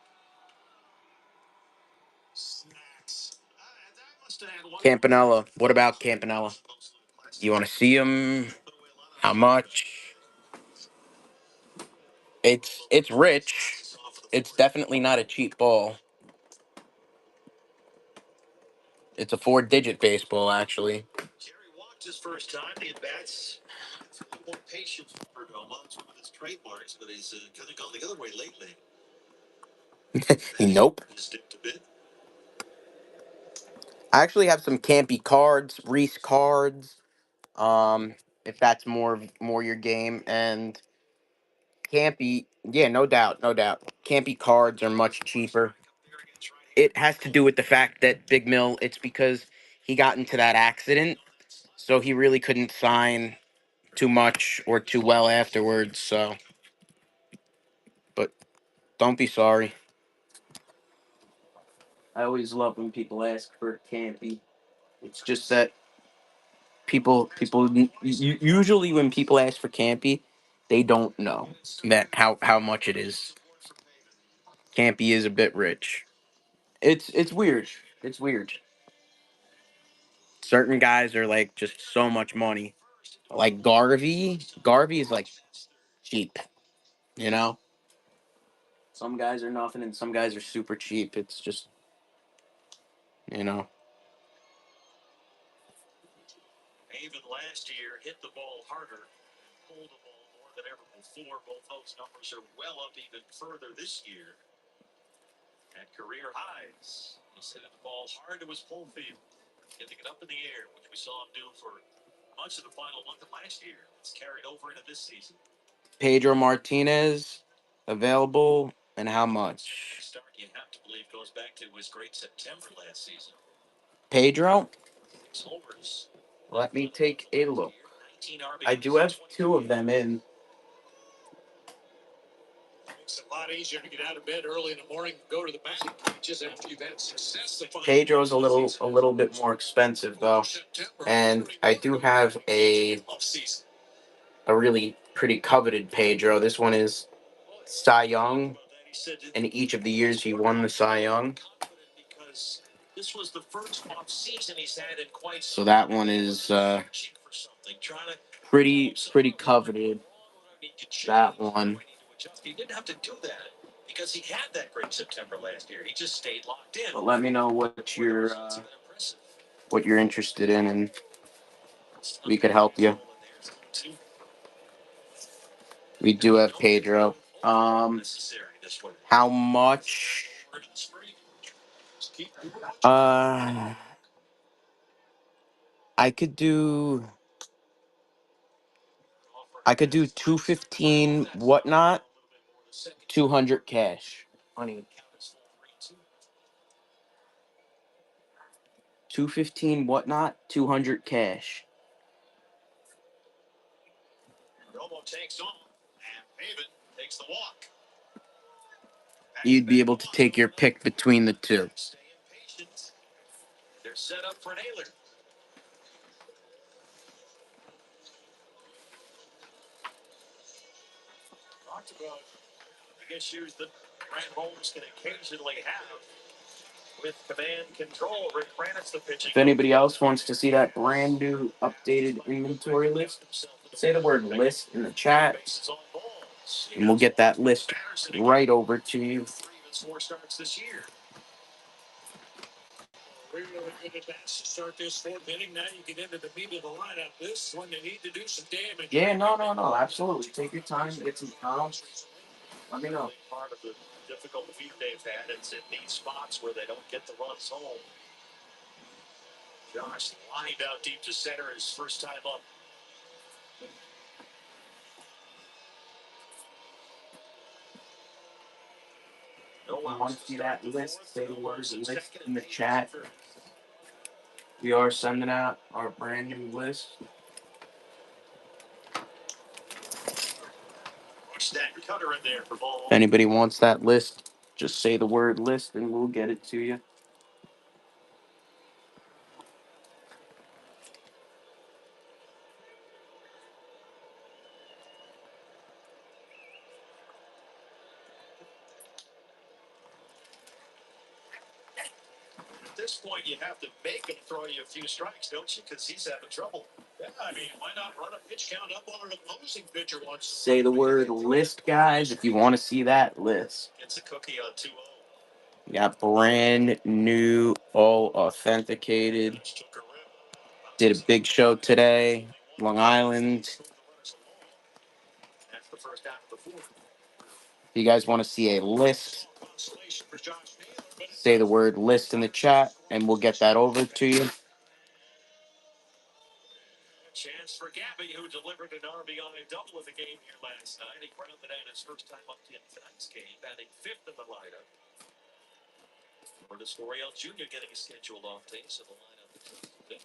Campanella. What about Campanella? You want to see him? How much? It's rich. It's definitely not a cheap ball. It's a 4-digit baseball, actually. Jerry walked his first time. The at-bats. More patience for Perdomo. It's one of his trademarks, but he's kind of gone the other way lately. Nope. He's dipped a bit. I actually have some Campy cards, Reese cards. If that's more your game, and Campy, yeah, no doubt, no doubt. Campy cards are much cheaper. It has to do with the fact that Big Mill. It's because he got into that accident, so he really couldn't sign too much or too well afterwards. So, but don't be sorry. I always love when people ask for Campy. It's just that people usually when people ask for Campy, they don't know that how much it is. Campy is a bit rich. It's weird. It's weird. Certain guys are like just so much money. Like Garvey is like cheap, you know? Some guys are nothing and some guys are super cheap. It's just, you know. Even last year hit the ball harder, pulled the ball more than ever before. Both those numbers are well up even further this year at career highs. He's hitting the ball hard to his pull field, getting it up in the air, which we saw him do for much of the final month of last year. It's carried over into this season. Pedro Martinez available and how much? Start you have to believe goes back to his great September last season. Pedro? Six homers. Let me take a look. 19 RBIs. I do have two of them in. It's a lot easier to get out of bed early in the morning and go to the bat just after you've had success. Pedro's a little bit more expensive though, and I do have a really pretty coveted Pedro. This one is Cy Young, in each of the years he won the Cy Young. This was the first off season he's had in quite so that one is pretty coveted. That one. He didn't have to do that because he had that great September last year. He just stayed locked in. But let me know what you're interested in, and we could help you. We do have Pedro. How much? I could do 215 whatnot, 200 cash. Honey. 215 whatnot, 200 cash. Romo takes on, and Maven takes the walk. You'd be able to take your pick between the two. Stay impatient. They're set up for Naylor. Talked about the issues that Brand Holmes can occasionally have with command control. Rick Brannit's the pitching. If anybody else wants to see that brand new updated inventory list, say the word list in the chat, and we'll get that list right over to you. 4 starts this year. Really good at bats to start this fourth inning. Now you get into the meat of the lineup. This is when they need to do some damage. Yeah, no, absolutely. Take your time, get some calm. Let me know. Part of the difficult week they've had, it's in these spots where they don't get the runs home. Josh lined out deep to center his first time up. If you want to see that list, say the word list in the chat. We are sending out our brand new list. Watch that cutter in there for ball. If anybody wants that list, just say the word list and we'll get it to you. At this point, you have to make him throw you a few strikes, don't you? Because he's having trouble. Yeah, I mean, why not run a pitch count up on an opposing pitcher once? Say the word list, guys, if you want to see that list. It's a cookie on 2-0. We got brand new, all authenticated. Did a big show today, Long Island. That's the first half of the fourth. If you guys want to see a list, say the word list in the chat and we'll get that over to you. Chance for Gabby, who delivered an RBI double in the game here last night. He grounded out his first time up in tonight's game, batting fifth in the lineup. Curtis L'Oreal Jr. getting a scheduled off day, so the lineup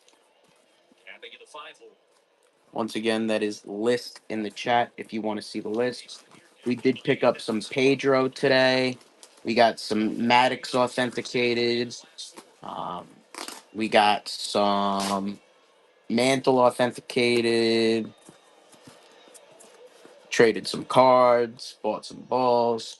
Gabby in the 5-hole. Once again, that is list in the chat if you want to see the list. We did pick up some Pedro today. We got some Maddox authenticated. We got some Mantle authenticated. Traded some cards. Bought some balls.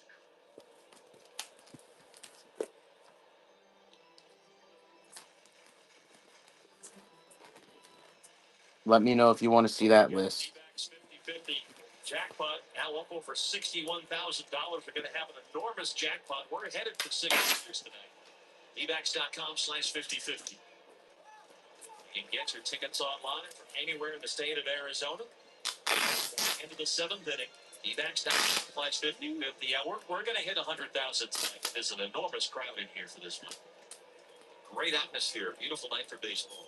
Let me know if you want to see that list. 50-50 jackpot now up over $61,000. We're going to have an enormous jackpot. We're headed for six figures tonight. eBax.com/5050. You can get your tickets online from anywhere in the state of Arizona. Into the seventh inning. eBax.com/5050. Yeah, we're going to hit 100,000 tonight. There's an enormous crowd in here for this one. Great atmosphere. Beautiful night for baseball.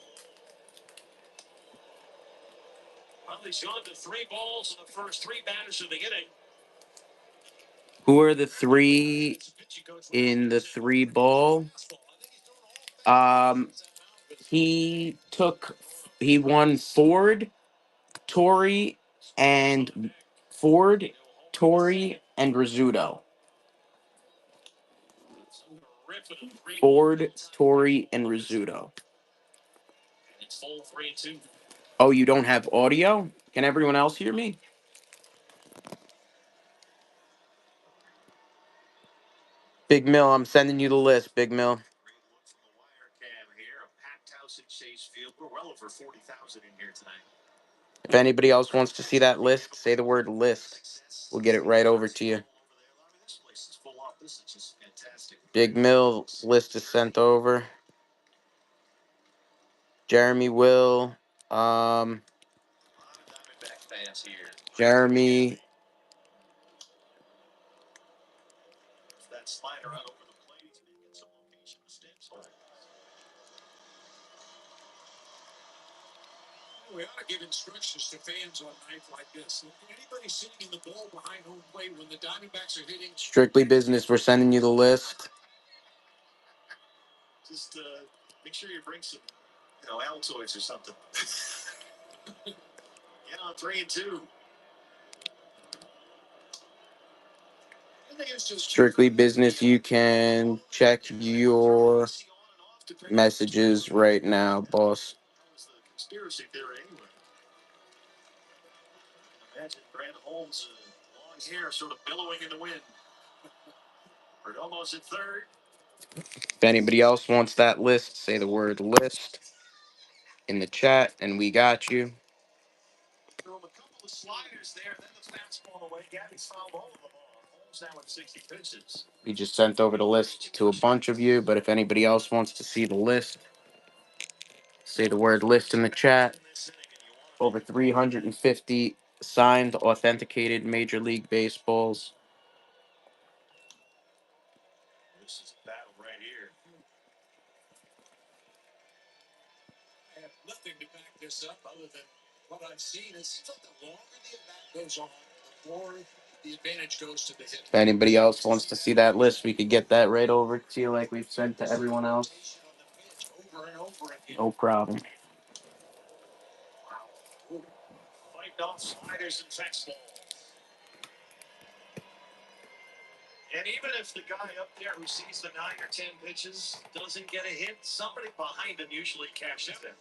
Well, he's gone to 3 balls in the first 3 batters of the inning. Who are the 3 in the 3 ball? He won Torrey, and Rizzuto. Torrey, and Rizzuto. It's full 3-2. Oh, you don't have audio? Can everyone else hear me? Big Mill, I'm sending you the list, Big Mill. We're well over 40,000 in here tonight. If anybody else wants to see that list, say the word list. We'll get it right over to you. This place is full up. This is just fantastic. Big Mill list is sent over. Jeremy will. Diamondback fans here. Jeremy. That slider out over the plate. He's making some location mistakes. We ought to give instructions to fans on nights like this. Anybody sitting in the ball behind home plate when the Diamondbacks are hitting. Strictly business. We're sending you the list. Just make sure you bring some, Altoids or something. Get on 3-2. Strictly business. You can check your messages right now, boss. Conspiracy theory anyway. Imagine Brad Holmes' long hair sort of billowing in the wind. We're almost at third. If anybody else wants that list, say the word list in the chat, and we got you. Throw him a couple of sliders there, then the fastball away. Gabby's fouled all of them off. Holmes now at 60 pitches. We just sent over the list to a bunch of you, but if anybody else wants to see the list, say the word list in the chat. Over 350 signed, authenticated Major League Baseballs. This is a battle right here. I have nothing to back this up other than what I've seen. It seems like the longer the at-bat goes on, the more the advantage goes to the hitter. If anybody else wants to see that list, we could get that right over to you like we've sent to everyone else. Over and over again. No problem. Wow. Fighting off sliders and fastballs. And even if the guy up there who sees the 9 or 10 pitches doesn't get a hit, somebody behind him usually catches him.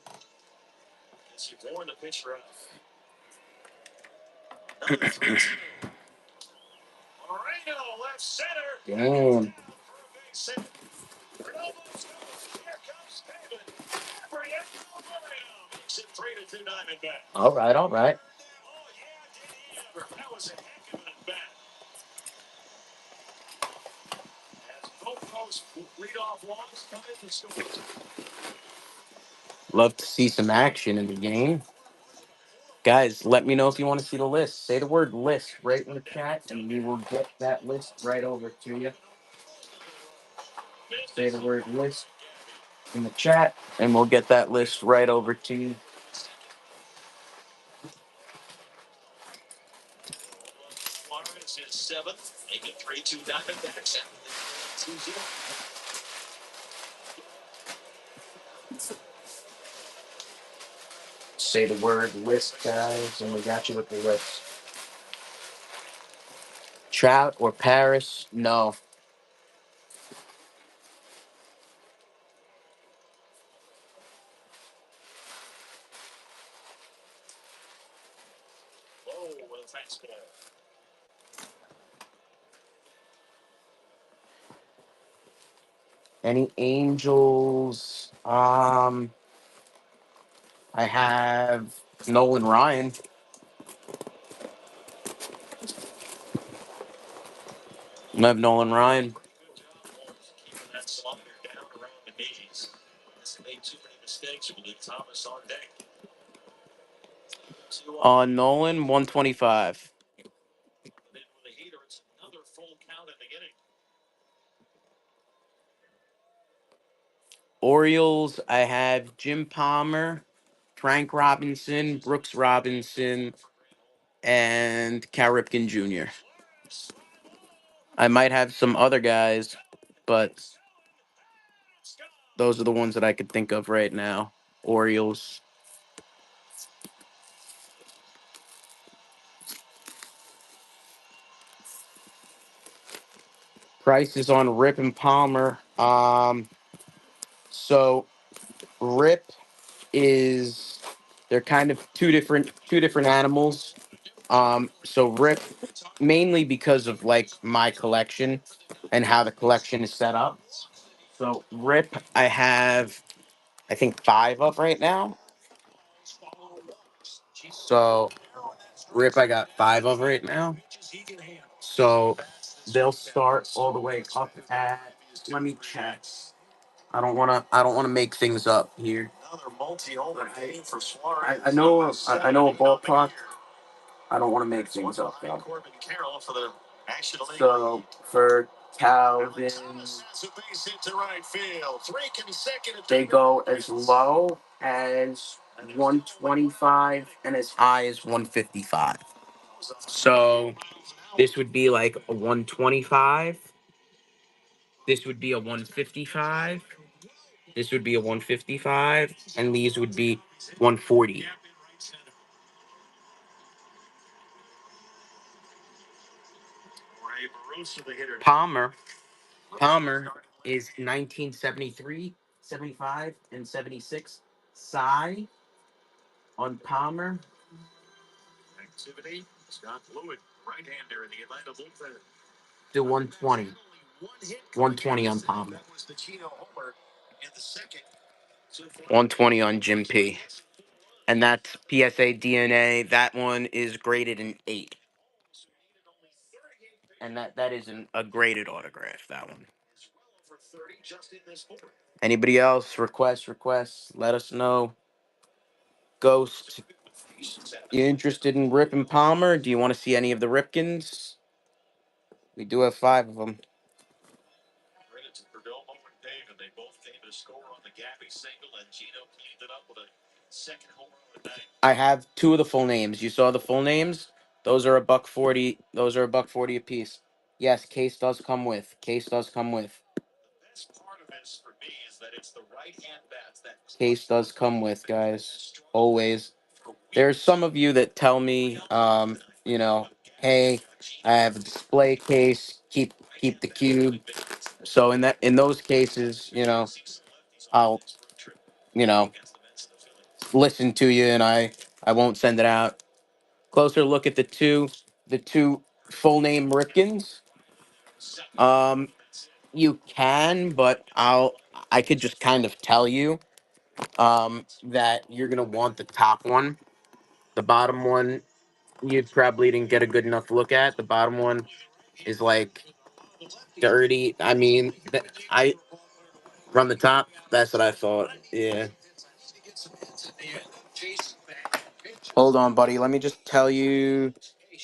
As you warn the pitcher off. Another 3-2. Moreno, left center. Damn. Here comes David. Gabriel Moreno makes it 3-2 Diamondback. All right, all right. Oh, yeah, did he ever. That was a heck of an at-bat. As both those leadoff walks come in to score. Love to see some action in the game. Guys, let me know if you want to see the list. Say the word list right in the chat, and we will get that list right over to you. Say the word list in the chat, and we'll get that list right over to you. Suarez is 7th, making 3-2 Diamondbacks. 2-0. Say the word list, guys, and we got you with the list. Trout or Paris? No. Oh, with a fastball. Any Angels? I have Nolan Ryan. I have Nolan Ryan. Keeping that slider down around the knees. He's made too many mistakes with Thomas on deck. Nolan 125. Then with a heater, it's another full count in the inning. Orioles, I have Jim Palmer, Frank Robinson, Brooks Robinson, and Cal Ripken Jr. I might have some other guys, but those are the ones that I could think of right now. Orioles. Price is on Rip and Palmer. So Rip is they're kind of two different animals. So Rip mainly because of like my collection and how the collection is set up. So Rip, I think 5 up right now. So Rip, I got 5 of right now. So they'll start all the way up at. Let me check. I don't wanna make things up here. Another multi-home game for I, Suarez. I know a, I know a ballpark. I don't want to make things up though. Corbin Carroll for the National League. So for Calvin, That's a base hit to right field. 3 consecutive. they go as low as 125 and as high as 155. So this would be like a 125. This would be a 155. This would be a 155, and these would be 140. Palmer is 1973, 75, and 76. Cy on Palmer. Activity. Scott Fluid, right-hander in the Atlanta bullpen. To 120. 120 on Palmer. That was the Chino homer in the second. 120 on Jim P. And that's PSA DNA. That one is graded an 8. And that is a graded autograph, that one. Anybody else? Requests. Let us know. Ghost, you interested in Rip and Palmer? Do you want to see any of the Ripkins? We do have 5 of them. Credit to Perdomo and David. They both came to score on the Gabby single, and Gino cleaned it up with a second home run of the night. I have 2 of the full names. You saw the full names? Those are $140. Those are $140 a piece. Yes, case does come with. Best part of this for me is that it's the right-hand bats that Case does come with, guys. Always. There's some of you that tell me, hey, I have a display case. Keep the cube. So in those cases, I'll you know listen to you, and I won't send it out. Closer look at the two full name Ripkins. Um, you can, but I could just kind of tell you that you're gonna want the top one. The bottom one you probably didn't get a good enough look at. The bottom one is like dirty. I mean, I run the top. That's what I thought. Yeah. Hold on, buddy. Let me just tell you.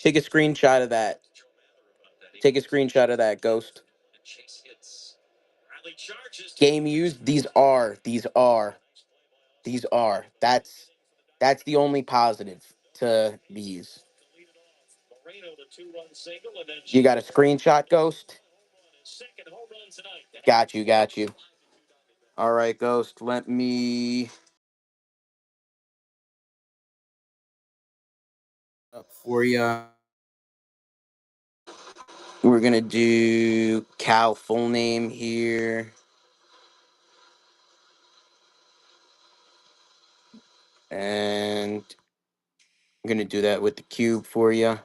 Take a screenshot of that. Take a screenshot of that, Ghost. Game used. These are. That's the only positive to these. You got a screenshot, Ghost? Got you. All right, Ghost. Let me up for you. We're gonna do Cal full name here, and I'm gonna do that with the cube for you.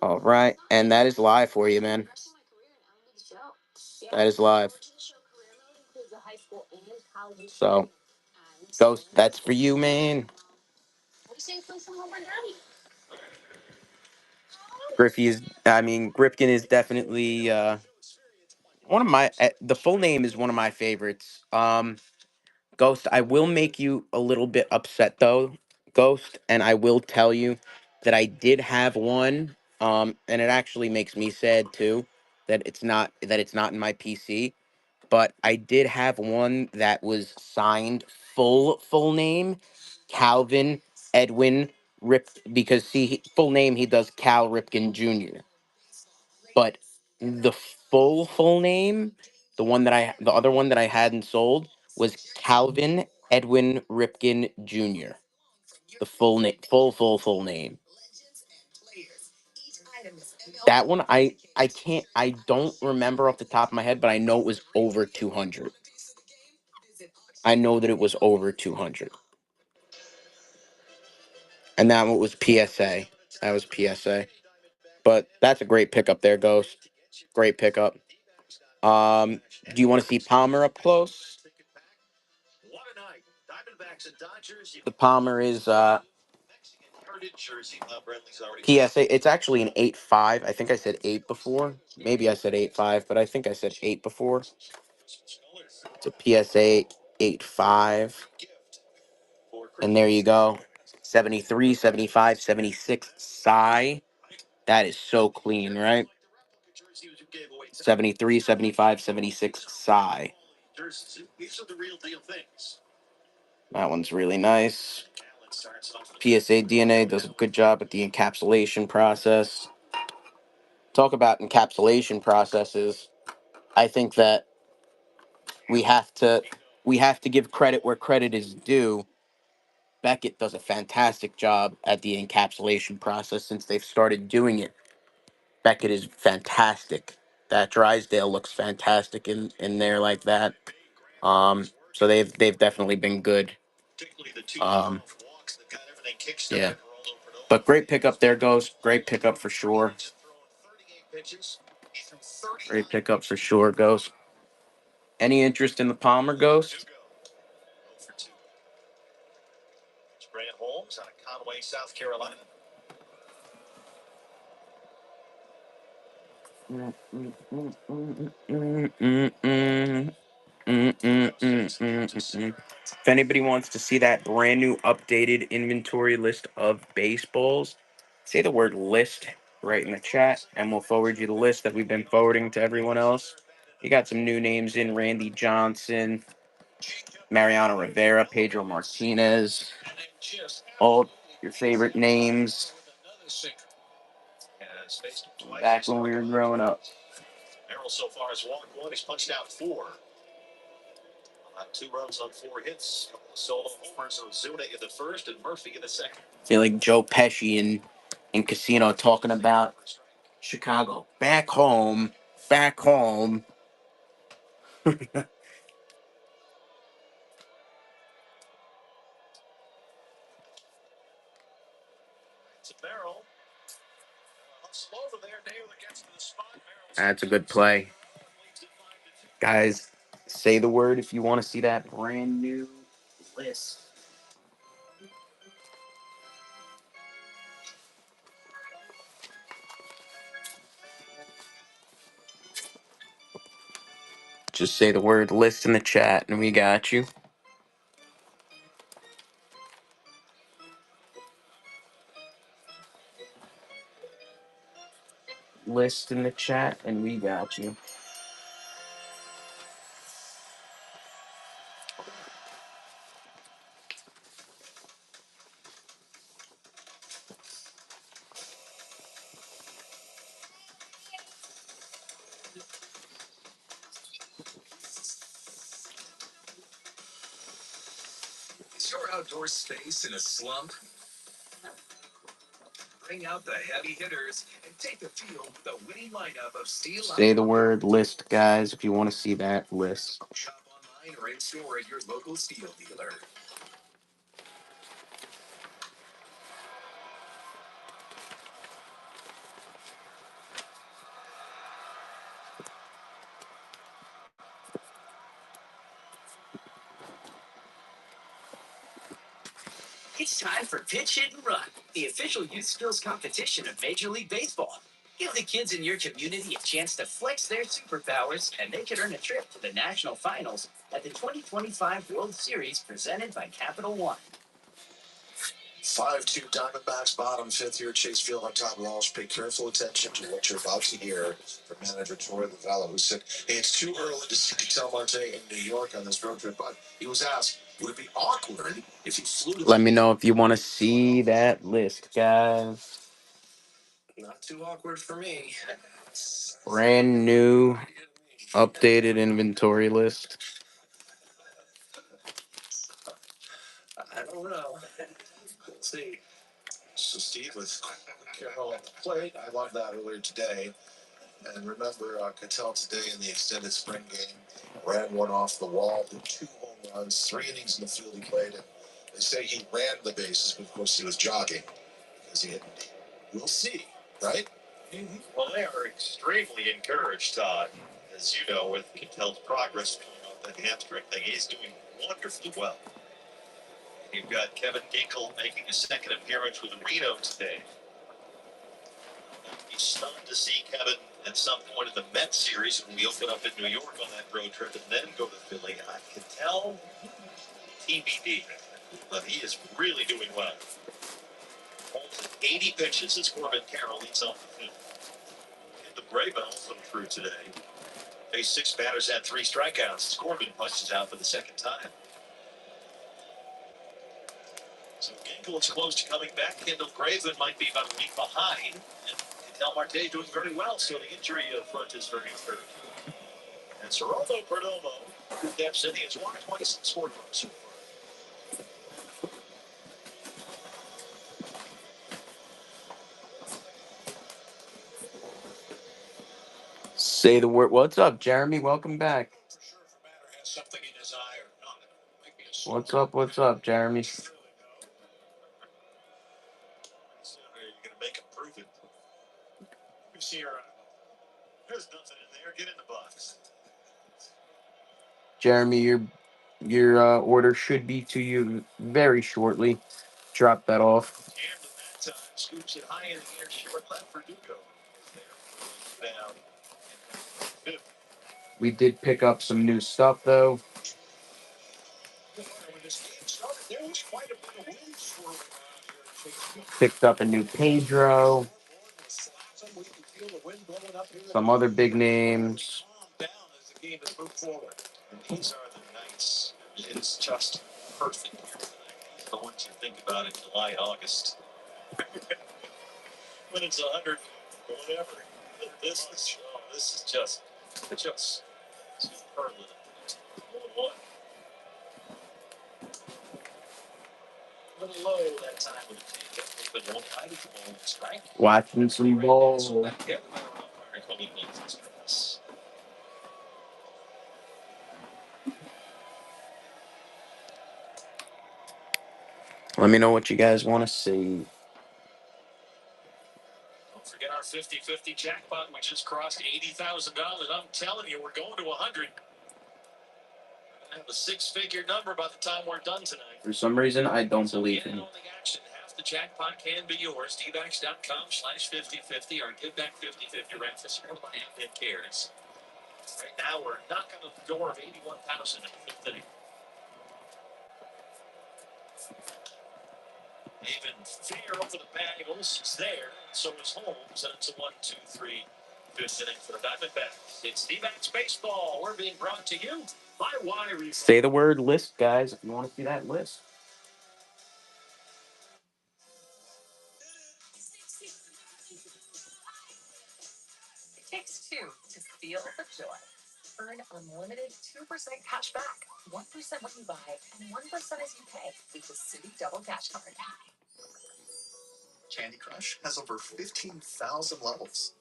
All right, and that is live for you, man. That is live. So Ghost, that's for you, man. Gripkin is definitely one of my. The full name is one of my favorites. Ghost, I will make you a little bit upset though, Ghost, and I will tell you that I did have one. And it actually makes me sad too that it's not in my PC. But I did have one that was signed full name, Calvin Edwin Rip, because see, full name he does Cal Ripken Jr. But the full name, the other one that I hadn't sold was Calvin Edwin Ripken Jr. The full name, full name. That one I don't remember off the top of my head, but I know it was over 200. I know that it was over 200. And that one was PSA. That was PSA. But that's a great pickup there, Ghost. Great pickup. Do you want to see Palmer up close? The Palmer is PSA. It's actually an 8.5. I think I said 8 before. Maybe I said 8.5, but I think I said 8 before. It's a PSA 8.5. And there you go. 73, 75, 76 Psy. That is so clean, right? 73, 75, 76 Psy. That one's really nice. PSA DNA does a good job at the encapsulation process. Talk about encapsulation processes. I think that we have to give credit where credit is due. Beckett does a fantastic job at the encapsulation process since they've started doing it. Beckett is fantastic. That Drysdale looks fantastic in there like that. So they've definitely been good. Um, yeah. But great pickup there, Ghost. Great pickup for sure. Great pickup for sure, Ghost. Any interest in the Palmer, Ghost? Grant Holmes out of Conway, South Carolina. If anybody wants to see that brand new updated inventory list of baseballs, say the word list right in the chat, and we'll forward you the list that we've been forwarding to everyone else. You got some new names in: Randy Johnson, Mariano Rivera, Pedro Martinez, all your favorite names back when we were growing up. Merrill so far has walked one. He's punched out 4. 2 runs on 4 hits. Solo homers on Zuna in the first and Murphy in the second. I feel like Joe Pesci in Casino talking about Chicago. Back home. Back home. It's a Merrill. Hustle over there. Naylor gets to the spot. That's a good play. Guys, say the word if you want to see that brand new list. Just say the word list in the chat and we got you. List in the chat and we got you. Is your outdoor space in a slump? Bring out the heavy hitters and take the field with a winning lineup of steel. Say the word list, guys, if you want to see that list. Shop online or in store at your local steel dealer. It's time for Pitch Hit and Run, the official youth skills competition of Major League Baseball. Give the kids in your community a chance to flex their superpowers, and they could earn a trip to the national finals at the 2025 World Series presented by Capital One. 5-2 Diamondbacks bottom, fifth year Chase Field on Todd Walsh. Pay careful attention to what you're about to hear from manager Troy Lavella, who said, hey, it's too early to see Ketel Marte in New York on this road trip, but he was asked, would it be awkward if you flew to Let me know if you want to see that list, guys. Not too awkward for me. Brand new, updated inventory list. I don't know. Let's see. So Steve with Carroll at the plate. I love that earlier today. And remember, Cattell today in the extended spring game ran one off the wall, did 2 home runs, 3 innings in the field he played. And they say he ran the bases, but of course he was jogging because he hit. We'll see, right? Mm-hmm. Well, they are extremely encouraged, Todd. As you know, with Cattell's progress coming off that hamstring thing, he's doing wonderfully well. You've got Kevin Ginkel making a second appearance with Reno today. He's stunned to see Kevin at some point in the Mets series when we open up in New York on that road trip and then go to Philly. I can tell TBD, but he is really doing well. Holds 80 pitches as Corbin Carroll leads off the field. And the Brave also through today. Faced 6 batters, had 3 strikeouts as Corbin punches out for the second time. So Ginkel is close to coming back. Kendall Graveman might be about a week behind. And Ketel Marte doing very well, so the injury front is very encouraging. And Geraldo Perdomo, who Depth City has 126 scored runs. Say the word. What's up, Jeremy? Welcome back. For sure, if a batter has something in his eye or not, might be a What's up? What's up, Jeremy? You're going to make him prove it. Let me see your eye. There's nothing in there. Get in the box. Jeremy, your order should be to you very shortly. Drop that off. And that time, scoops it high in the air, short left for Dugo. Down. We did pick up some new stuff though. When this game started, there was quite a bit of wind swirling around here at Chase Field. Picked up a new Pedro. Some other big names. Down as the game has moved forward. And these are the nights. It is just perfect here tonight. The ones you think about in July and August. When it's 100 or whatever. This is just superlative. 1-1. A little low that time with the team, but one high to the ball strike. Watching some ball. So that the other umpire calling things strikes. Let me know what you guys want to see. Don't forget our 50-50 jackpot. We just crossed $80,000. I'm telling you, we're going to 100. I have a 6-figure number by the time we're done tonight. For some reason, I don't believe Get in him. on the action. Half the jackpot can be yours. dbacks.com/5050 or give back 5050 Ramphis and cares. Right now, we're knocking on the door of 81,000 in the 5th inning. Even fear over the bag. Olson's there. So is Holmes. And it's a 1-2-3 5th inning for the Diamondbacks. It's D-backs baseball. We're being brought to you by Y. Say the word list, guys, if you want to see that list. It takes 2 to feel the joy. Earn unlimited 2% cash back. 1% when you buy and 1% as you pay with the City Double Cash Card. Candy Crush has over 15,000 levels.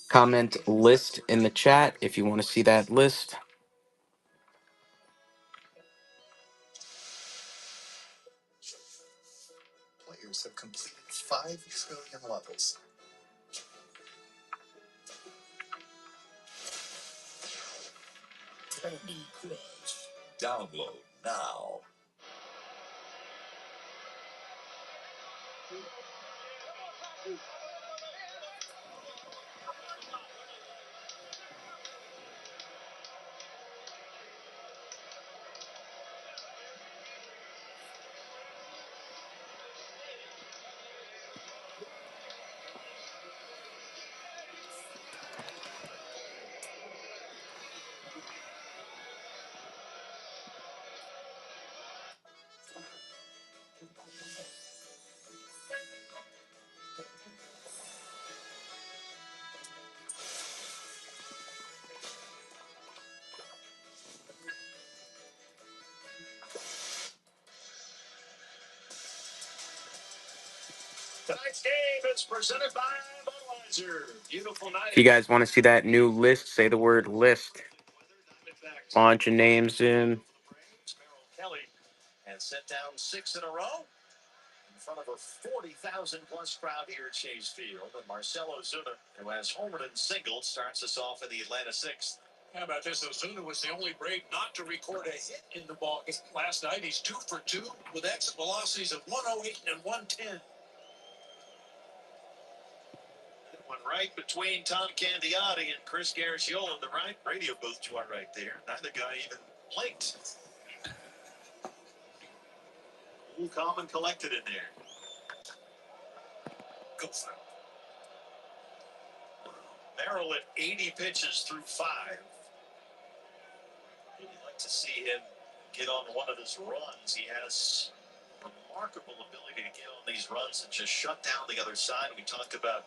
Comment list in the chat if you want to see that list. Players have completed 5 trillion levels. Candy Crush. Download now. Tonight's game is presented by Budweiser. Beautiful night. If you guys want to see that new list, say the word list. Bunch of names in. Kelly has set down 6 in a row in front of a 40,000 plus crowd here at Chase Field. And Marcell Ozuna, who has homered and singled, starts us off in the Atlanta sixth. How about this? Ozuna was the only Brave not to record a hit in the ball game last night. He's 2 for 2 with exit velocities of 108 and 110. One right between Tom Candiotti and Chris Garagiola in the right radio booth chart right there. Neither guy even blinked. Cool, calm, and collected in there. Go for it. Merrill at 80 pitches through 5. You'd like to see him get on one of his runs. He has remarkable ability to get on these runs and just shut down the other side. We talked about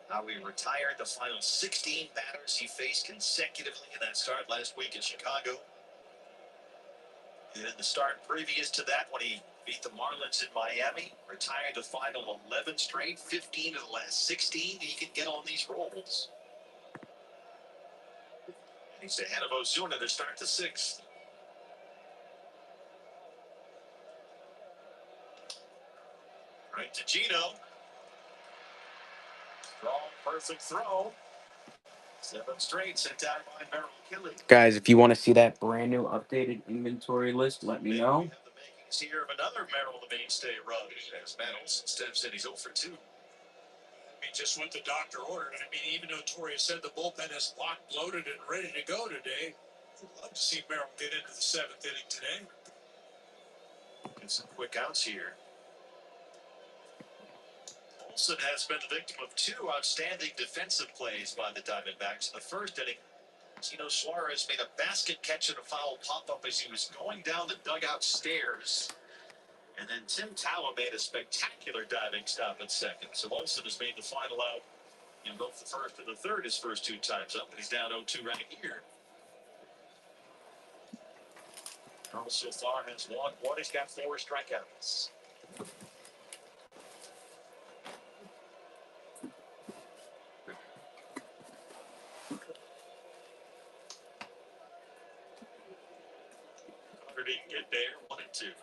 how he retired the final 16 batters he faced consecutively in that start last week in Chicago. And in the start previous to that, when he beat the Marlins in Miami, retired the final 11 straight, 15 of the last 16. He can get on these rolls. And he's ahead of Ozuna to start the 6th. Right to Gino. Strong, perfect throw. 7 straight sent down by Merrill Kelly. Guys, if you want to see that brand new updated inventory list, let me Maybe know. we have the makings here of another Merrill the mainstay run as Matt Olson steps in. He's 0 for 2. I mean, just what the doctor ordered. I mean, even though Torres said the bullpen is locked, loaded, and ready to go today, I'd love to see Merrill get into the 7th inning today. Get some quick outs here. Olson has been the victim of 2 outstanding defensive plays by the Diamondbacks. In the first inning, Tino Suarez made a basket catch and a foul pop-up as he was going down the dugout stairs. And then Tim Tower made a spectacular diving stop at second. So Olson has made the final out in both the first and the third his first 2 times up. And he's down 0-2 right here. Carl so far has walked 1. He's got 4 strikeouts. Carter didn't get there. 1-2.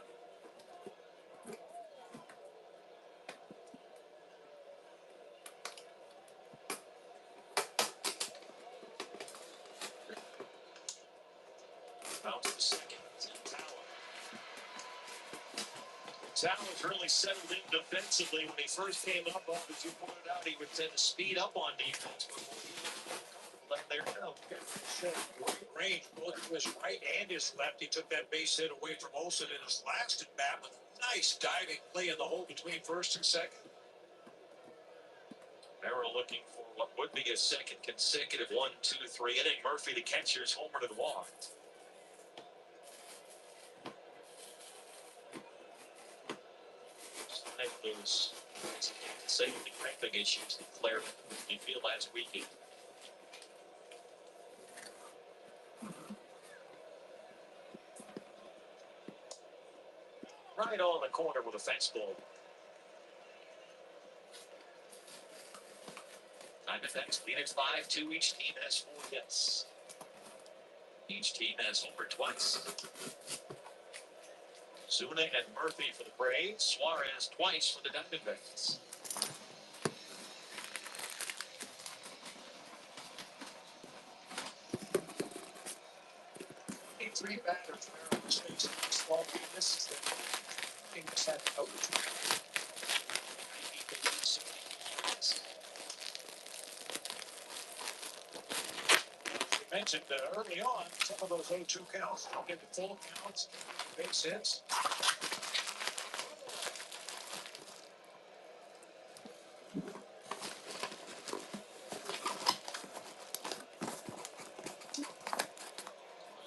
Out to the second. Towers really settled in defensively when he first came up. As you pointed out, he would tend to speed up on defense before he let there go. Great range, both to his right and his left. He took that base hit away from Olson in his last at bat with nice diving play in the hole between first and second. Merrill looking for what would be a second consecutive 1-2-3 inning. Murphy, the catcher's homer to the walk. Those safety cramping issues declared in field last weekend. Right on the corner with a fastball. Diamondbacks lead at 5-2. Each team has 4 hits. Each team has homered twice. Zuna and Murphy for the Braves. Suarez twice for the Diamondbacks. 3 batters. Small penis. I think that's that over 20. We mentioned early on some of those 0-2 counts don't get the full counts. Base hits.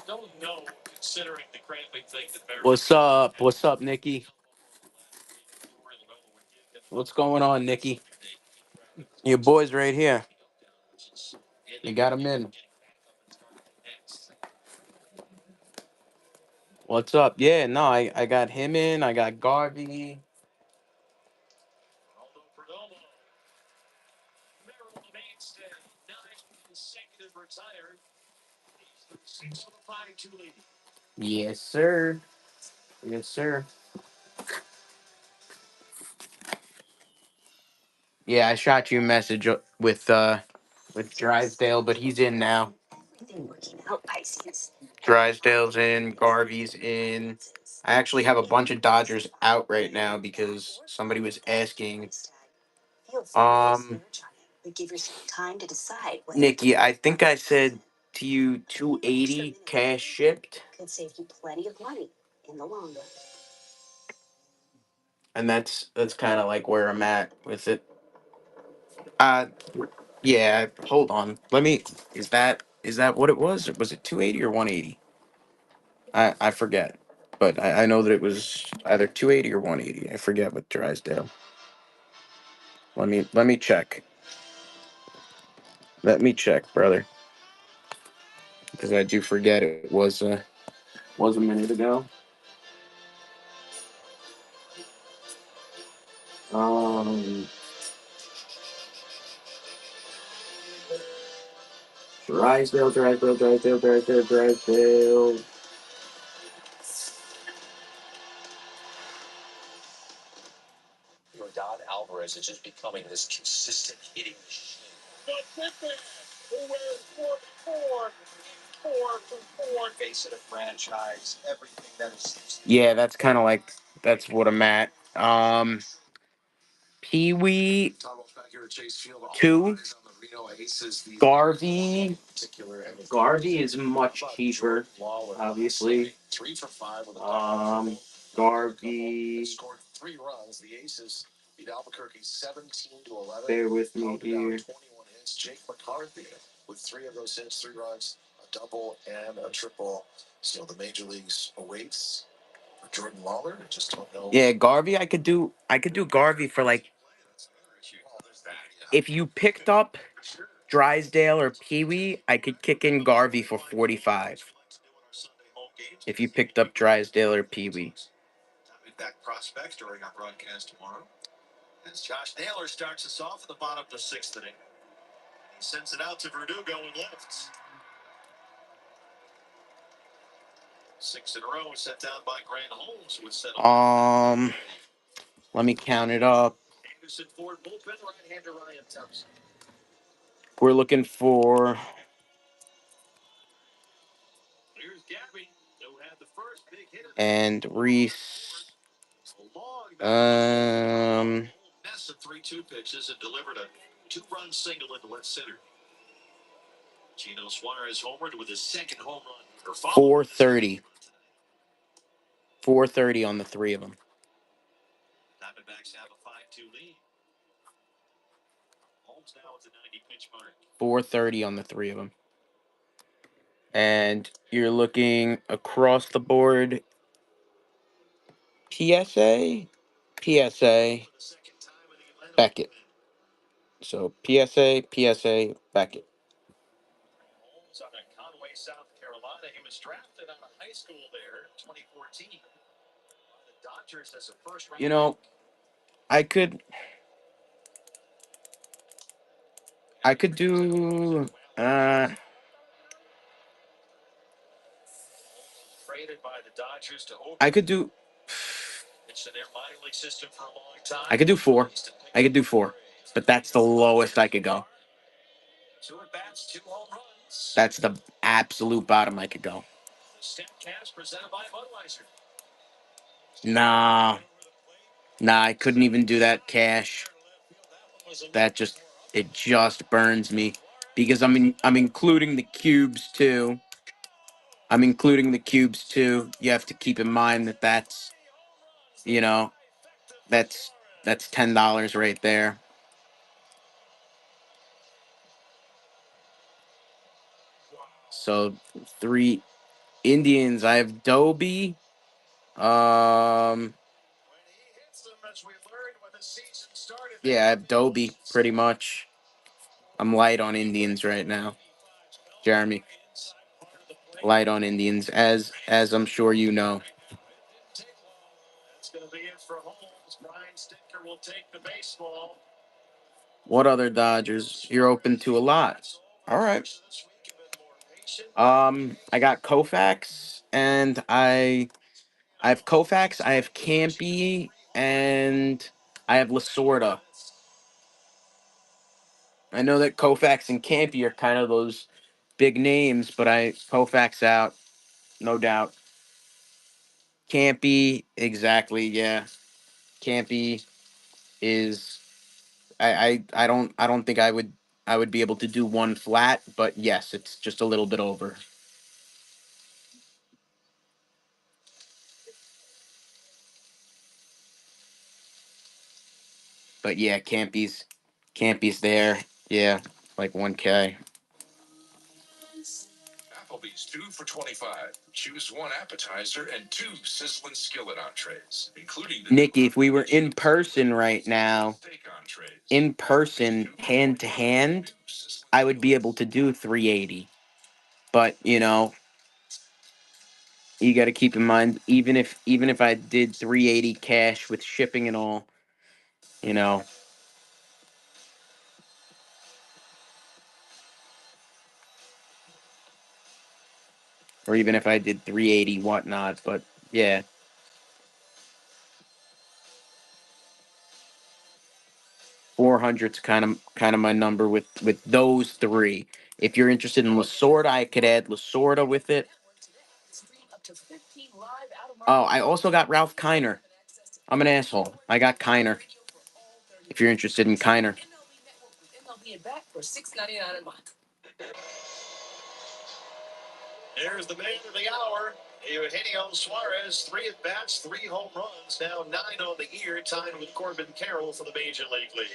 I don't know, considering the cramping thing that Barry. What's up? What's up, Nikki? What's going on, Nikki? Your boy's right here. You got him in. What's up? Yeah, no, I got him in. I got Garvey. Yes, sir. Yes, sir. Yeah, I shot you a message with Drysdale, but he's in now. Drysdale's in, Garvey's in. I actually have a bunch of Dodgers out right now because somebody was asking. Nikki, I think I said to you 280 cash shipped. And that's kind of like where I'm at with it. Uh yeah, hold on. Let me is that what it was? Was it 280 or 180? I forget. But I know that it was either 280 or 180. I forget with Drysdale. Let me check. Let me check, brother. Because I do forget it was a minute ago. Um Drysdale. Rodon Alvarez is just becoming this consistent hitting machine. Who wears 44? 4 face of the franchise. Everything that is. Yeah, that's kind of like that's what I'm at. Pee Wee 2. Garvey. Garvey is much cheaper, obviously. Garvey. Scored 3 runs. The Aces beat Albuquerque 17-11. Bear with me here. 21 hits. Jake McCarthy with 3 of those hits, 3 runs, a double and a triple. Still the major leagues awaits for Jordan Lawler. I just don't know. Yeah, Garvey. I could do Garvey for like if you picked up Drysdale or Pee Wee, I could kick in Garvey for 45. If you picked up Drysdale or Pee Wee. Back prospects during our broadcast tomorrow. As Josh Naylor starts us off in the bottom of the 6th inning. He sends it out to Verdugo and left. 6 in a row set down by Grant Holmes, who was set Let me count it up. Anderson Ford bullpen, right-hander Ryan Thompson. We're looking for Here's Gabby, who had the first big hit and Reese. Ness of 3-2 pitches and delivered a 2-run single into left center. Gino Suarez homered with his second home run. 430. 430 on the 3 of them. Diamondbacks have a 5-2 lead. Holmes now at the 90-pitch mark. 430 on the 3 of them. And you're looking across the board. PSA, Beckett. So PSA, Beckett. Holmes out of Conway, South Carolina. He was drafted out of high school there in 2014. The Dodgers as a first round. You know, I could do Traded by the Dodgers to I could do it's in their minor league system for a long time. I could do 4. I could do 4. But that's the lowest I could go. 2 at bats, 2 home runs. That's the absolute bottom I could go. Statcast presented by Budweiser. Nah, I couldn't even do that cash. It just burns me because I'm including the cubes too. You have to keep in mind that you know, that's $10 right there. So 3 Indians. I have Dobie. Yeah, I have Dobie pretty much. I'm light on Indians right now, Jeremy. Light on Indians, as I'm sure you know. What other Dodgers? You're open to a lot. All right. I got Koufax, and I have Koufax, I have Campy, and I have Lasorda. I know that Koufax and Campy are kind of those big names, but Koufax out, no doubt. Campy, exactly, yeah. Campy is I don't think I would be able to do one flat, but yes, it's just a little bit over. But yeah, Campy's there. Yeah, like 1K. Applebee's 2 for $25. Choose one appetizer and 2 sizzling skillet entrees, including the Nikki, if we were in person right now, steak entrees. in person, hand to hand, I would be able to do 380. But you got to keep in mind, even if I did 380 cash with shipping and all, you know, or even if I did 380 whatnot. But yeah, 400's kind of my number with those three. If you're interested in Lasorda, I could add Lasorda with it. Oh, I also got Ralph Kiner. I'm an asshole. I got Kiner. If you're interested in Kiner. There's the man of the hour, Eugenio Suarez. 3 at bats, 3 home runs, now 9 on the year, tied with Corbin Carroll for the Major League lead.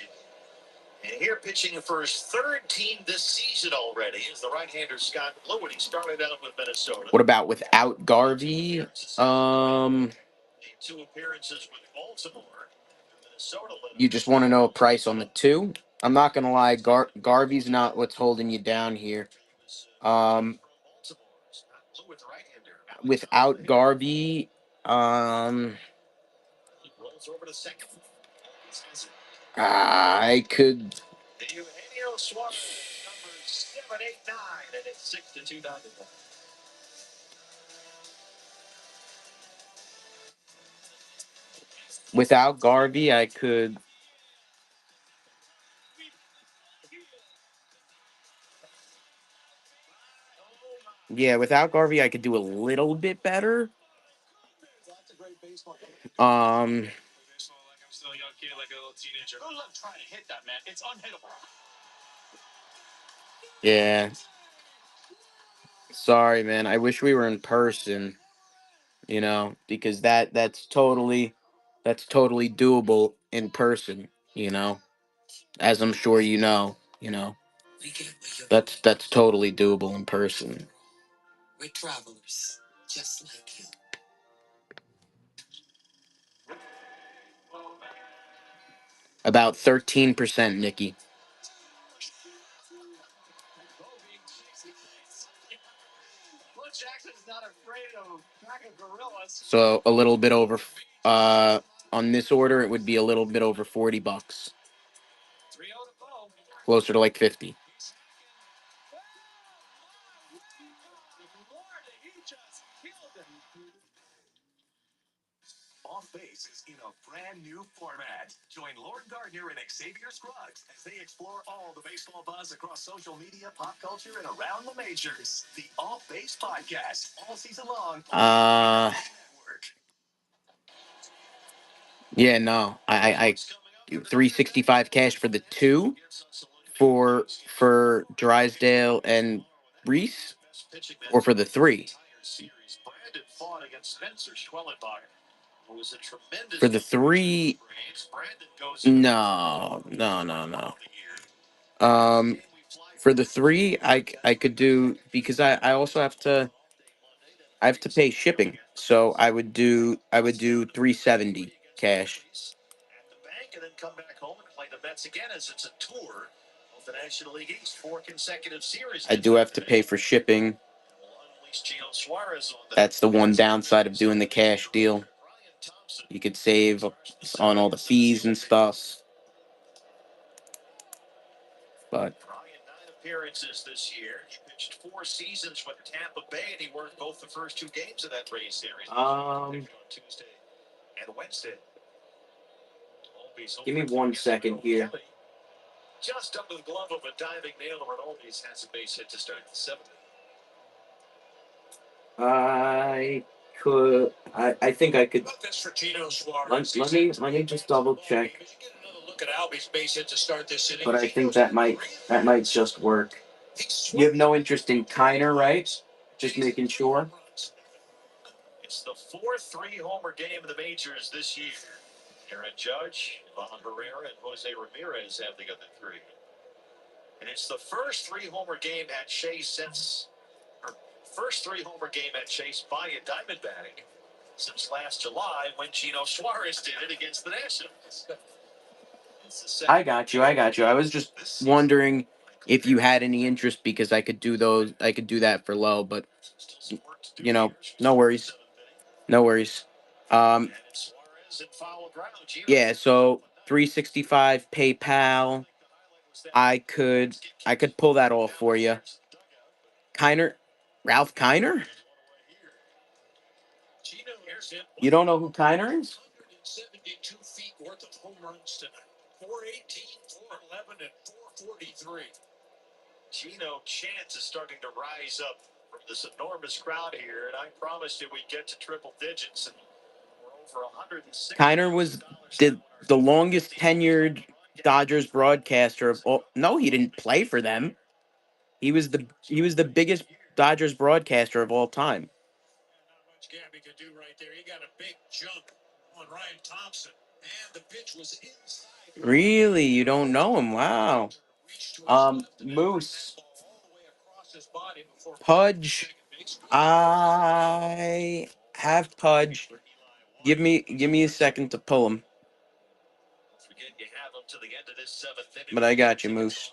And here pitching for his 3rd team this season already is the right-hander Scott Blue. He started out with Minnesota. What about without Garvey? 2 appearances with Baltimore. Minnesota. You just want to know a price on the 2? I'm not gonna lie, Garvey's not what's holding you down here. Without Garvey, I could. Eugenio Suarez, number 789, and it's 6-2 down. Without Garvey, I could. Yeah, without Garvey, I could do a little bit better. Um, yeah. Sorry, man. I wish we were in person. Because that's totally doable in person. As I'm sure that's totally doable in person. About 13%, Nikki. So a little bit over. On this order, it would be a little bit over $40, closer to like 50. Off Base is in a brand new format. Join Lauren Gardner and Xavier Scruggs as they explore all the baseball buzz across social media, pop culture, and around the majors. The Off Base Podcast, all season long. Network. Yeah, no. I 365 cash for the two for Drysdale and Reese, or for the three. Brandon fought against Spencer Schwellenbach, who was a tremendous For the three, Brandon goes no. For the three, I could do, because I also have to pay shipping, so I would do 370 cash. at the bank and then come back home and play the Mets again as it's a tour of the National League East, 4 consecutive series. I do have to pay for shipping. We'll unleash Gino Suarez on That's the one downside of doing the cash deal. Brian Thompson. You could save on all the fees and stuff. But Brian, 9 appearances this year. He pitched 4 seasons with Tampa Bay, and he worked both the first 2 games of that Rays series. On Tuesday and Wednesday. give me 1 second here. Just under the glove of a diving nail, Ronaldo's has a base hit to start the 7th. I think I could. This for Gino Suarez. Let me just double check. Get another look at Albie's base hit to start this inning. But I think that might just work. You have no interest in Kiner, right? Just making sure. It's the 4th 3-homer game of the majors this year. Aaron Judge, Ivan Herrera, and Jose Ramirez have the other 3. And it's the first 3-homer game at Chase by a Diamondback since last July when Gino Suarez did it against the Nationals. I got you. I was just wondering if you had any interest, because I could do that for low, but no worries. No worries. Yeah, so 365 PayPal. I could pull that off for you. Kiner, Ralph Kiner? You don't know who Kiner is? 172 feet worth of home runs tonight. 418, 411, and 443. Gino Chance is starting to rise up from this enormous crowd here, and I promised you we'd get to triple digits, and we're over 160. Kiner was the longest tenured Dodgers broadcaster of all. No, he didn't play for them. He was the biggest Dodgers broadcaster of all time. Not much Gabby could do right there. He got a big jump on Ryan Thompson, and the pitch was inside. Really, you don't know him? Wow. Moose. Pudge. I have Pudge. Give me a second to pull him. But I got you, Moose.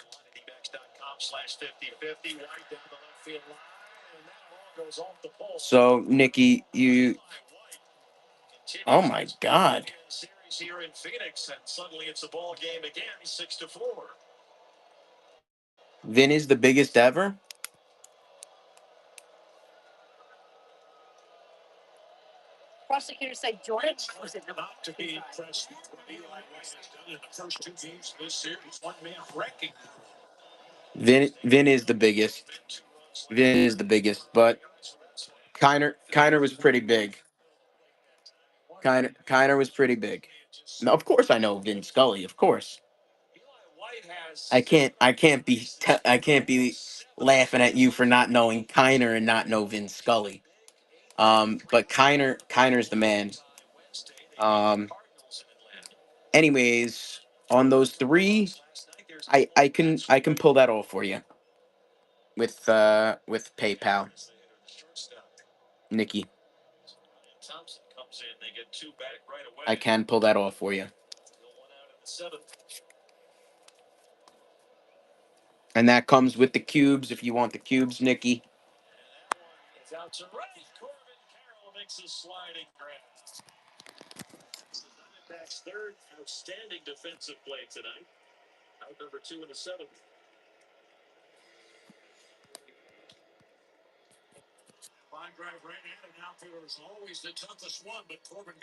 So, Nikki, you. Oh my God. Here in Phoenix, and suddenly it's a ball game again, 6-4. Vin is the biggest ever. Prosecutors say Jordan was it Not to be impressed with what Eli White has done in the first 2 games of this series. One man wrecking. Vin is the biggest. Vin is the biggest, but Kiner was pretty big. Kiner was pretty big. No, of course I know Vin Scully. Of course. I can't be laughing at you for not knowing Kiner and not know Vin Scully. But Kiner's the man. Anyways, on those 3, I can pull that off for you with PayPal. Nikki, I can pull that off for you. And that comes with the cubes if you want the cubes, Nikki. It's out to right. Corbin Carroll makes a sliding grab. Diamondbacks' 3rd outstanding defensive play tonight. Out number 2 in the 7th.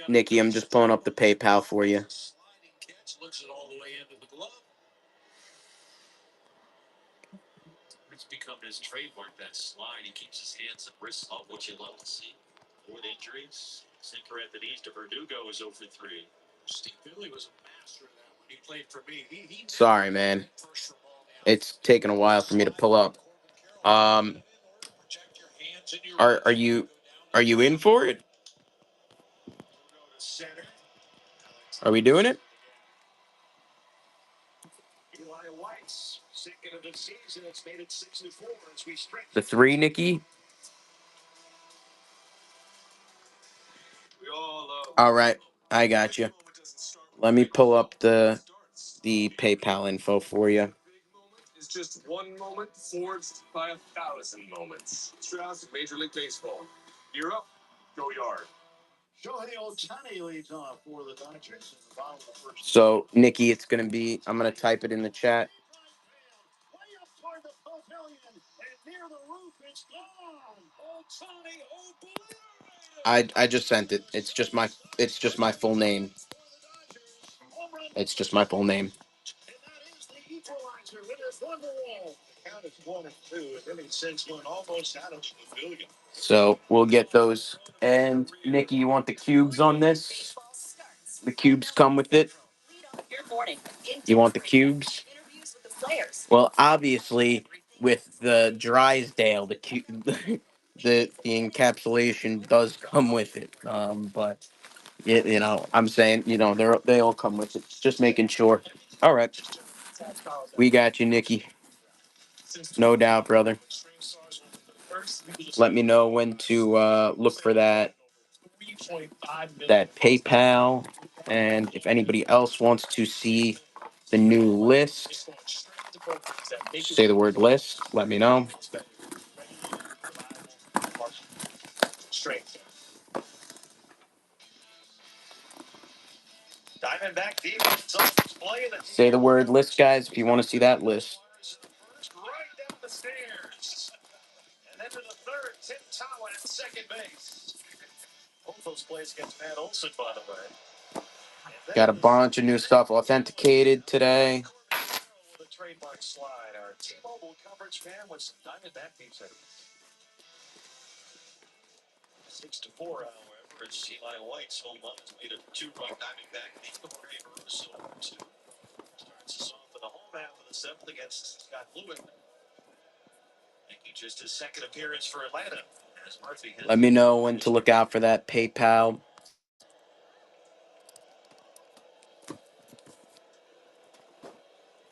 Nikki, I'm just pulling up the PayPal for you. Looks it all the way into the glove. It's become his trademark, that slide. He keeps his hands and wrists up, which you love to see. With injuries, sinker at the knees to Verdugo is 0 for 3. Steve Billy was a master of that when he played for me. Sorry, man. It's taken a while for me to pull up. Are you in for it? Are we doing it? The 3, Nikki. All right, I got you. Let me pull up the PayPal info for you. It's just one moment forged by 1,000 moments. Strauss, Major League Baseball. You're up. Go yard. Shohei Ohtani leads off for the Dodgers in the bottom of the first. So, Nikki, it's going to be, I'm going to type it in the chat. Way up toward the pavilion, and near the roof, it's gone. Ohtani, I just sent it. It's just my full name. It's just my full name. And that is the equalizer. Winners Wonderwall. The count is 1-2. And then since one almost out of the pavilion. So we'll get those. And Nikki, you want the cubes on this? The cubes come with it. You want the cubes? Well, obviously, with the Drysdale, the encapsulation does come with it. But I'm saying, they all come with it. Just making sure. All right, we got you, Nikki. No doubt, brother. Let me know when to look for that PayPal, and if anybody else wants to see the new list, say the word list. Let me know. Diamondback defense on display in the Say the word list, guys, if you want to see that list. right down the stairs. And then to the third, Tim Towan at second base. Both those plays against Matt Olson, by the way. Got a bunch of new stuff authenticated today. The trademark slide. Our T-Mobile coverage fan with some Diamondback defense. 6-4, however, as Eli White's home run has made a 2-run Diamondback lead over Barroso. Starts us off in the home half of the seventh against Scott Lewin. Making just his second appearance for Atlanta. As Murphy hits. Let me know when to look out for that PayPal.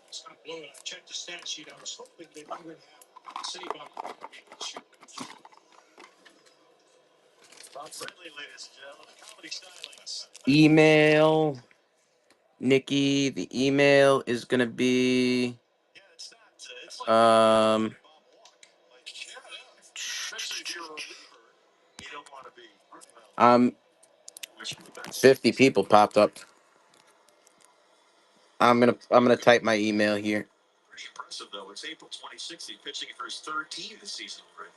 Scott Lewin, I checked the stat sheet. I was hoping that he would have save on Bob Friendly, ladies and gentlemen, the comedy stylings. Email, Nikki. The email is gonna be Yeah, it's not. It's like um. Bob Walk. Like, especially if you're a reliever, you don't want to be. Well, 50 people popped up. I'm gonna type my email here. pretty impressive, though. It's April 26th. He's pitching for his third team this season already.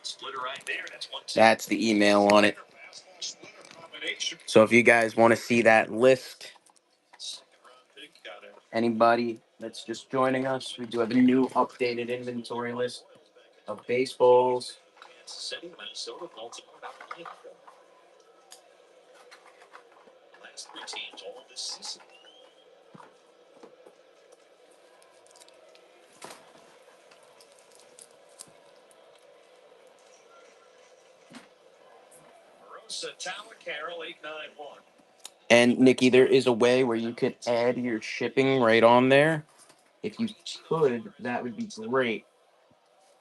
Splitter right there. That's one. That's the email on it. So if you guys want to see that list, anybody that's just joining us, we do have a new updated inventory list of baseballs. Last 3 teams all this season. Rosa, Tower, Carroll, 891. And Nikki, there is a way where you can add your shipping right on there. If you could, that would be great.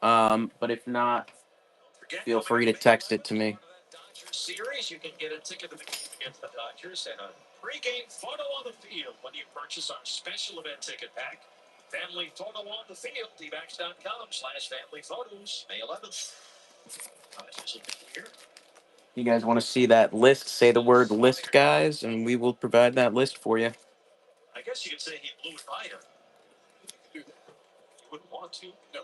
But if not, feel free to text it to me. Dodgers series, you can get a ticket to the game against the Dodgers and a pregame photo on the field when you purchase our special event ticket pack. Family photo on the field, dbacks.com/family photos, May 11th. Dodgers will be here. You guys want to see that list? Say the word list, guys, and we will provide that list for you. I guess you could say he blew it by him. You wouldn't want to. No.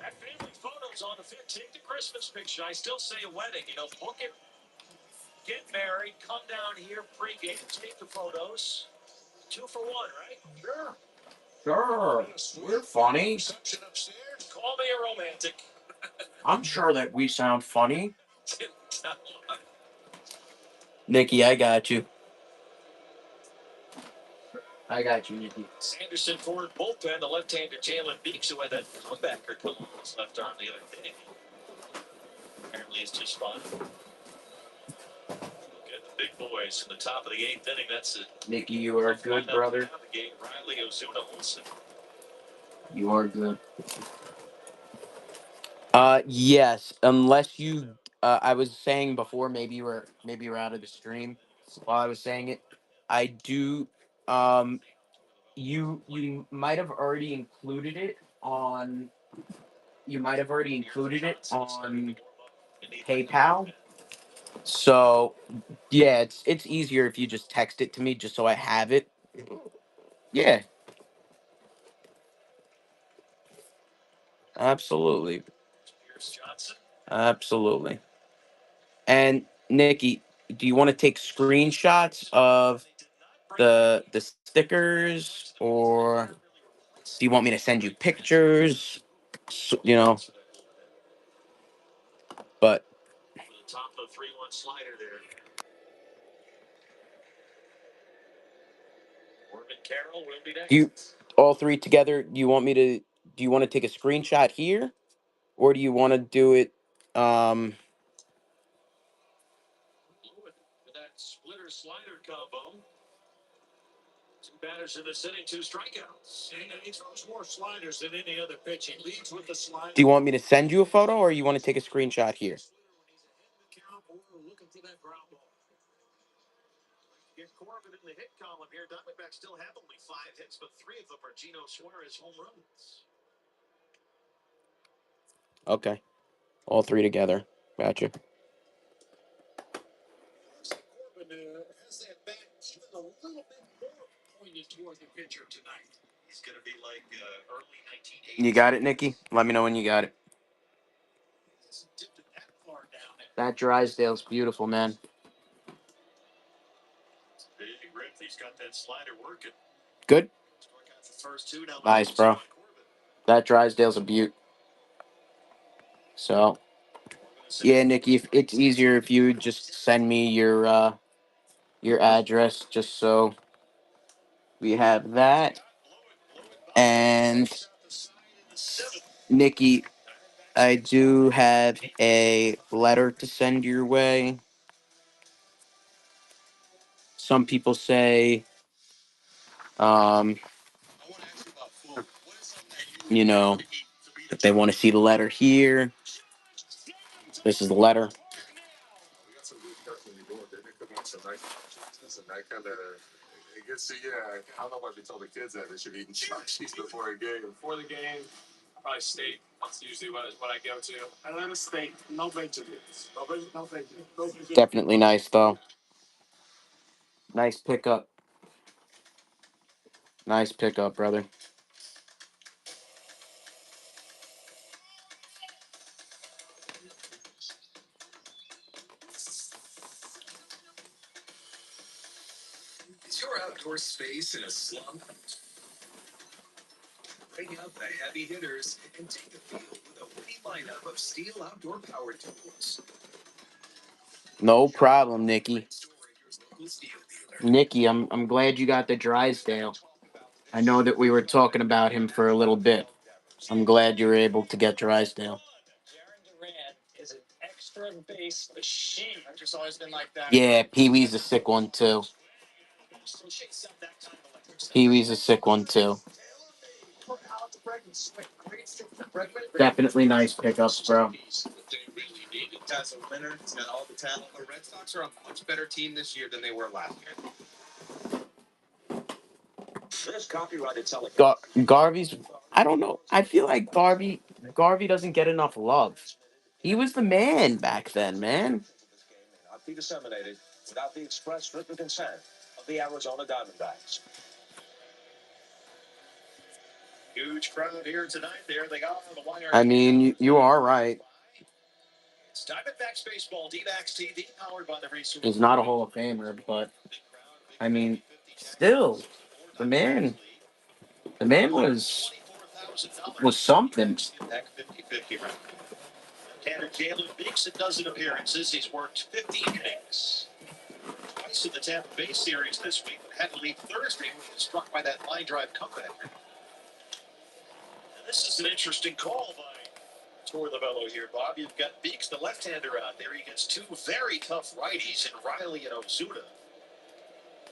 That family photos on the fit. Take the Christmas picture. I still say a wedding. Book it, get married, come down here pregame, take the photos. 2 for 1, right? Sure. Sure. We're funny. Reception upstairs. Call me a romantic. I'm sure that we sound funny. Nikki, I got you. I got you, Nikki. Sanderson Ford bullpen, the left-hander Jalen Beeks, who had that comebacker come on his left arm the other day. Apparently, it's just fun. Look at the big boys in the top of the 8th inning. That's it. Nikki, you are good, brother. Riley Ozuna Olsen. You are good. Yes, unless you. I was saying before, maybe you were out of the stream while I was saying it. I do. You might have already included it on. You might have already included it on PayPal. So yeah, it's easier if you just text it to me, just so I have it. Yeah, absolutely, absolutely. And Nikki, do you want to take screenshots of the stickers, or do you want me to send you pictures? But Top of the 3-1 slider there. Corbin Carroll will be do you next. all three together? Do you want to take a screenshot here, or do you want to do it? Um, With that splitter slider combo. 2 batters in the sitting, 2 strikeouts. And he throws more sliders than any other pitch. He leads with the slider. do you want me to send you a photo, or you want to take a screenshot here? Looking for that ground ball. Get Corbin in the hit column here. Diamondbacks still have only 5 hits, but 3 of them are Gino Suarez home runs. Okay, all three together. Gotcha. Corbin has that bat even a little bit more pointed toward the pitcher tonight. He's going to be like early 1980s. You got it, Nikki. Let me know when you got it. Dipped it that far down there. That Drysdale's beautiful, man. Big rip. He's got that slider working. Good. Struck out the first 2. Now Nice, bro. That Drysdale's a beaut. So, yeah, Nikki, if it's easier if you just send me your address, just so we have that. And Nikki, I do have a letter to send your way. Some people say, um, you know, if they want to see the letter here. This is the letter. We got some good stuff when you go there. They could want some nice cheese and that kind of. It gets to, yeah. I don't know why they told the kids that they should eat cheese before a game. Before the game, probably steak. That's usually what I go to. I let a steak, no vegetables. No vegetables. No vegetables. Definitely nice, though. Nice pickup. Nice pickup, brother. Is your outdoor space in a slump? Bring out the heavy hitters and take the field with a winning lineup of Steel outdoor power tools. No problem, Nikki. Store at your local Steel dealer. Nikki, I'm glad you got the Drysdale. I know that we were talking about him for a little bit. I'm glad you were able to get Drysdale. Jaron Durant is an extra base machine. I've just always been like that. Yeah, Pee Wee's a sick one too. Pee Wee's a sick one too. Definitely nice pickups, bro. As a winner, he's got all the talent. The Red Sox are a much better team this year than they were last year. This copyrighted selling. Garvey's. I don't know. I feel like Garvey doesn't get enough love. He was the man back then, man. Not be disseminated without the express written consent of the Arizona Diamondbacks. Huge crowd here tonight. There they are. The wire. I mean, you are right. It's Diamondbacks baseball, D-backs TV, powered by the Research. He's not a Hall of Famer, but I mean, still, the man, the man was something. Back 50-50 round. Tanner Jalen Beeks at dozen appearances. He's worked 15 innings. Twice in the Tampa Bay series this week, but had to leave Thursday when he was struck by that line drive comeback. And this is an interesting call by Torlavello here, Bob. You've got Beeks, the left-hander, out there. He gets two very tough righties in Riley and Ozuna.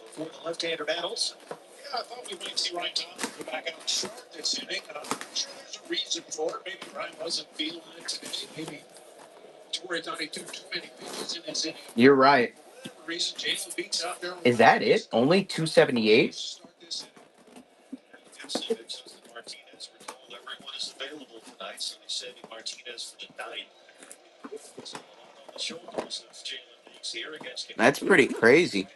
Before the left-hander battles. Yeah, I thought we might see Ryan Thompson go back out and start this inning. I'm sure there's a reason for it. Maybe Ryan wasn't feeling it today. Maybe Torrey thought he took too many pitches in his inning. You're right. Whatever reason, Jalen Beeks out there. Is that it? Only 278? Start this inning. Martinez, we're told everyone is available tonight, so they send Martinez for the ninth. So on the shoulders of Jalen Beeks here against. That's pretty crazy.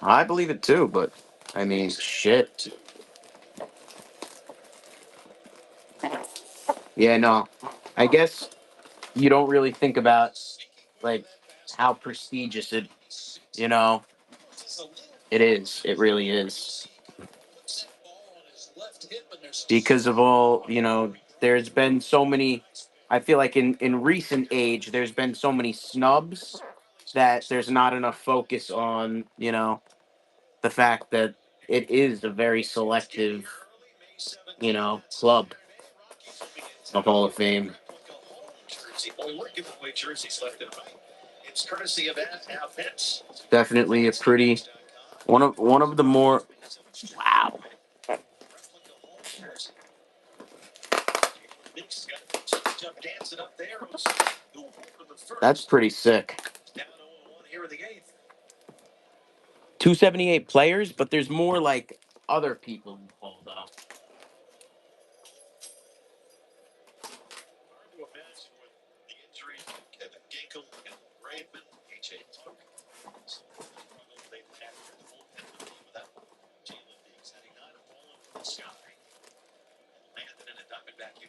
I believe it too, but I mean, shit. Yeah, no. I guess you don't really think about like how prestigious it, you know, it is. It really is. Because of all, there's been so many, I feel like in recent age, there's been so many snubs that there's not enough focus on, the fact that it is a very selective, club, the Hall of Fame. Definitely a pretty one of the more wow. That's pretty sick. 278 players, but there's more like other people involved though.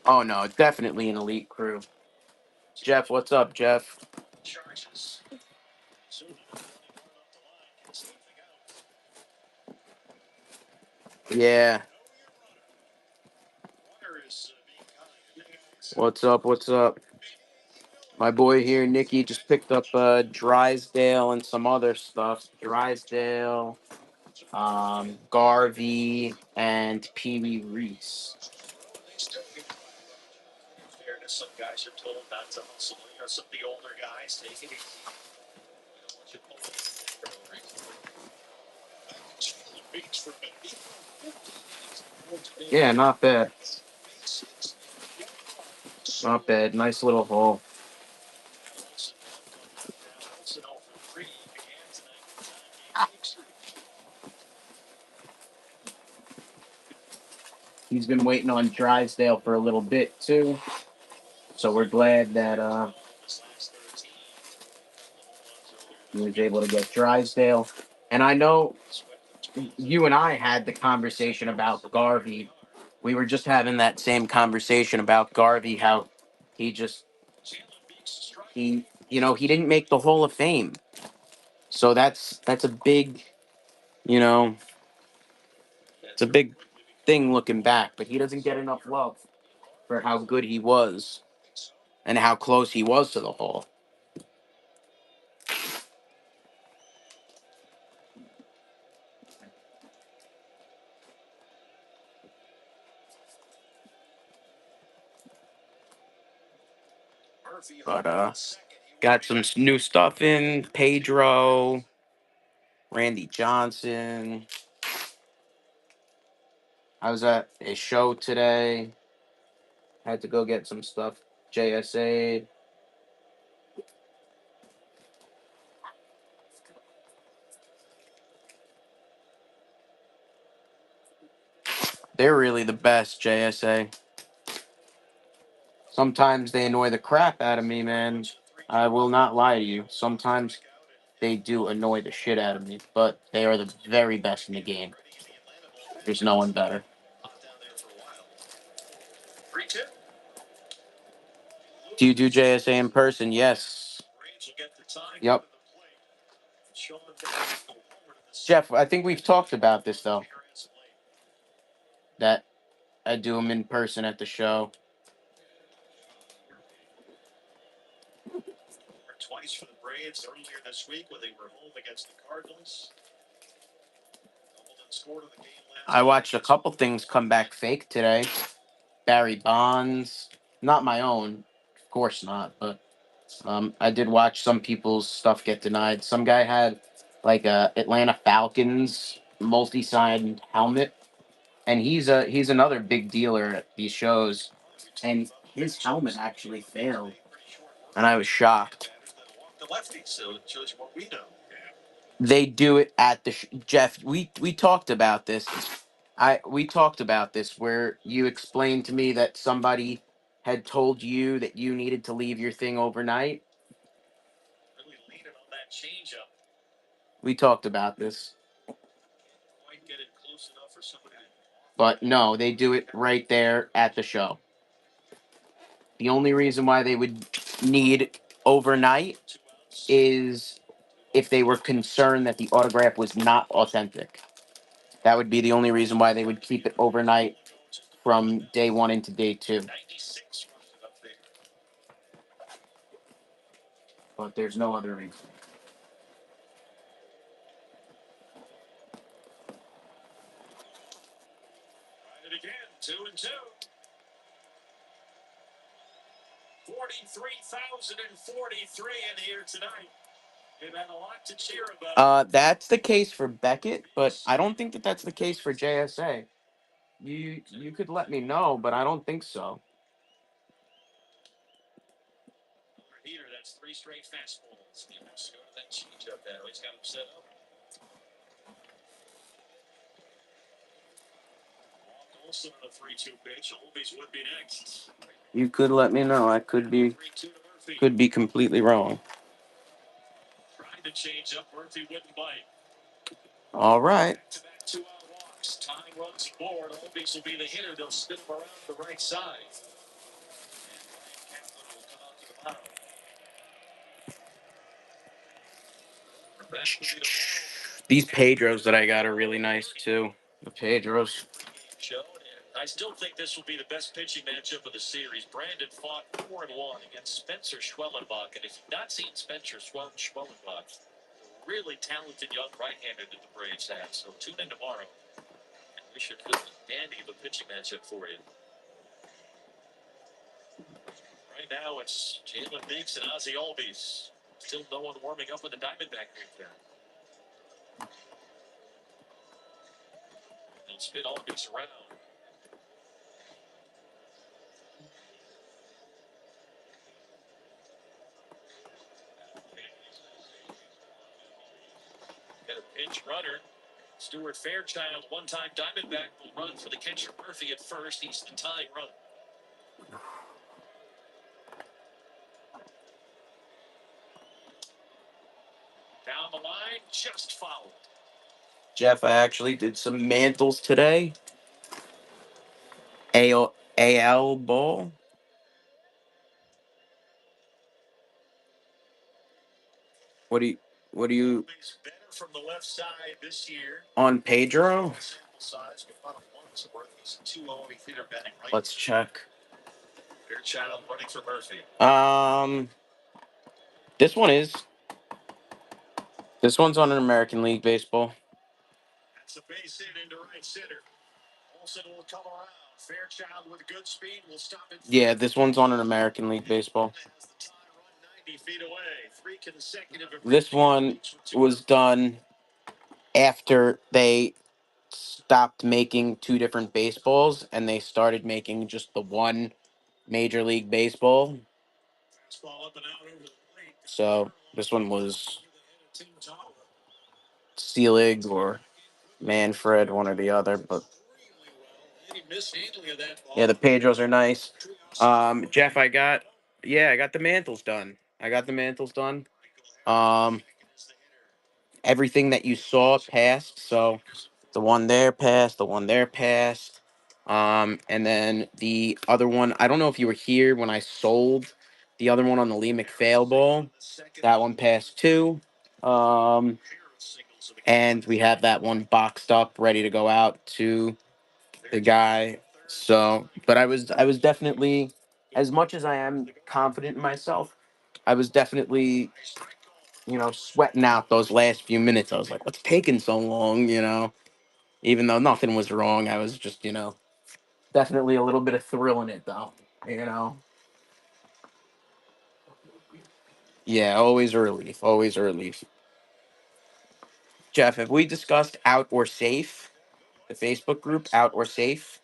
Oh no, definitely an elite crew. Jeff, what's up, Jeff? Yeah. What's up? What's up? My boy here, Nikki, just picked up Drysdale and some other stuff. Drysdale, Garvey, and Pee Wee Reese. Some guys are told not to hustle. Some of the older guys take it easy. Yeah, not bad. Not bad. Nice little hole. He's been waiting on Drysdale for a little bit too, so we're glad that he was able to get Drysdale. And I know you and I had the conversation about Garvey. We were just having that same conversation about Garvey, how he he didn't make the Hall of Fame. So that's a big, you know, it's a big thing looking back, but he doesn't get enough love for how good he was and how close he was to the Hall. But got some new stuff in. Pedro, Randy Johnson. I was at a show today. Had to go get some stuff. JSA. They're really the best, JSA. Sometimes they annoy the crap out of me, man. I will not lie to you. Sometimes they do annoy the shit out of me, but they are the very best in the game. There's no one better. Hot down there for a while. 3-2. Do you do JSA in person? Yes. Braves will get the tie. Yep. Sean Davis will homer to the Jeff, I think we've talked about this though. here as of late. That I do them in person at the show. Homered twice for the Braves earlier this week when they were home against the Cardinals. Doubled and scored in the game last I watched a couple things come back fake today. Barry Bonds, not my own, of course not, but I did watch some people's stuff get denied. Some guy had like a Atlanta Falcons multi-signed helmet, and he's another big dealer at these shows, and his helmet actually failed, and I was shocked. the lefty, so it shows you what we know. They do it at the Jeff. We talked about this. We talked about this where you explained to me that somebody had told you that you needed to leave your thing overnight. Really leaning on that changeup. We talked about this. Quite get it close enough for somebody to. But no, they do it right there at the show. The only reason why they would need overnight is if they were concerned that the autograph was not authentic. That would be the only reason why they would keep it overnight from day one into day two. 96 rushed it up there. But there's no other reason. Tried it again, 2-2. 43,043 in here tonight. They've had a lot to cheer about. That's the case for Beckett, but I don't think that that's the case for JSA. You could let me know, but I don't think so. Heater, that's 3 straight fastballs. He wants to go to that changeup now. He's got him set up. Also on a 3-2 pitch. Olbies would be next. You could let me know. I could be 3-2 to Murphy. completely wrong. Trying to change up. Murphy wouldn't bite. All right. Back-to-back 2-out walks. Tying runs aboard. Olbies will be the hitter. They'll spin him around the right side. And Ryan Kaplan will come out to the mound. These Pedros that I got are really nice too. The Pedros. I still think this will be the best pitching matchup of the series. Brandon fought 4-1 against Spencer Schwellenbach, and if you've not seen Spencer Schwellenbach, really talented young right-hander that the Braves have. So tune in tomorrow, and we should have a dandy of a pitching matchup for you. Right now, it's Jalen Biggs and Ozzie Albies. Still no one warming up with the Diamondback group there. They'll spin Albies around. Got a pinch runner. Stuart Fairchild, one-time Diamondback, will run for the catcher Murphy at first. He's the tying run. Down the line, just fouled. Jeff, I actually did some mantles today. AL ball. What do you Better from the left side this year. on Pedro? Size, but not a once worth. He's 2-0 hitter batting right. Let's check. Fairchild running for Murphy. This one's on an American League Baseball. That's a base hit into right center. Olsen will come around. Fairchild with good speed will stop it. Yeah, this one's on an American League Baseball. Has the tie run 90 feet away. 3 consecutive. This one was done after they stopped making 2 different baseballs and they started making just the one Major League Baseball. Fastball up and out over the plate. So this one was Seelig or Manfred, one or the other. But yeah, the Pedros are nice. Jeff, I got the mantles done. Everything that you saw passed, so The one there passed. The one there passed. And then the other one, I don't know if you were here when I sold the other one on the Lee McPhail Bowl. That one passed too. And we have that one boxed up, ready to go out to the guy. So, but I was definitely, as much as I am confident in myself, I was definitely, sweating out those last few minutes. I was like, what's taking so long, Even though nothing was wrong, I was just, definitely a little bit of thrill in it, though. You know. Yeah, always a relief. Always a relief. Jeff, have we discussed out or safe? The Facebook group, out or safe?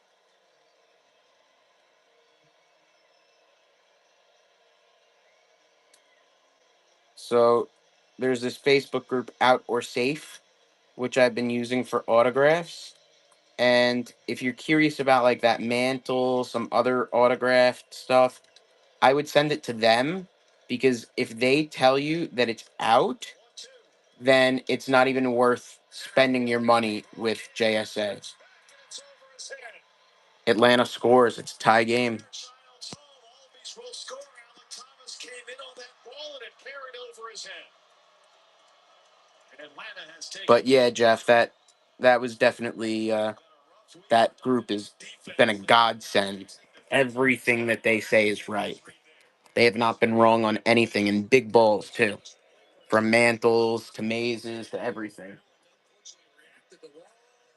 So there's this Facebook group, out or safe, which I've been using for autographs. And if you're curious about like that mantle, some other autographed stuff, I would send it to them, because if they tell you that it's out, then it's not even worth spending your money with JSA. Atlanta scores. It's a tie game. But yeah, Jeff, that was definitely that group has been a godsend. Everything that they say is right. They have not been wrong on anything, in big balls too, from mantles to mazes to everything.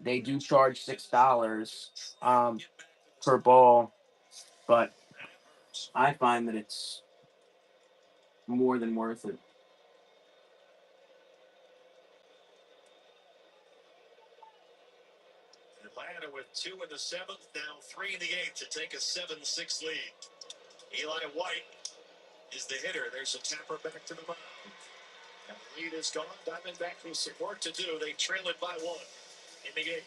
They do charge $6 per ball, but I find that it's more than worth it. Atlanta with 2 in the 7th, now 3 in the 8th to take a 7-6 lead. Eli White is the hitter. There's a tapper back to the mound. And the lead is gone. Diamondback with some work to do. They trail it by 1 in the 8th.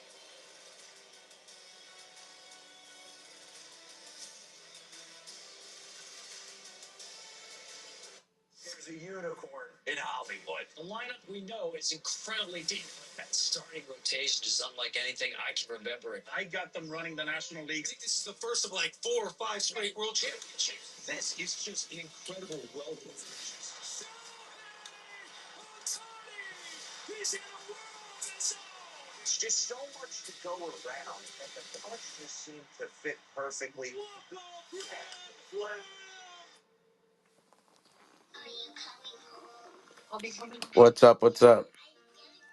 There's a unicorn in Hollywood. The lineup we know is incredibly deep. That starting rotation is unlike anything I can remember. I got them running the National League. I think this is the first of like 4 or 5 straight world championships. This is just an incredible wealth of It's just so much to go around, and the punch just seemed to fit perfectly. What's up? What's up?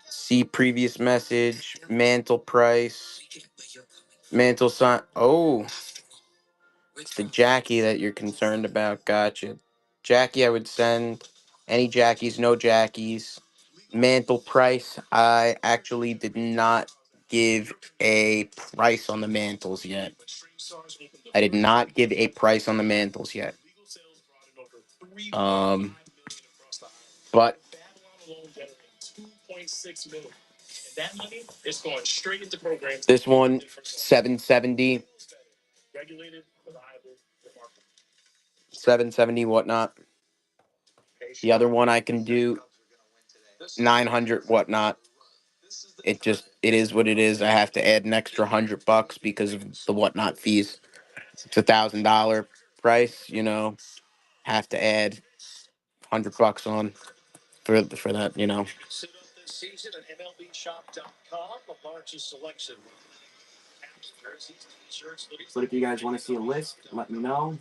See previous message. Mantle price. Mantle sign. Oh, it's the Jackie that you're concerned about. Gotcha. Jackie, I would send. Any Jackies, no Jackies. Mantle price. I actually did not give a price on the mantles yet. I did not give a price on the mantles yet. But this one, 770, 770 whatnot. The other one I can do 900 whatnot. It is what it is. I have to add an extra $100 because of the whatnot fees. It's $1,000 price, have to add $100 on for that. Suit up this season at MLBShop.com, the largest selection. Jerseys, t-shirts, hoodies. But if you guys want to see a list, let me know.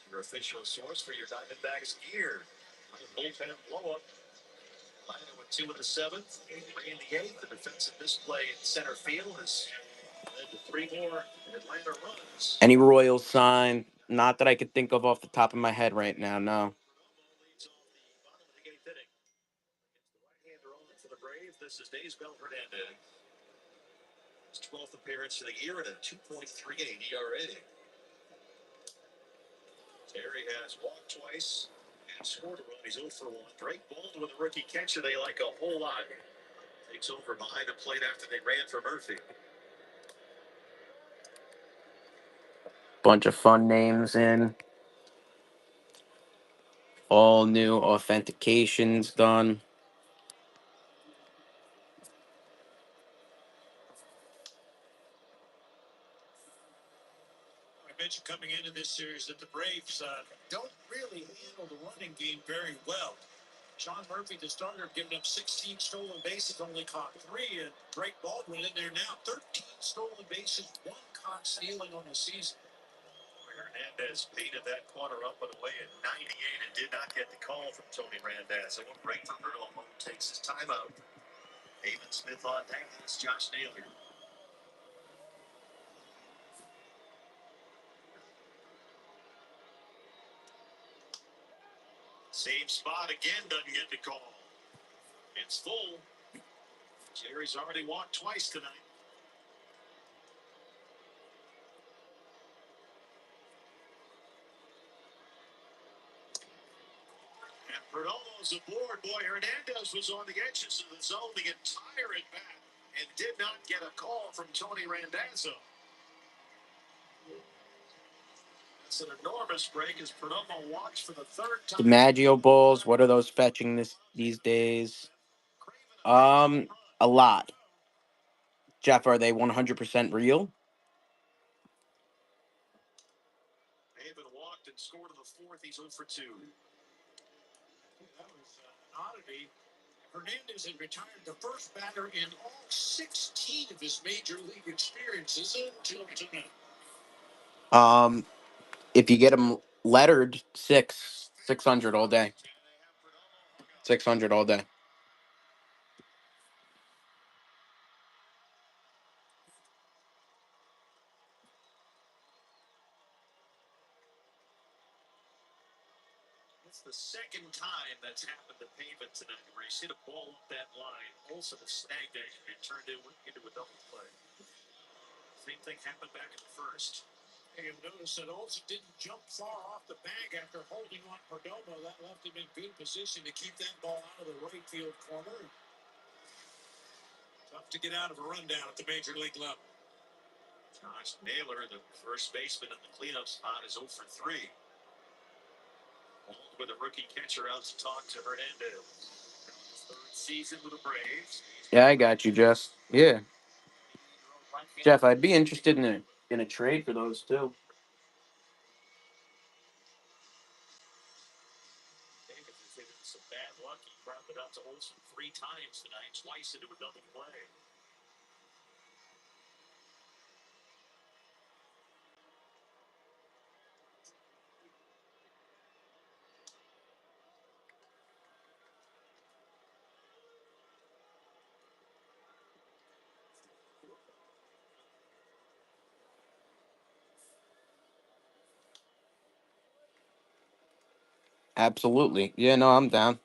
Your official source for your Diamondbacks gear. Bullpen blow-up. Atlanta with 2 in the 7th, 3 in the 8th. The defensive misplay in center field has led to 3 more Atlanta runs. Any Royals sign? Not that I could think of off the top of my head right now, no. This is Daysbel Hernandez. His 12th appearance of the year at a 2.38 ERA. Terry has walked twice and scored a run. He's 0 for 1. Drake Baldwin, the rookie catcher, they like a whole lot. Takes over behind the plate after they ran for Murphy. Bunch of fun names in. All new authentications done. mentioned coming into this series that the Braves don't really handle the running game very well. Sean Murphy, the starter, giving up 16 stolen bases, only caught 3. And Drake Baldwin in there now, 13 stolen bases, 1 caught stealing on the season. Hernandez painted that corner up and away at 98 and did not get the call from Tony Randazzo. A break for Perdomo takes his timeout. David Smith on deck. This is Josh Naylor. Same spot again, doesn't get the call. It's full. Jerry's already walked twice tonight. And Perdomo's aboard. Boy, Hernandez was on the edges of the zone the entire at bat and did not get a call from Tony Randazzo. It's an enormous break as Perdomo walks for the third time. DiMaggio Bulls, what are those fetching these days? A lot. Jeff, are they 100% real? David walked and scored in the fourth. He's 0 for 2. That was an oddity. Hernandez had retired the first batter in all 16 of his major league experiences until tonight. If you get them lettered, 600 all day. 600 all day. It's the second time that's happened to Pavin tonight, where he's hit a ball up that line. Olsen snagged it and turned it into a double play. Same thing happened back in the first. And you'll notice that Olsen didn't jump far off the bag after holding on Perdomo. That left him in good position to keep that ball out of the right field corner. Tough to get out of a rundown at the major league level. Josh Naylor, the first baseman in the cleanup spot, is 0 for 3. With a rookie catcher out to talk to Hernandez. Third season with the Braves. Yeah, I got you, Jess. Yeah. Jeff, I'd be interested in a trade for those too. David has hit some bad luck. He brought it out to Olsen 3 times tonight, twice into a double play. Absolutely. Yeah, no, I'm down.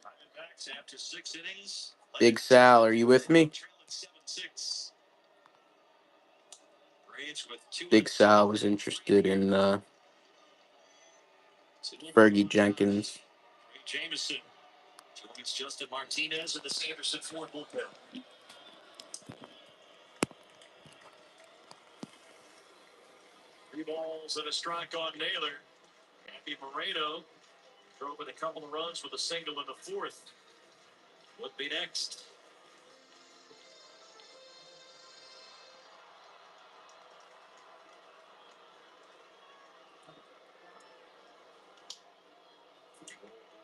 Diamondbacks after 6 innings. Big Sal, are you with me? 7-6. Braves with 2 Big Sal was interested in Fergie Jenkins. Jameson joins Justin Martinez in the Sanderson Ford bullpen. 3 balls and a strike on Naylor. Happy Moreno drove in a couple of runs with a single in the fourth. Would be next.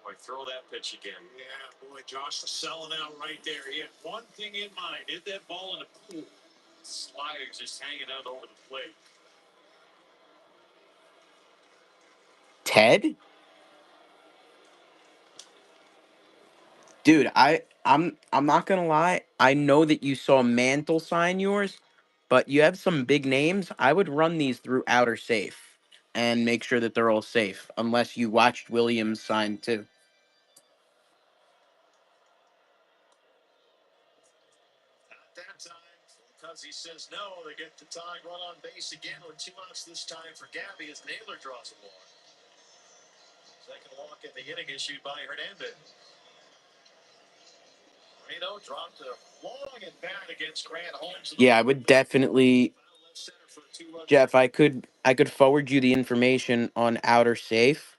Boy, throw that pitch again. Yeah, boy, Josh is selling out right there. He had one thing in mind. Hit that ball in the pool. Slider just hanging out over the plate. Ted? Dude, I'm not gonna lie. I know that you saw Mantle sign yours, but you have some big names. I would run these through Outer Safe and make sure that they're all safe, unless you watched Williams sign too. At that time, because he says no, they get the tying run on base again with 2 outs this time for Gabby as Naylor draws a walk. Second walk in the inning issued by Hernandez. Moreno dropped a long at bat against Grant Holmes. Yeah, I would definitely, Jeff. I could forward you the information on Outer Safe.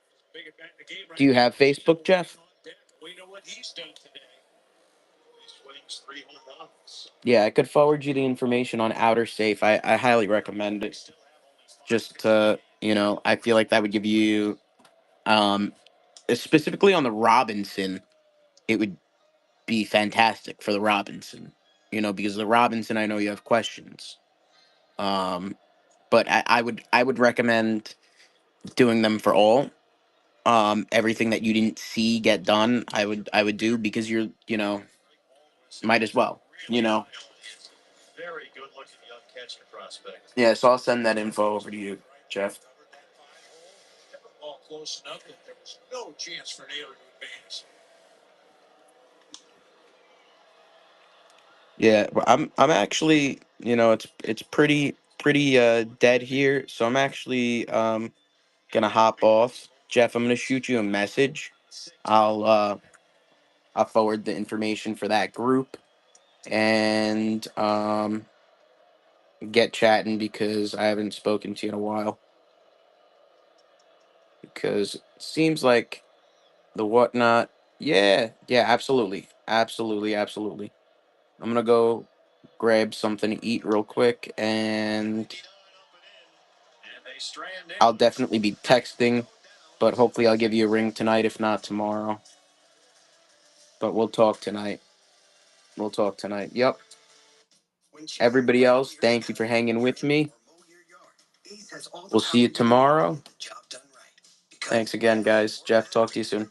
Do you have Facebook, Jeff? We know what he's done today. He swings 3 home runs. Yeah, I could forward you the information on Outer Safe. I highly recommend it. just to, I feel like that would give you, um, specifically on the Robinson, it would be fantastic for the Robinson, because the Robinson, I know you have questions. Um, but I would recommend doing them for all. Everything that you didn't see get done, I would do, because might as well, Very good looking young catcher prospect. Yeah, so I'll send that info over to you, Jeff. Ball close enough that there was no chance for Naylor to advance. Yeah, well, I'm actually, it's pretty dead here, so I'm actually gonna hop off. Jeff, I'm gonna shoot you a message. I'll forward the information for that group, and get chatting, because I haven't spoken to you in a while. Because it seems like the whatnot. Yeah, yeah, absolutely, absolutely, absolutely. I'm gonna go grab something to eat real quick, and I'll definitely be texting, but hopefully I'll give you a ring tonight, if not tomorrow. But we'll talk tonight. We'll talk tonight. Yep. Everybody else, thank you for hanging with me. We'll see you tomorrow. Thanks again, guys. Jeff, talk to you soon.